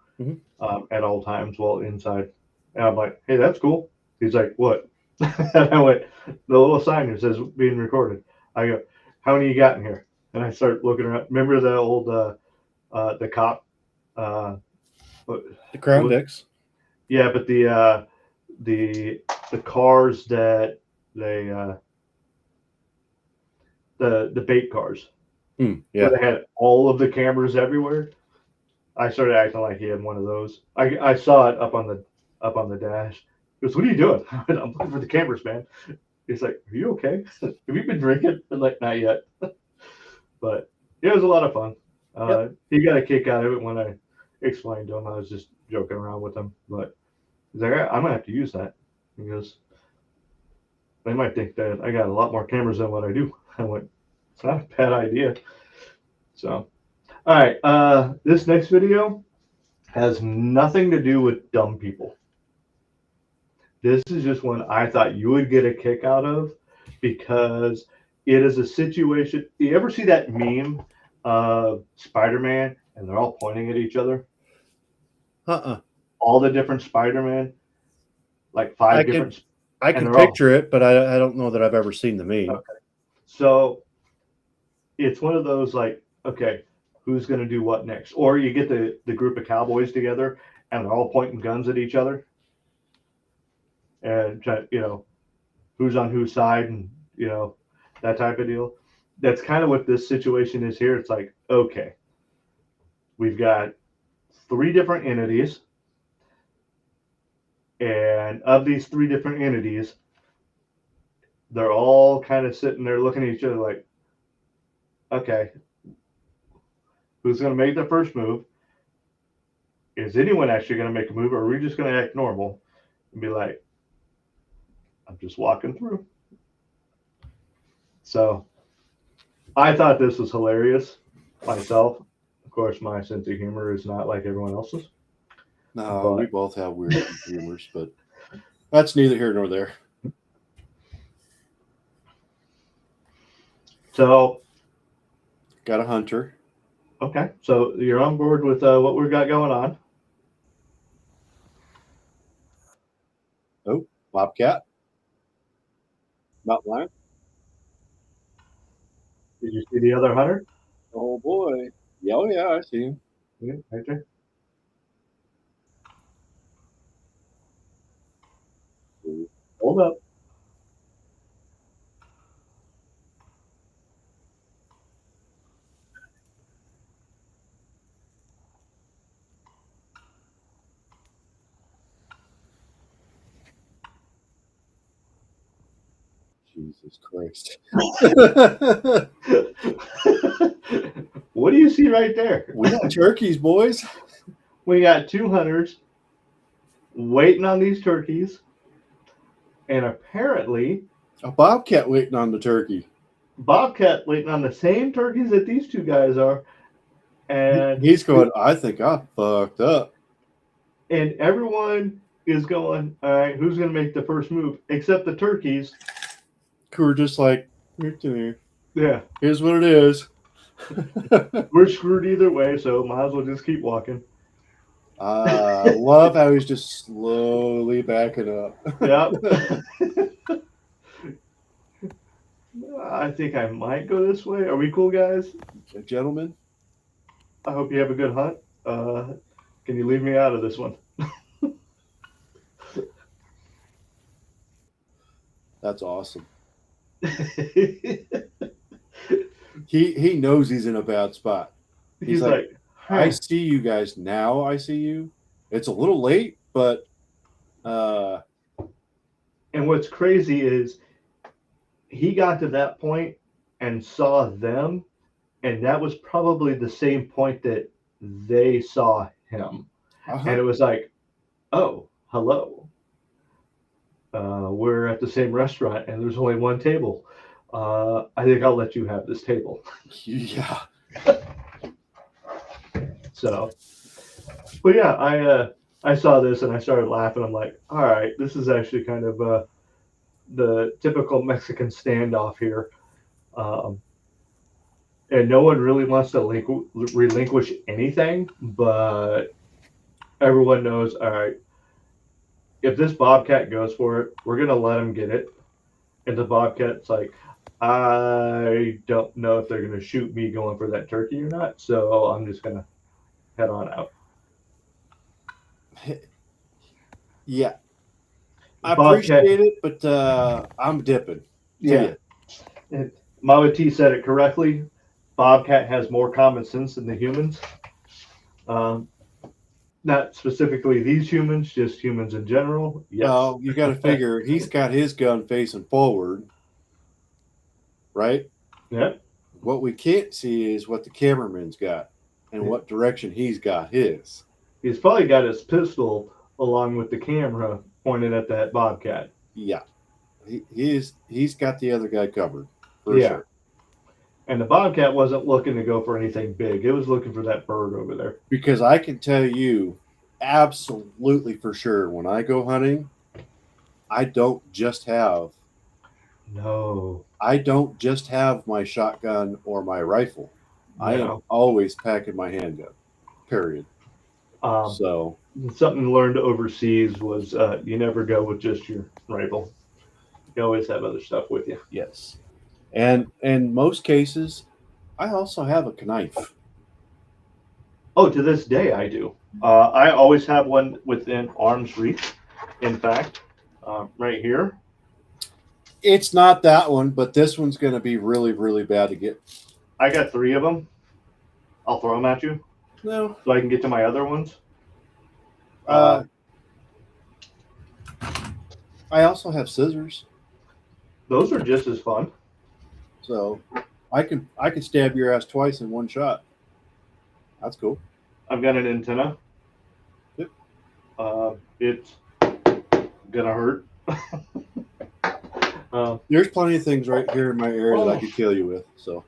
at all times while inside. And I'm like, hey, that's cool. He's like, what? And I went, the little sign that says being recorded. I go, how many you got in here? And I start looking around. Remember the old the cop, the Crown Vics. Yeah, but the cars that they the bait cars. Yeah. Where they had all of the cameras everywhere. I started acting like he had one of those. I saw it up on the dash. He goes, what are you doing? I'm looking for the cameras, man. He's like, are you okay? Have you been drinking? I'm like, not yet. But it was a lot of fun. He got a kick out of it when explained to him. I was just joking around with him, but he's like, I'm gonna have to use that because they might think that I got a lot more cameras than what I do. I went, it's not a bad idea. So, all right, this next video has nothing to do with dumb people. This is just one I thought you would get a kick out of because it is a situation. You ever see that meme of Spider-Man and they're all pointing at each other? All the different Spider-Man, like five different. I and can they're all- picture it, but I don't know that I've ever seen the meme. Okay. So it's one of those like, okay, who's going to do what next? Or you get the group of cowboys together and they're all pointing guns at each other and try, who's on whose side and that type of deal. That's kind of what this situation is here. It's like, okay, we've got 3 different entities, and of these 3 different entities, they're all kind of sitting there looking at each other like, okay, who's going to make the first move? Is anyone actually going to make a move, or are we just going to act normal and be like, I'm just walking through? So I thought this was hilarious myself. Of course, my sense of humor is not like everyone else's. No, we both have weird humors, but that's neither here nor there. So, Got a hunter. okay. So you're on board with what we've got going on. Oh, Bobcat. Mountain lion. Did you see the other hunter? Oh boy. Yeah, oh yeah, I see him. Yeah, right there. Hold up. Jesus Christ. What do you see right there? We got turkeys, boys. We got 2 hunters waiting on these turkeys, and apparently A bobcat waiting on the turkey. Bobcat waiting on the same turkeys that these 2 guys are, and He's going, I think I fucked up. and everyone is going, all right, who's going to make the first move? Except the turkeys. We're just like, here's Yeah, what it is. we're screwed either way, so might as well just keep walking. I love how he's just slowly backing up. Yep. I think I might go this way. Are we cool, guys? Gentlemen, I hope you have a good hunt. Can you leave me out of this one? that's awesome. He knows he's in a bad spot. He's like, I see you guys now. I see you. It's a little late, but and what's crazy is he got to that point and saw them, and that was probably the same point that they saw him. And it was like, oh, hello. We're at the same restaurant, and there's only one table. I think I'll let you have this table. yeah. So, but yeah, I saw this and I started laughing. I'm like, all right, this is actually kind of the typical Mexican standoff here. And no one really wants to relinquish anything, but everyone knows, all right, if this Bobcat goes for it, we're going to let him get it. And the Bobcat's like, I don't know if they're going to shoot me going for that turkey or not, so I'm just going to head on out. Yeah. I Bobcat- appreciate it, but I'm dipping. Yeah. Mama T said it correctly. Bobcat has more common sense than the humans. Not specifically these humans, just humans in general. Yes. Well, you got to figure he's got his gun facing forward, right? Yeah. What we can't see is what the cameraman's got and what direction he's got his. He's probably got his pistol along with the camera pointed at that bobcat. Yeah, he's got the other guy covered for Yeah. sure. And the bobcat wasn't looking to go for anything big. It was looking for that bird over there. Because I can tell you absolutely for sure when I go hunting, I don't just have No. my shotgun or my rifle. I am No. always packing my handgun. Period. So Something learned overseas was you never go with just your rifle. You always have other stuff with you. yes, and in most cases, I also have a knife. Oh, to this day I do. I always have one within arm's reach. In fact, right here. It's not that one, but this one's going to be really, really bad to get. I got 3 of them. I'll throw them at you No, so I can get to my other ones. I also have scissors, Those are just as fun. so I can stab your ass twice in one shot. That's cool. I've got an antenna. Yep. It's gonna hurt. There's plenty of things right here in my area that I could kill you with. So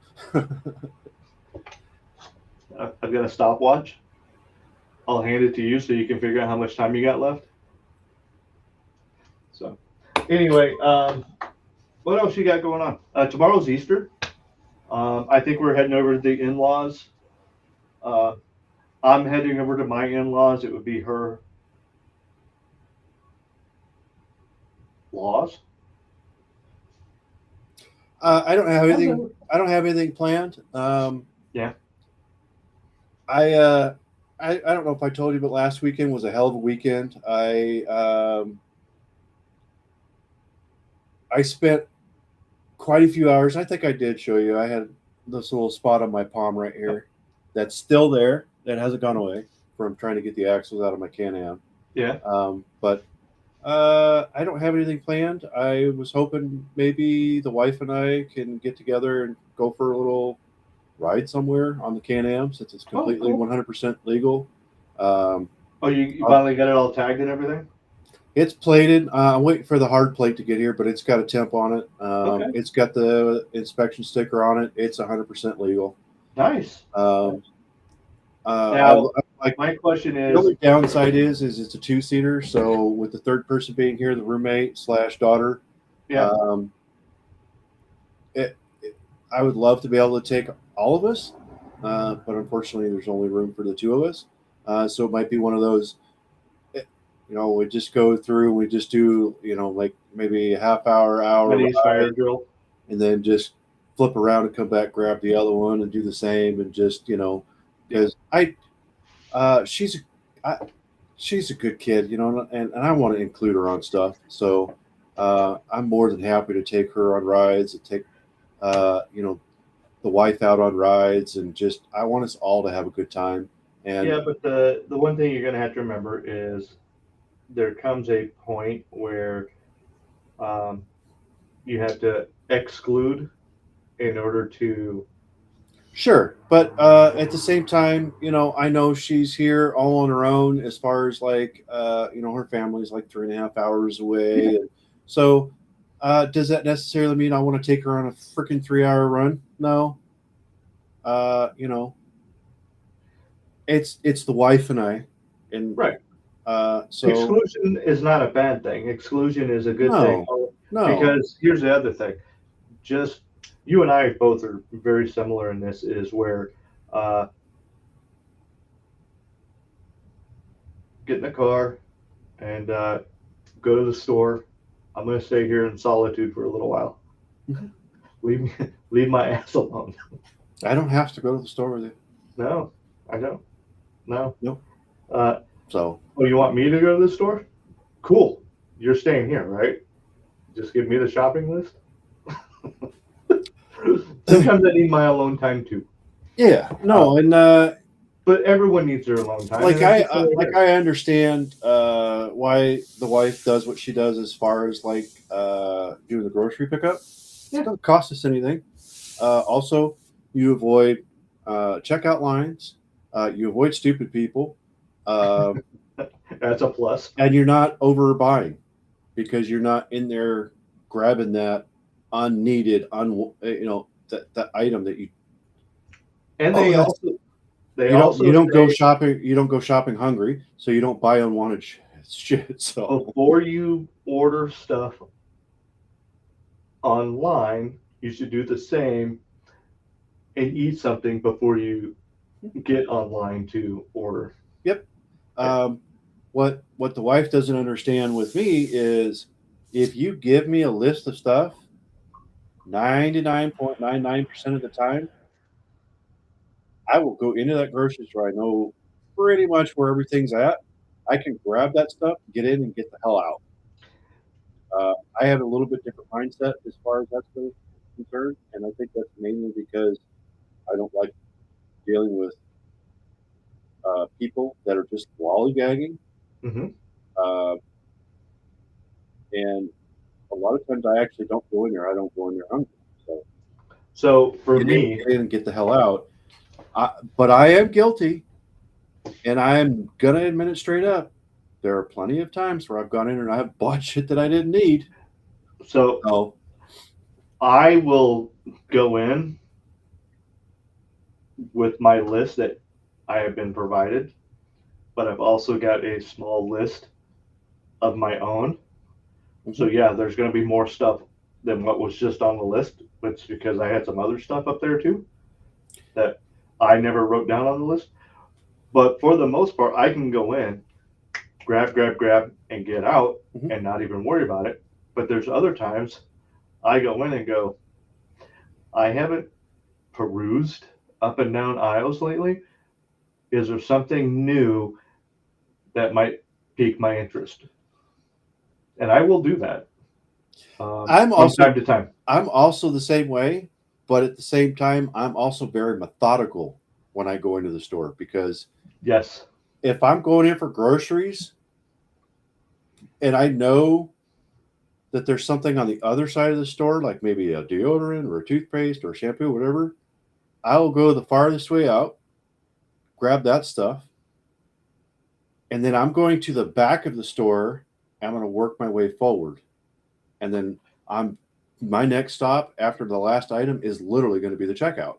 I've got a stopwatch. I'll hand it to you so you can figure out how much time you got left. So, anyway, what else you got going on? Tomorrow's Easter. I think we're heading over to the in-laws. I'm heading over to my in-laws. It would be her laws. I don't have anything. I don't have anything planned. Yeah. I don't know if I told you, but last weekend was a hell of a weekend. I spent quite a few hours. I think I did show you. I had this little spot on my palm right here that's still there. That hasn't gone away from trying to get the axles out of my Can-Am. Yeah. But I don't have anything planned. I was hoping maybe the wife and I can get together and go for a little ride somewhere on the Can-Am since it's completely cool. 100% legal. You finally got it all tagged and everything? It's plated. I'm waiting for the hard plate to get here, but it's got a temp on it. Okay. It's got the inspection sticker on it. It's 100% legal. Nice. Now, My question the is, only downside is it's a 2-seater. So with the third person being here, the roommate / daughter, yeah, I would love to be able to take all of us, but unfortunately, there's only room for the 2 of us. So it might be one of those. We just go through. We just do like maybe a half hour Betty's fire ride, drill. and then just flip around and come back, grab the other one, and do the same, and just because she's a good kid, and I want to include her on stuff. So I'm more than happy to take her on rides and take the wife out on rides, and just I want us all to have a good time. And Yeah, but the one thing you're gonna have to remember is there comes a point where you have to exclude in order to. sure, but at the same time, I know she's here all on her own as far as like her family's like 3.5 hours away. Yeah. And so does that necessarily mean I want to take her on a freaking 3-hour run? No. It's the wife and I, and Right. So Exclusion is not a bad thing. Exclusion is a good thing. no, Because here's the other thing. Just you and I both are very similar in this, is where get in the car and go to the store. I'm going to stay here in solitude for a little while. Mhm. Leave my ass alone. I don't have to go to the store with you. No, I don't. No. Nope. Oh, you want me to go to the store? Cool. You're staying here, right? Just give me the shopping list. Sometimes I need my alone time too. Yeah, no, and But everyone needs their alone time. like and that's just the way it is. I understand why the wife does what she does as far as like doing the grocery pickup. Yeah. It doesn't cost us anything. Also, you avoid checkout lines. You avoid stupid people. Um, That's a plus. and you're not overbuying because you're not in there grabbing that unneeded, that item that you. And Oh, they that's- also they You don't. also You don't go say shopping. You don't go shopping hungry, so you don't buy unwanted shit. So before you order stuff online, you should do the same and eat something before you get online to order. what the wife doesn't understand with me is if you give me a list of stuff, 99.99% of the time, I will go into that grocery store. I know pretty much where everything's at. I can grab that stuff, get in, and get the hell out. I have a little bit different mindset as far as that's concerned, and I think that's mainly because I don't like dealing with people that are just lollygagging. Mm-hmm. Uh, and a lot of times I actually don't go in there. I don't go in there hungry. So So for get me, in and get the hell out. But I am guilty, and I'm gonna admit it straight up. There are plenty of times where I've gone in and I've bought shit that I didn't need. so Oh, I will go in with my list that I have been provided, but I've also got a small list of my own. So yeah, there's going to be more stuff than what was just on the list. It's because I had some other stuff up there too that I never wrote down on the list. But for the most part, I can go in, grab, and get out Mhm. and not even worry about it. But there's other times I go in and go, I haven't perused up and down aisles lately. Is there something new that might pique my interest? And I will do that I'm from also time to time. I'm also the same way, but at the same time, I'm also very methodical when I go into the store because Yes. if I'm going in for groceries and I know that there's something on the other side of the store, like maybe a deodorant or a toothpaste or a shampoo, whatever, I will go the farthest way out, grab that stuff, and then I'm going to the back of the store. I'm going to work my way forward, and then my next stop after the last item is literally going to be the checkout.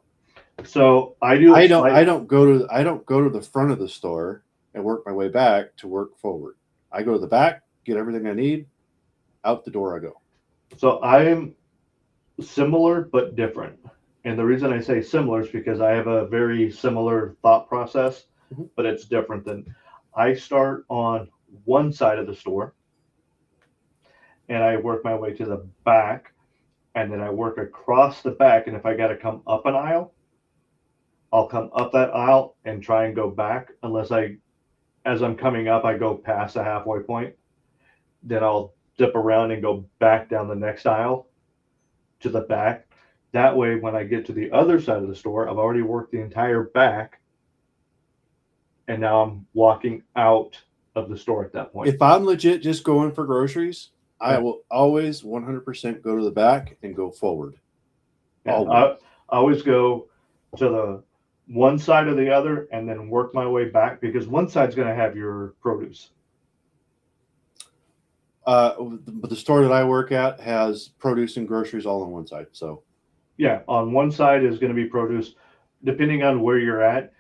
So I do. I don't go to the front of the store and work my way back to work forward. I go to the back, get everything I need, out the door I go. So I'm similar but different. And the reason I say similar is because I have a very similar thought process, Mhm. but it's different than I start on one side of the store and I work my way to the back and then I work across the back. And if I got to come up an aisle, I'll come up that aisle and try and go back as I'm coming up, I go past the halfway point. Then I'll dip around and go back down the next aisle to the back. That way, when I get to the other side of the store, I've already worked the entire back. And now I'm walking out of the store at that point. If I'm legit just going for groceries, I Yeah. will always 100% go to the back and go forward. Yeah, Always. I always go to the one side or the other and then work my way back because one side's going to have your produce. But the store that I work at has produce and groceries all on one side. So Yeah, on one side is going to be produce. Depending on where you're at,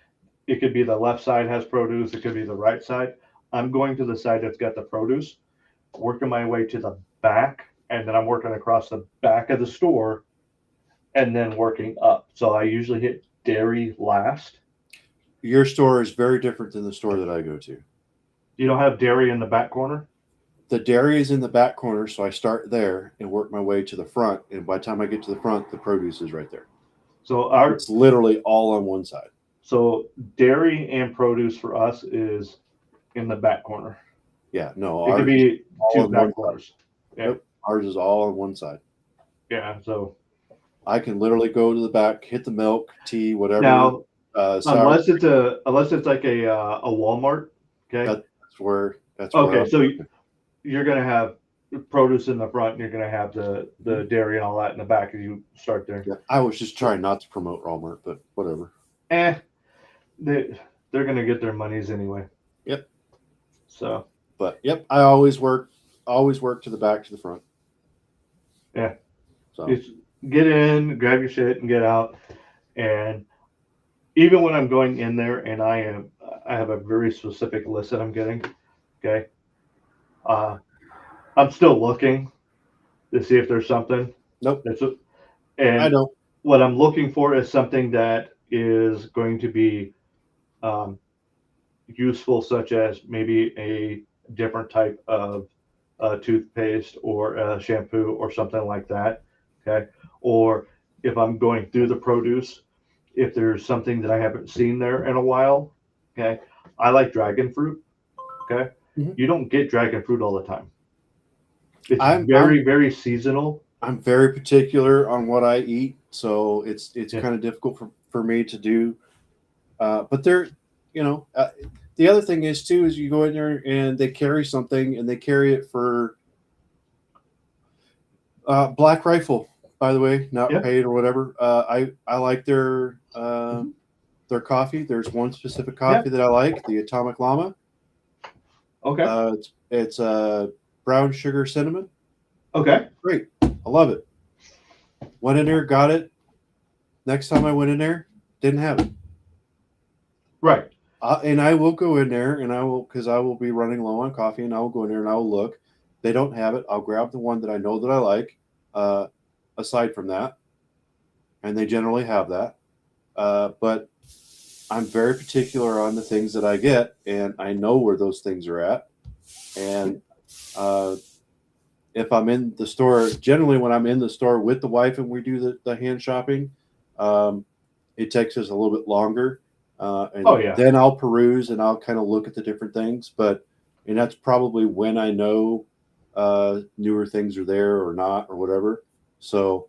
it could be the left side has produce, it could be the right side. I'm going to the side that's got the produce, working my way to the back, and then I'm working across the back of the store and then working up. So I usually hit dairy last. your store is very different than the store that I go to. You don't have dairy in the back corner? The dairy is in the back corner, so I start there and work my way to the front. And by the time I get to the front, the produce is right there. So It's literally all on one side. so dairy and produce for us is in the back corner. Yeah, no, It could be all two on back one corners. Yeah. Yep, ours is all on one side. Yeah. So I can literally go to the back, hit the milk, tea, whatever. now, sour, unless it's like a Walmart, okay. that's where Okay, I'm so working. you're gonna have produce in the front, and you're gonna have the dairy and all that in the back, and you start there. Yeah, I was just trying not to promote Walmart, but whatever. They're gonna get their monies anyway. Yep. So, But yep, I always work to the back to the front. yeah. So Just get in, grab your shit, and get out. And even when I'm going in there, and I have a very specific list that I'm getting. Okay, I'm still looking to see if there's something. nope, That's I and know. what I'm looking for is something that is going to be useful, such as maybe a different type of toothpaste or a shampoo or something like that. Okay. Or if I'm going through the produce, if there's something that I haven't seen there in a while. Okay. I like dragon fruit. Okay. Mhm. You don't get dragon fruit all the time. It's I'm very, very seasonal. I'm very particular on what I eat, so it's Yeah. kind of difficult for me to do. But they're, the other thing is too is you go in there and they carry something and they carry it for Black Rifle, by the way, not Yeah. paid or whatever. I like their coffee. There's one specific coffee that I like, the Atomic Llama. Okay. It's brown sugar cinnamon. Okay. Great, I love it. Went in there, got it. Next time I went in there, didn't have it. Right. And I will go in there and because I will be running low on coffee, and I will go in there and I will look. They don't have it. I'll grab the one that I know that I like. Aside from that, and they generally have that. But I'm very particular on the things that I get, and I know where those things are at. And if I'm in the store, generally when I'm in the store with the wife and we do the hand shopping, it takes us a little bit longer. And then I'll peruse and I'll kind of look at the different things. And that's probably when I know newer things are there or not or whatever. So,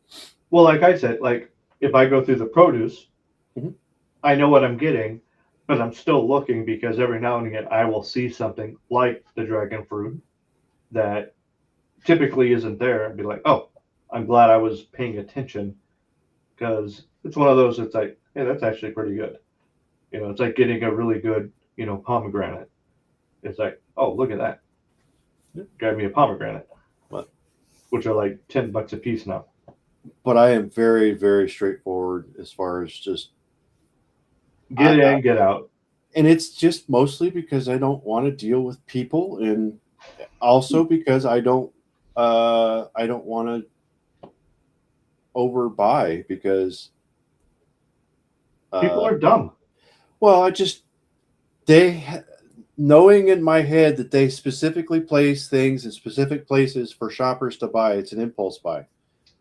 well, like I said, like if I go through the produce, Mhm. I know what I'm getting, but I'm still looking because every now and again I will see something like the dragon fruit that typically isn't there and be like, oh, I'm glad I was paying attention because it's one of those. It's like, hey, that's actually pretty good. It's like getting a really good, pomegranate. It's like, oh, look at that. Grab me a pomegranate, What? which are like $10 a piece now. But I am very, very straightforward as far as just get in, get out. And it's just mostly because I don't want to deal with people, and also because I don't want to overbuy because People are dumb. Well, knowing in my head that they specifically place things in specific places for shoppers to buy, it's an impulse buy.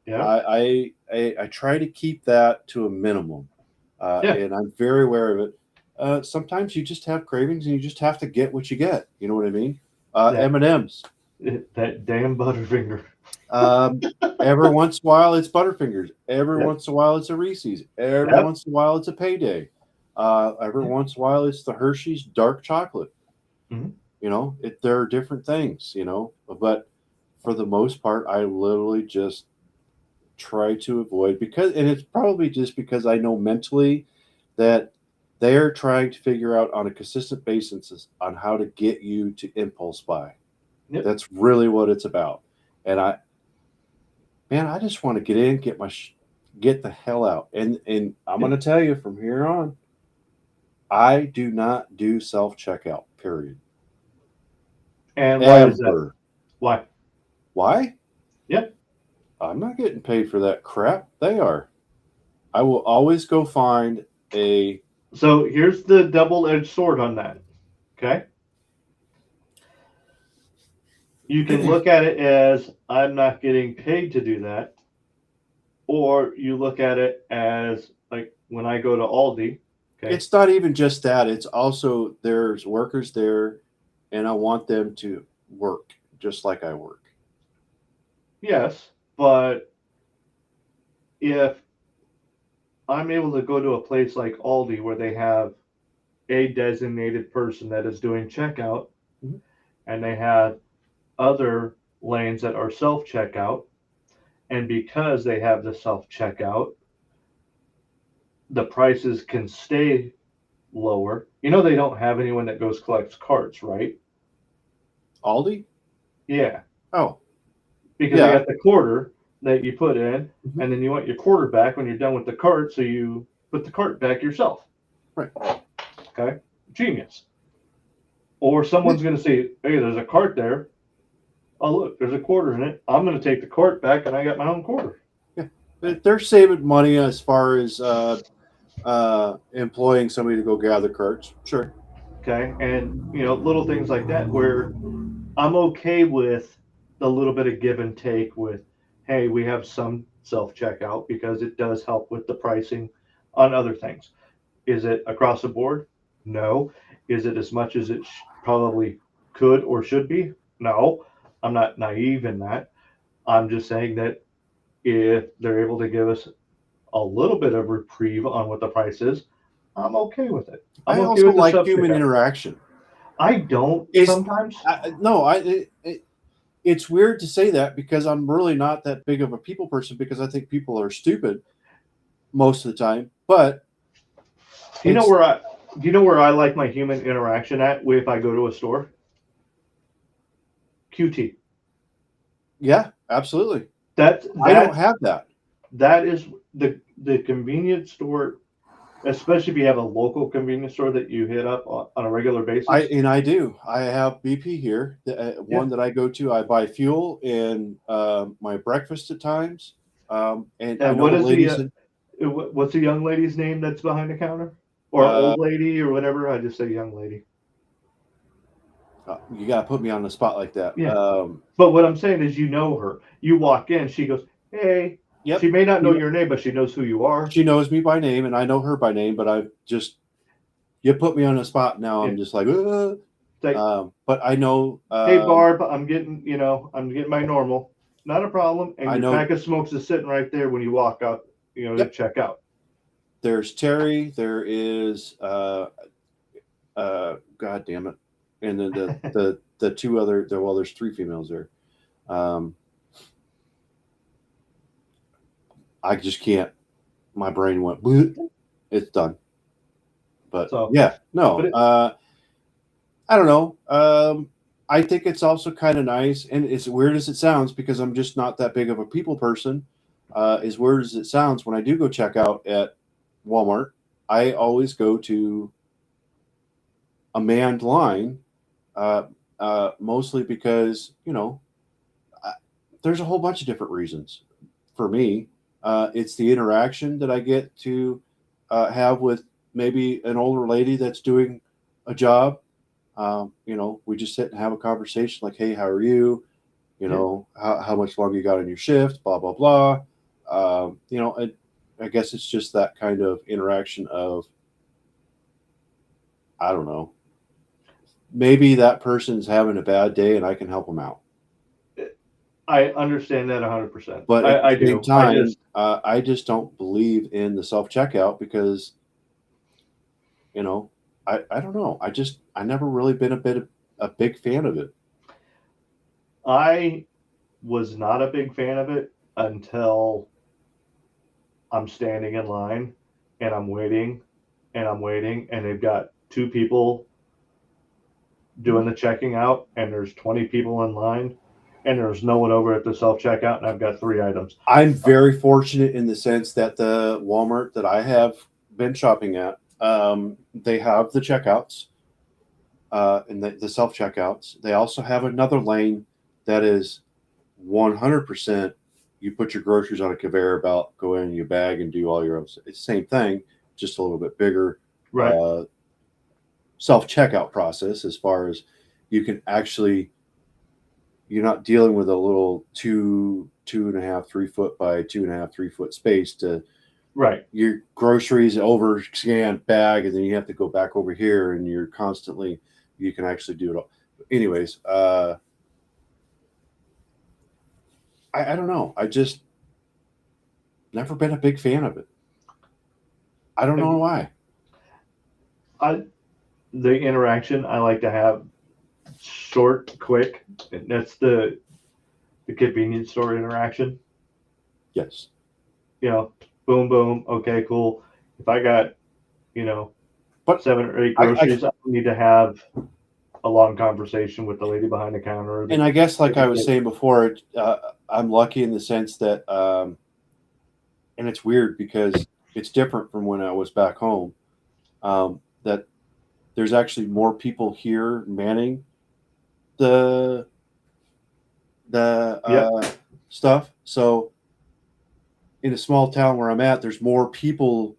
Yeah. I try to keep that to a minimum, and I'm very aware of it. Sometimes you just have cravings and you just have to get what you get. You know what I mean? M&Ms. That damn Butterfinger. Every once in a while it's Butterfingers. Every once in a while it's a Reese's. Every once in a while it's a Payday. Every once in a while it's the Hershey's dark chocolate. Mm-hmm. There are different things, but for the most part, I literally just try to avoid and it's probably just because I know mentally that they're trying to figure out on a consistent basis on how to get you to impulse buy. Yep. That's really what it's about. And I just want to get in, get the hell out. And I'm going to tell you from here on, I do not do self-checkout, period. And why is that? Why? Why? Yep. I'm not getting paid for that crap. They are. I will always go find a... So here's the double-edged sword on that. Okay? You can look at it as I'm not getting paid to do that. Or you look at it as like when I go to Aldi. Okay? It's not even just that. It's also there's workers there, and I want them to work just like I work. Yes, but if I'm able to go to a place like Aldi where they have a designated person that is doing checkout, and they have other lanes that are self-checkout, and because they have the self-checkout, the prices can stay lower. You know they don't have anyone that goes collects carts, right? Aldi? Yeah, Oh, because yeah. they got the quarter that you put in, Mhm. and then you want your quarter back when you're done with the cart, so you put the cart back yourself. Right. Okay, genius. Or someone's going to say, "Hey, there's a cart there. Oh, look, there's a quarter in it. I'm going to take the cart back, and I got my own quarter." They're saving money as far as employing somebody to go gather carts. Sure. Okay, and little things like that where I'm okay with the little bit of give and take with, hey, we have some self checkout because it does help with the pricing on other things. Is it across the board? No. Is it as much as it probably could or should be? No. I'm not naive in that. I'm just saying that if they're able to give us a little bit of reprieve on what the price is, I'm okay with it. I'm I okay also with the like self human checkout. interaction. I don't Is sometimes. no, it's weird to say that because I'm really not that big of a people person because I think people are stupid most of the time. But Do you know it's where I do you know where I like my human interaction at if I go to a store? QT. yeah, absolutely. That I don't that have that. that is the convenience store, especially if you have a local convenience store that you hit up on a regular basis. I do. I have BP here. The Yeah. one that I go to, I buy fuel and my breakfast at times. And I And know what the is lady said, what's the young lady's name that's behind the counter? Or uh, old lady or whatever? I just say young lady. "You got to put me on the spot like that." Yeah. But what I'm saying is, her. You walk in, she goes, "Hey." Yep. She may not know You- your name, but she knows who you are. She knows me by name, and I know her by name. But I just you put me on the spot now. Yeah. I'm just like, It's like, but I know. "Hey, Barb, I'm getting my normal. Not a problem." And I your know. pack of smokes is sitting right there when you walk out, to Yep. check out. There's Terry. There is. God damn it, and then the two other. Well, there's three females there. I just can't. My brain went. "Bleh." It's done. But So, yeah, no. but it, I don't know. I think it's also kind of nice, and as weird as it sounds, because I'm just not that big of a people person. As weird as it sounds, when I do go check out at Walmart, I always go to a manned line, mostly because I, there's a whole bunch of different reasons. For me, it's the interaction that I get to have with maybe an older lady that's doing a job. We just sit and have a conversation like, "Hey, how are you? yeah, How much longer you got on your shift? Blah blah blah." I guess it's just that kind of interaction of, I don't know. Maybe that person's having a bad day and I can help them out. I understand that 100%. But at I the same do. time, I just don't believe in the self checkout because, I don't know. I never really been a big fan of it. I was not a big fan of it until I'm standing in line and I'm waiting and I'm waiting, and they've got two people doing the checking out, and there's 20 people in line, and there's no one over at the self checkout, and I've got 3 items. I'm very fortunate in the sense that the Walmart that I have been shopping at, they have the checkouts and the self checkouts. They also have another lane that is 100%. You put your groceries on a conveyor belt, go in your bag, and do all your own. It's the same thing, just a little bit bigger. Right. Self checkout process as far as you can actually, you're not dealing with a little 2.5, 3 foot by 2.5, 3 foot space to Right. your groceries over scanned bag, and then you have to go back over here, and you're constantly, you can actually do it all. Anyways, I don't know. I just never been a big fan of it. I don't know why. The interaction I like to have short, quick. And that's the convenience store interaction. Yes. Boom, boom. Okay, cool. If I got, But 7 or 8 I- groceries, I need to have a long conversation with the lady behind the counter. And I guess, like I was saying before, I'm lucky in the sense that, and it's weird because it's different from when I was back home, that there's actually more people here manning the stuff. So in a small town where I'm at, there's more people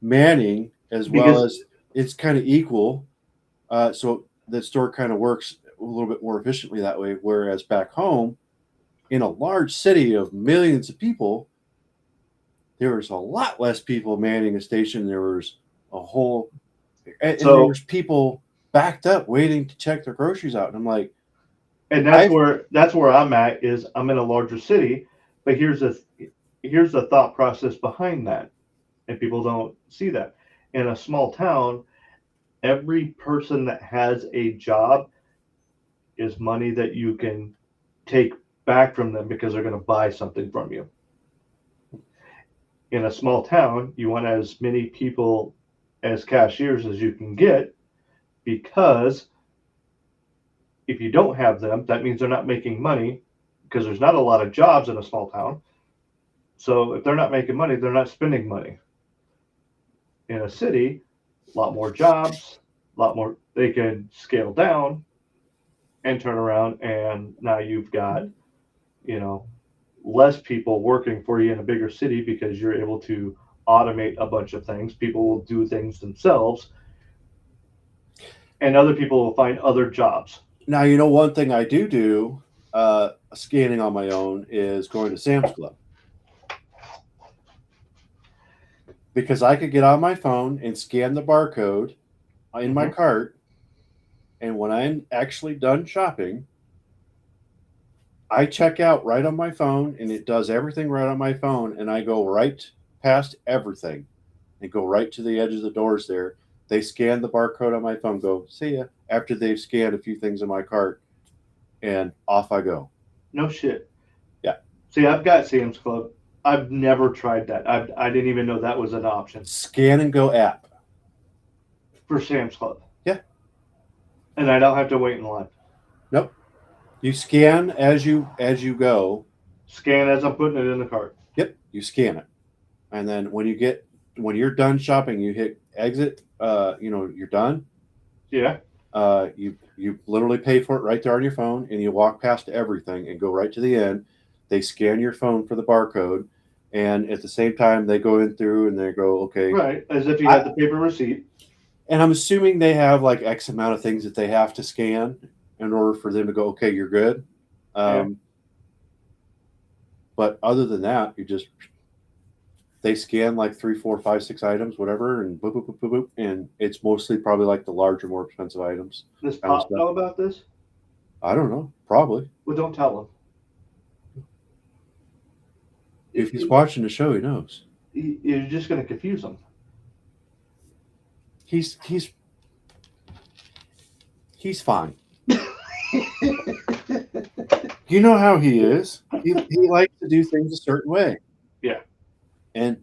manning as well Because- as it's kind of equal. So the store kind of works a little bit more efficiently that way. Whereas back home, in a large city of millions of people, there was a lot less people manning a station. There was a whole, and So- there was people backed up waiting to check their groceries out. And I'm like, And that's where I'm at. Is I'm in a larger city, but here's the thought process behind that, and people don't see that. In a small town, every person that has a job is money that you can take back from them because they're going to buy something from you. In a small town, you want as many people as cashiers as you can get, because if you don't have them, that means they're not making money, because there's not a lot of jobs in a small town. So if they're not making money, they're not spending money. In a city, a lot more jobs, a lot more, they can scale down and turn around, and now you've got, less people working for you in a bigger city because you're able to automate a bunch of things. People will do things themselves, and other people will find other jobs. now, one thing I do, scanning on my own, is going to Sam's Club. Because I could get on my phone and scan the barcode in my cart, and when I'm actually done shopping, I check out right on my phone, and it does everything right on my phone, and I go right past everything and go right to the edge of the doors there. They scan the barcode on my phone, go, see ya, after they've scanned a few things in my cart, and off I go. No shit. Yeah. See, I've got Sam's Club. I've never tried that. I didn't even know that was an option Scan and Go app. for Sam's Club. Yeah. And I don't have to wait in line. Nope. You scan as you go. Scan as I'm putting it in the cart. Yep, you scan it, and then when you're done shopping, you hit exit. You're done. Yeah. You literally pay for it right there on your phone, and you walk past everything and go right to the end. They scan your phone for the barcode, and at the same time, they go in through and they go, okay. Right. As if you had the paper receipt. And I'm assuming they have like X amount of things that they have to scan in order for them to go, okay, you're good. Yeah. But other than that, they scan like 3, 4, 5, 6 items, whatever, and boop, boop, boop, boop, boop, and it's mostly probably like the larger, more expensive items. Does Kind of Pop stuff. know about this? I don't know, probably. Well, don't tell him. If he's watching the show, he knows. You're just going to confuse him. He's fine. You know how he is. He likes to do things a certain way. Yeah. And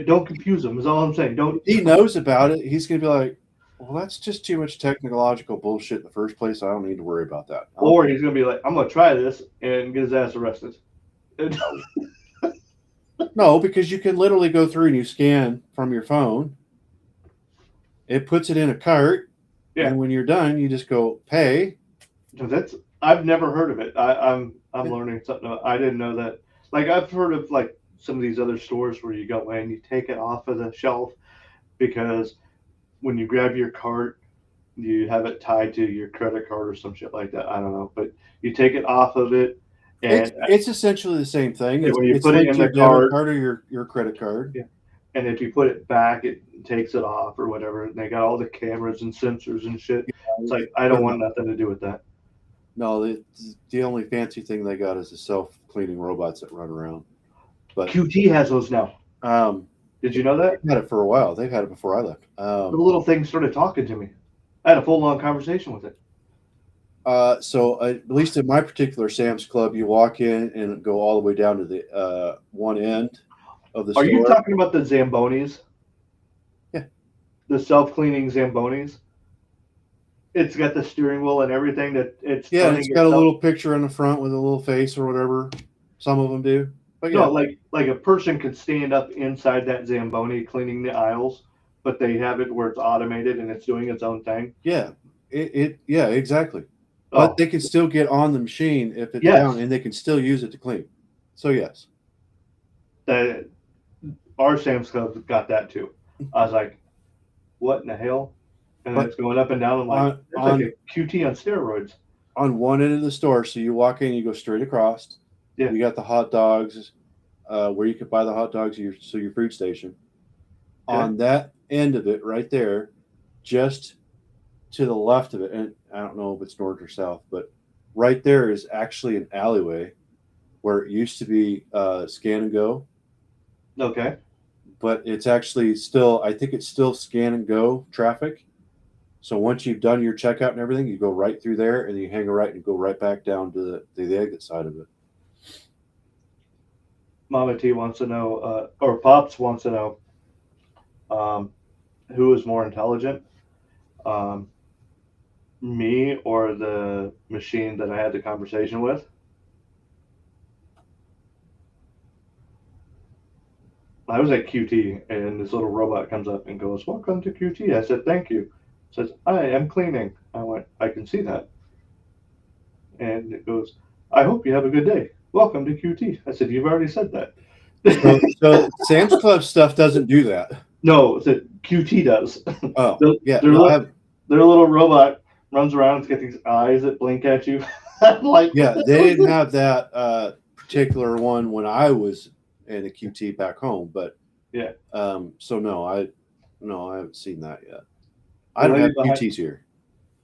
Don't confuse him. Is all I'm saying. Don't. he knows about it. He's going to be like, well, that's just too much technological bullshit in the first place. I don't need to worry about that. Or he's going to be like, I'm going to try this and get his ass arrested. No, because you can literally go through and you scan from your phone. It puts it in a cart. Yeah. And when you're done, you just go pay. I've never heard of it. I'm learning something. I didn't know that. Like, I've heard of like some of these other stores where you go in, you take it off of the shelf, because when you grab your cart, you have it tied to your credit card or some shit like that. I don't know, but you take it off of it, and It's essentially the same thing. Yeah, when you It's put it linked in to the your debit card- card or your credit card. Yeah. and if you put it back, it takes it off or whatever. And they got all the cameras and sensors and shit. It's like, I don't want nothing to do with that. No, the only fancy thing they got is the self-cleaning robots that run around. But QT has those now. Did you know that? they've had it for a while. They've had it before I left. The little thing started talking to me. I had a full-on conversation with it. So at least in my particular Sam's Club, you walk in and go all the way down to the one end of the Are store. you talking about the Zambonis? Yeah. the self-cleaning Zambonis. It's got the steering wheel and everything that it's Yeah, and turning it's got a itself. little picture on the front with a little face or whatever. Some of them do. But yeah, No, like a person could stand up inside that Zamboni cleaning the aisles, but they have it where it's automated and it's doing its own thing. yeah, yeah, exactly. Oh, But they can still get on the machine if it's Yes. down, and they can still use it to clean. So yes, that our Sam's Club got that too. I was like, what in the hell? And But it's going up and down. I'm like, it's on like a QT on steroids. one end of the store, so you walk in, you go straight across. Yeah. You got the hot dogs, where you could buy the hot dogs. Your food station. Yeah. On that end of it, right there, just to the left of it, and I don't know if it's north or south, but right there is actually an alleyway where it used to be Scan and Go, Okay. but it's actually still, I think it's still Scan and Go traffic. So once you've done your checkout and everything, you go right through there, and you hang a right and go right back down to the exit side of it. Mama T wants to know, or Pops wants to know, who is more intelligent, me or the machine that I had the conversation with. I was at QT, and this little robot comes up and goes, "Welcome to QT." I said, "Thank you." Says, "I am cleaning." I went, "I can see that." And it goes, "I hope you have a good day. Welcome to QT." I said, "You've already said that." So Sam's Club stuff doesn't do that. No, it said QT does. Oh, yeah. Their, no, I have- their little robot runs around. It's got these eyes that blink at you. I'm like, yeah, they didn't have that particular one when I was in a QT back home, but Yeah. So no, I haven't seen that yet. I don't have QTs here.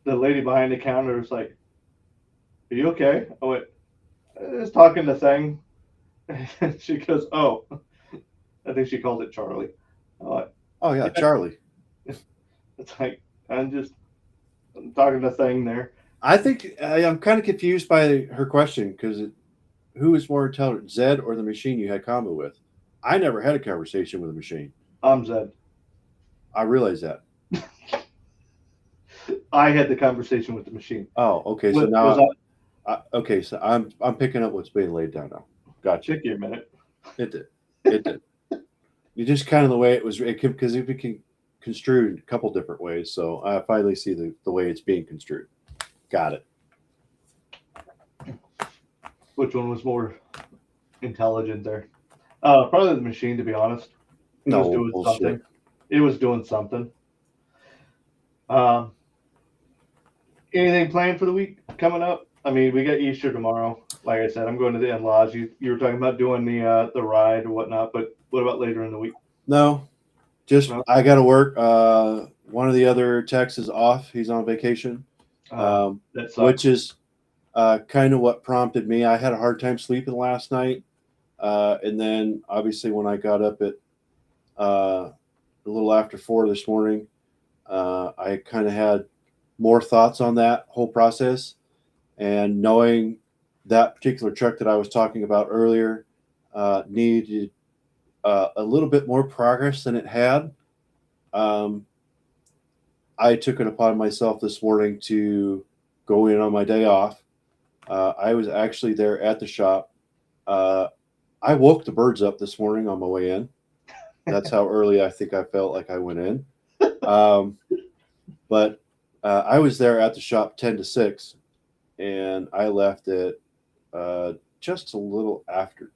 The lady behind the counter was like, "Are you okay?" I went, "Just talking to Thing." And she goes, "Oh," I think she called it Charlie. I'm like, Oh yeah, Charlie. it's like I'm talking to Thing there. I think I'm kind of confused by her question because who is more intelligent, Zed or the machine you had combo with? I never had a conversation with a machine. I'm Zed. I realize that. I had the conversation with the machine. Oh, okay. So Was now, okay. So I'm picking up what's being laid down now. Gotcha. Check you a minute. It did. It did. You just kind of the way it was, because it became construed a couple different ways. So I finally see the way it's being construed. Got it. Which one was more intelligent there? Probably the machine, to be honest. It was doing something. It was doing something. Anything planned for the week coming up? I mean, we got Easter tomorrow. Like I said, I'm going to the in-laws. You were talking about doing the ride or whatnot, but what about later in the week? No, just No? I got to work. One of the other techs is off. He's on vacation, That sucks. which is kind of what prompted me. I had a hard time sleeping last night. And then obviously when I got up at a little after 4 this morning, I kind of had more thoughts on that whole process, and knowing that particular truck that I was talking about earlier needed a little bit more progress than it had. I took it upon myself this morning to go in on my day off. I was actually there at the shop. I woke the birds up this morning on my way in. That's how early I think I felt like I went in. But I was there at the shop 10 to 6, and I left at just a little after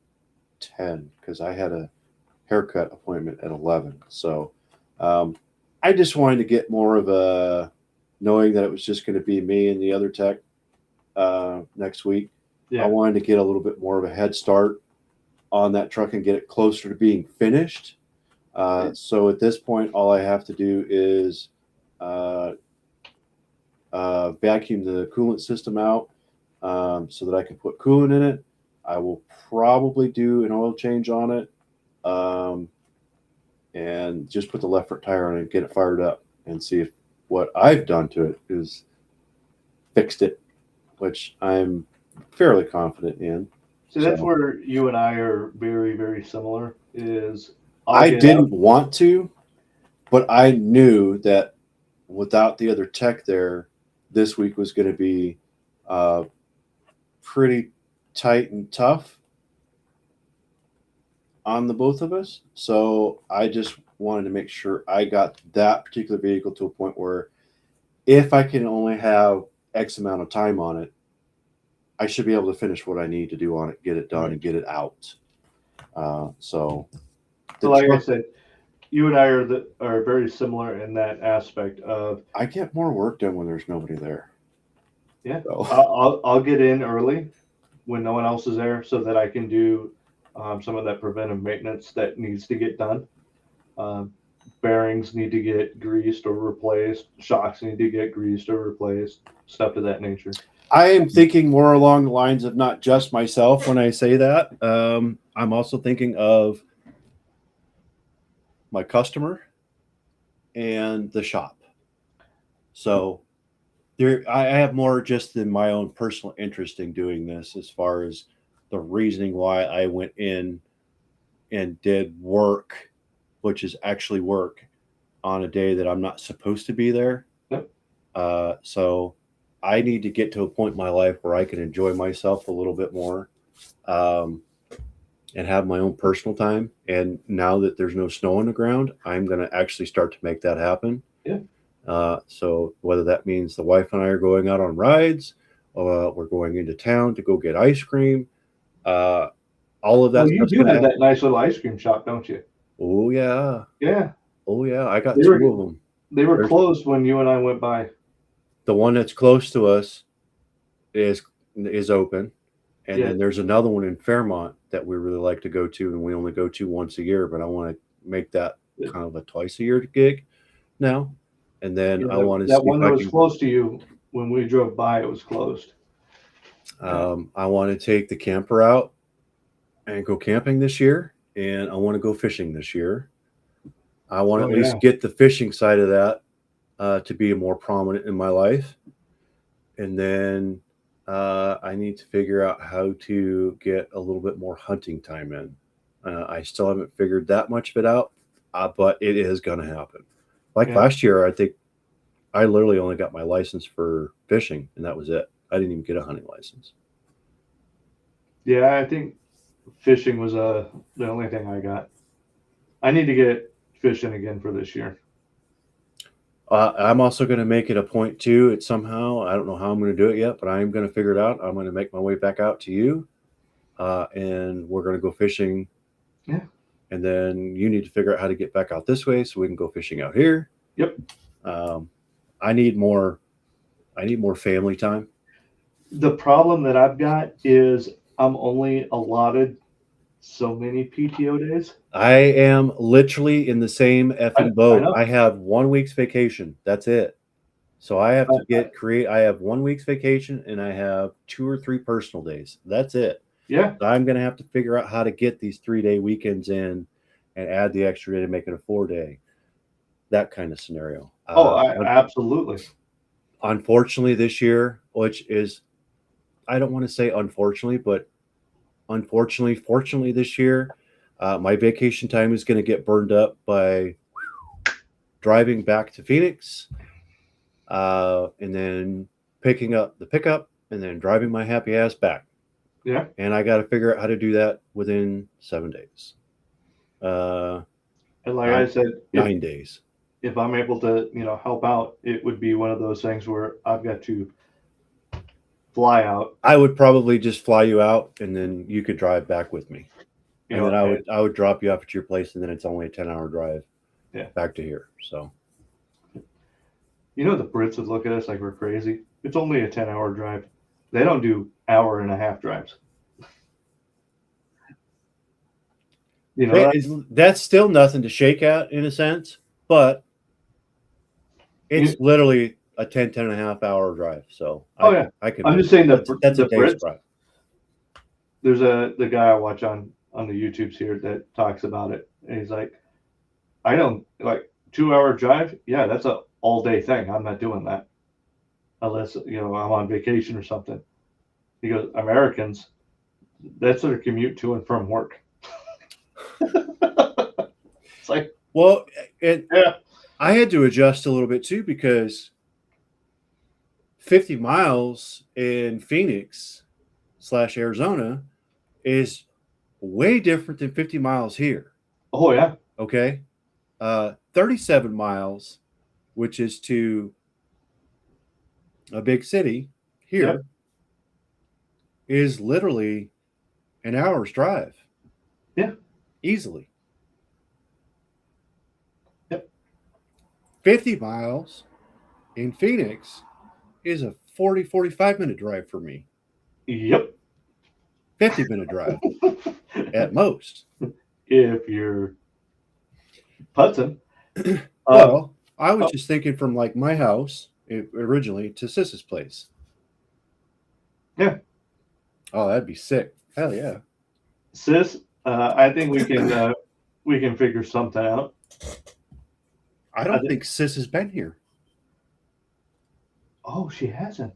10 because I had a haircut appointment at 11. So I just wanted to get more of a knowing that it was just going to be me and the other tech next week. Yeah. I wanted to get a little bit more of a head start on that truck and get it closer to being finished. So at this point, all I have to do is vacuum the coolant system out so that I can put coolant in it. I will probably do an oil change on it and just put the left front tire on it and get it fired up and see if what I've done to it is fixed it, which I'm fairly confident in. So that's So- where you and I are very, very similar. Is I didn't want to, but I knew that without the other tech there, this week was going to be pretty tight and tough on the both of us. So I just wanted to make sure I got that particular vehicle to a point where if I can only have X amount of time on it, I should be able to finish what I need to do on it, get it done, and get it out. So like I said, you and I are very similar in that aspect of. I get more work done when there's nobody there. Yeah, So. I'll get in early when no one else is there, so that I can do some of that preventive maintenance that needs to get done. Bearings need to get greased or replaced. Shocks need to get greased or replaced. Stuff of that nature. I am thinking more along the lines of not just myself when I say that. I'm also thinking of my customer and the shop. So I have more just in my own personal interest in doing this, as far as the reasoning why I went in and did work, which is actually work on a day that I'm not supposed to be there. Yep. So I need to get to a point in my life where I can enjoy myself a little bit more, and have my own personal time. And now that there's no snow on the ground, I'm going to actually start to make that happen. Yeah. So whether that means the wife and I are going out on rides, we're going into town to go get ice cream, all of that. Well, you do have that nice little ice cream shop, don't you? Oh yeah. Yeah. Oh yeah. I got two of them. They were closed when you and I went by. The one that's close to us is open. And then there's another one in Fairmont that we really like to go to, and we only go to once a year, but I want to make that kind of a twice a year gig now. And then I want to that one that was close to you when we drove by, it was closed. I want to take the camper out and go camping this year, and I want to go fishing this year. I want to at least get the fishing side of that to be more prominent in my life. And then I need to figure out how to get a little bit more hunting time in. I still haven't figured that much of it out, but it is going to happen. Last year, I think I literally only got my license for fishing, and that was it. I didn't even get a hunting license. Yeah, I think fishing was the only thing I got. I need to get fishing again for this year. I'm also going to make it a point too. It's somehow, I don't know how I'm going to do it yet, but I'm going to figure it out. I'm going to make my way back out to you, and we're going to go fishing. Yeah. And then you need to figure out how to get back out this way so we can go fishing out here. Yep. I need more family time. The problem that I've got is I'm only allotted so many PTO days. I am literally in the same effing boat. I have 1 week's vacation. That's it. So I have to I have 1 week's vacation, and I have 2 or 3 personal days. That's it. Yeah. So I'm going to have to figure out how to get these 3-day weekends in and add the extra day to make it a 4-day. That kind of scenario. Absolutely. Unfortunately, this year, which is, I don't want to say unfortunately, but fortunately this year, my vacation time is going to get burned up by driving back to Phoenix, and then picking up the pickup, and then driving my happy ass back. Yeah. And I got to figure out how to do that within 7 days. And like I said, 9 days. If I'm able to, help out, it would be one of those things where I've got to fly out. I would probably just fly you out, and then you could drive back with me. And then I would drop you off at your place, and then it's only a 10-hour drive back to here. So, the Brits would look at us like we're crazy. It's only a 10-hour drive. They don't do hour-and-a-half drives. That's still nothing to shake at in a sense, but it's literally a 10.5 hour drive. So I'm just saying that's a day's drive. There's the guy I watch on the YouTubes here that talks about it, and he's like, I don't 2-hour drive. Yeah, that's a all day thing. I'm not doing that unless I'm on vacation or something. He goes, Americans, that's their commute to and from work. It's like, well, I had to adjust a little bit too because 50 miles in Phoenix / Arizona is way different than 50 miles here. Oh yeah. Okay. 37 miles, which is to a big city here, Yep. is literally an hour's drive. Yeah. Easily. Yep. 50 miles in Phoenix is a 45-minute drive for me. Yep. 50-minute drive at most. If you're putzing. Well, I was just thinking from like my house originally to Sis's place. Yeah. Oh, that'd be sick. Hell yeah. Sis, I think we can figure something out. I don't think Sis has been here. Oh, she hasn't.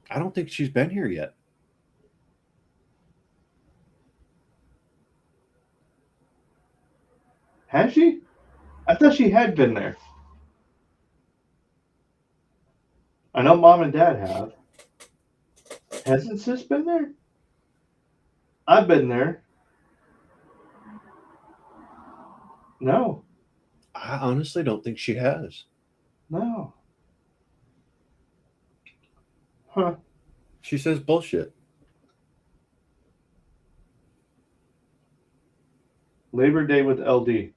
I don't think she's been here yet. Has she? I thought she had been there. I know Mom and Dad have. Hasn't Sis been there? I've been there. No. I honestly don't think she has. No. Huh. She says bullshit. Labor Day with LD.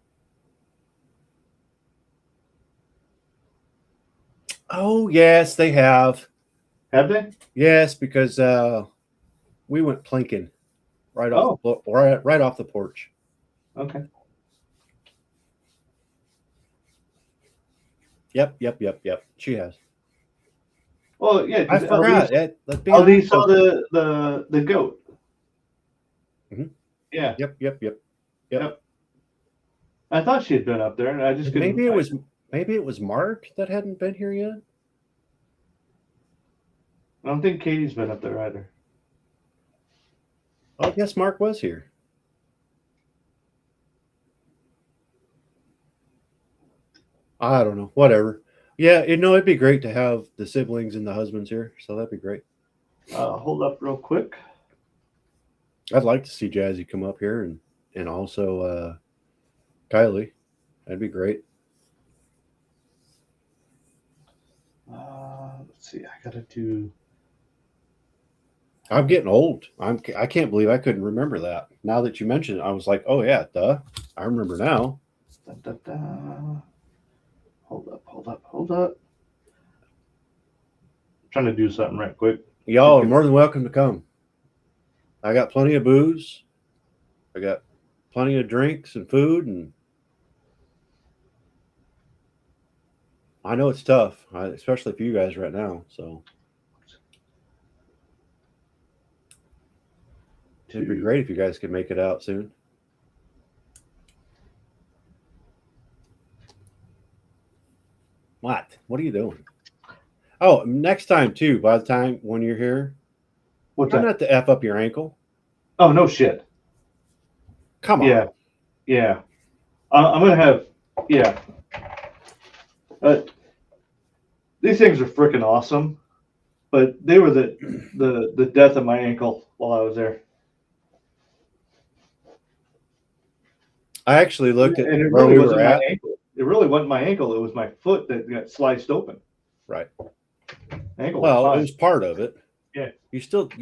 Oh, yes, they have. Have they? Yes, because we went planking right off right off the porch. Okay. Yep. She has. Well, yeah. I 'cause forgot. LD saw the goat. Mhm. Yeah. Yep. I thought she had been up there, and I just couldn't. Maybe it was Mark that hadn't been here yet. I don't think Katie's been up there either. Oh, I guess Mark was here. I don't know. Whatever. Yeah, it'd be great to have the siblings and the husbands here. So that'd be great. Hold up real quick. I'd like to see Jazzy come up here and also Kylie. That'd be great. Let's see. I gotta do. I'm getting old. I can't believe I couldn't remember that. Now that you mentioned it, I was like, oh yeah, duh. I remember now. Hold up. I'm trying to do something right quick. Y'all are more than welcome to come. I got plenty of booze. I got plenty of drinks and food, and I know it's tough, especially for you guys right now. So it'd be great if you guys could make it out soon. What? What are you doing? Oh, next time too. By the time when you're here, What's try that? not to f up your ankle. Oh no shit. Come on. Yeah. I'm gonna have. Yeah. These things are freaking awesome, but they were the death of my ankle while I was there. I actually looked at And it where really we wasn't were my at. ankle. It really wasn't my ankle. It was my foot that got sliced open. Right. Ankle. Well, was it fine. was part of it. Yeah. You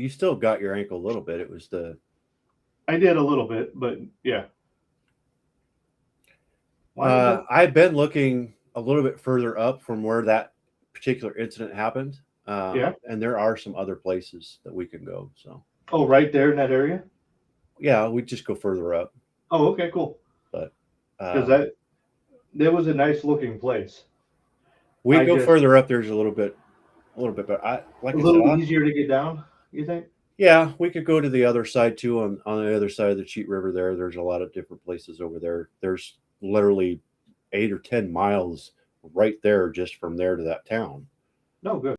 still got your ankle a little bit. It was the. I did a little bit, but yeah. Why I've been looking a little bit further up from where that particular incident happened. Yeah. And there are some other places that we can go. So. Oh, right there in that area. Yeah, we just go further up. Oh, okay, cool. But Because that was a nice looking place. we go further up. There's a little bit, but a little easier to get down. You think? Yeah, we could go to the other side too. On the other side of the Cheat River, there's a lot of different places over there. There's literally 8 or 10 miles right there, just from there to that town. No, good.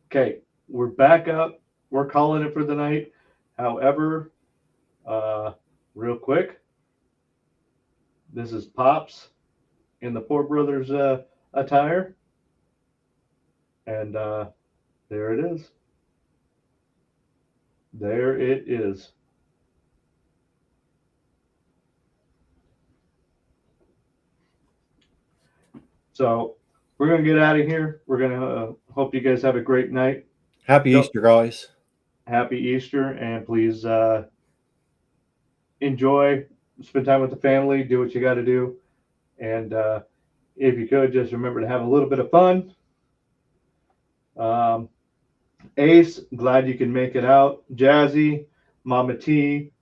Okay, we're back up. We're calling it for the night. However, real quick, this is Pops in the Poor Brothers attire. And there it is. There it is. So we're going to get out of here. We're going to hope you guys have a great night. Happy Yep. Easter, guys. Happy Easter, and please enjoy, spend time with the family, do what you got to do. And if you could, just remember to have a little bit of fun. Ace, glad you can make it out. Jazzy, Mama T,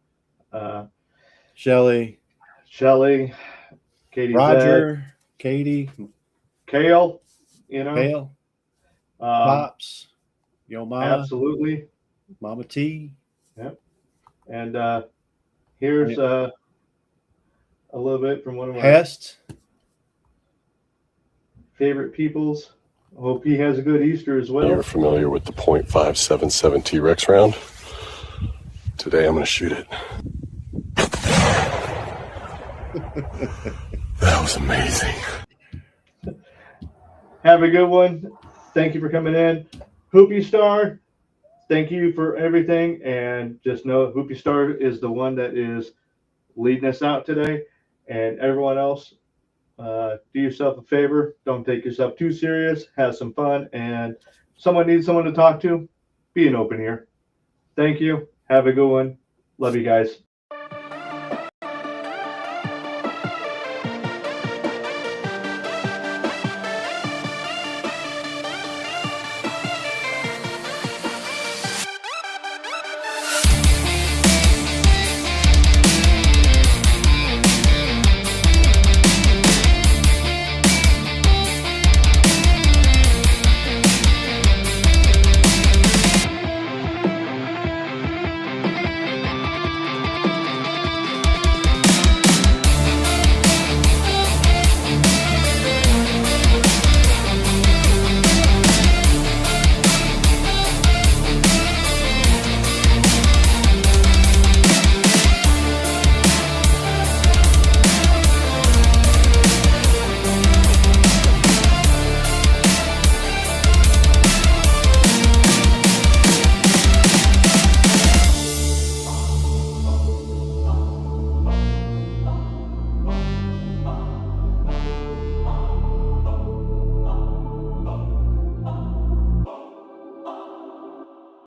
Shelly, Shelly, Katie, Roger, Katie, Kale, you know, Hale, Pops, Yo Ma, absolutely. Mama T. And here's a little bit from one of my Hest. favorite peoples. Hope he has a good Easter as well. You're familiar with the .577 T-Rex round? Today I'm going to shoot it. That was amazing. Have a good one. Thank you for coming in. Hoopy Star, thank you for everything. And just know Hoopy Star is the one that is leading us out today. And everyone else, do yourself a favor. Don't take yourself too serious. Have some fun. And if someone needs someone to talk to, be an open ear. Thank you. Have a good one. Love you guys.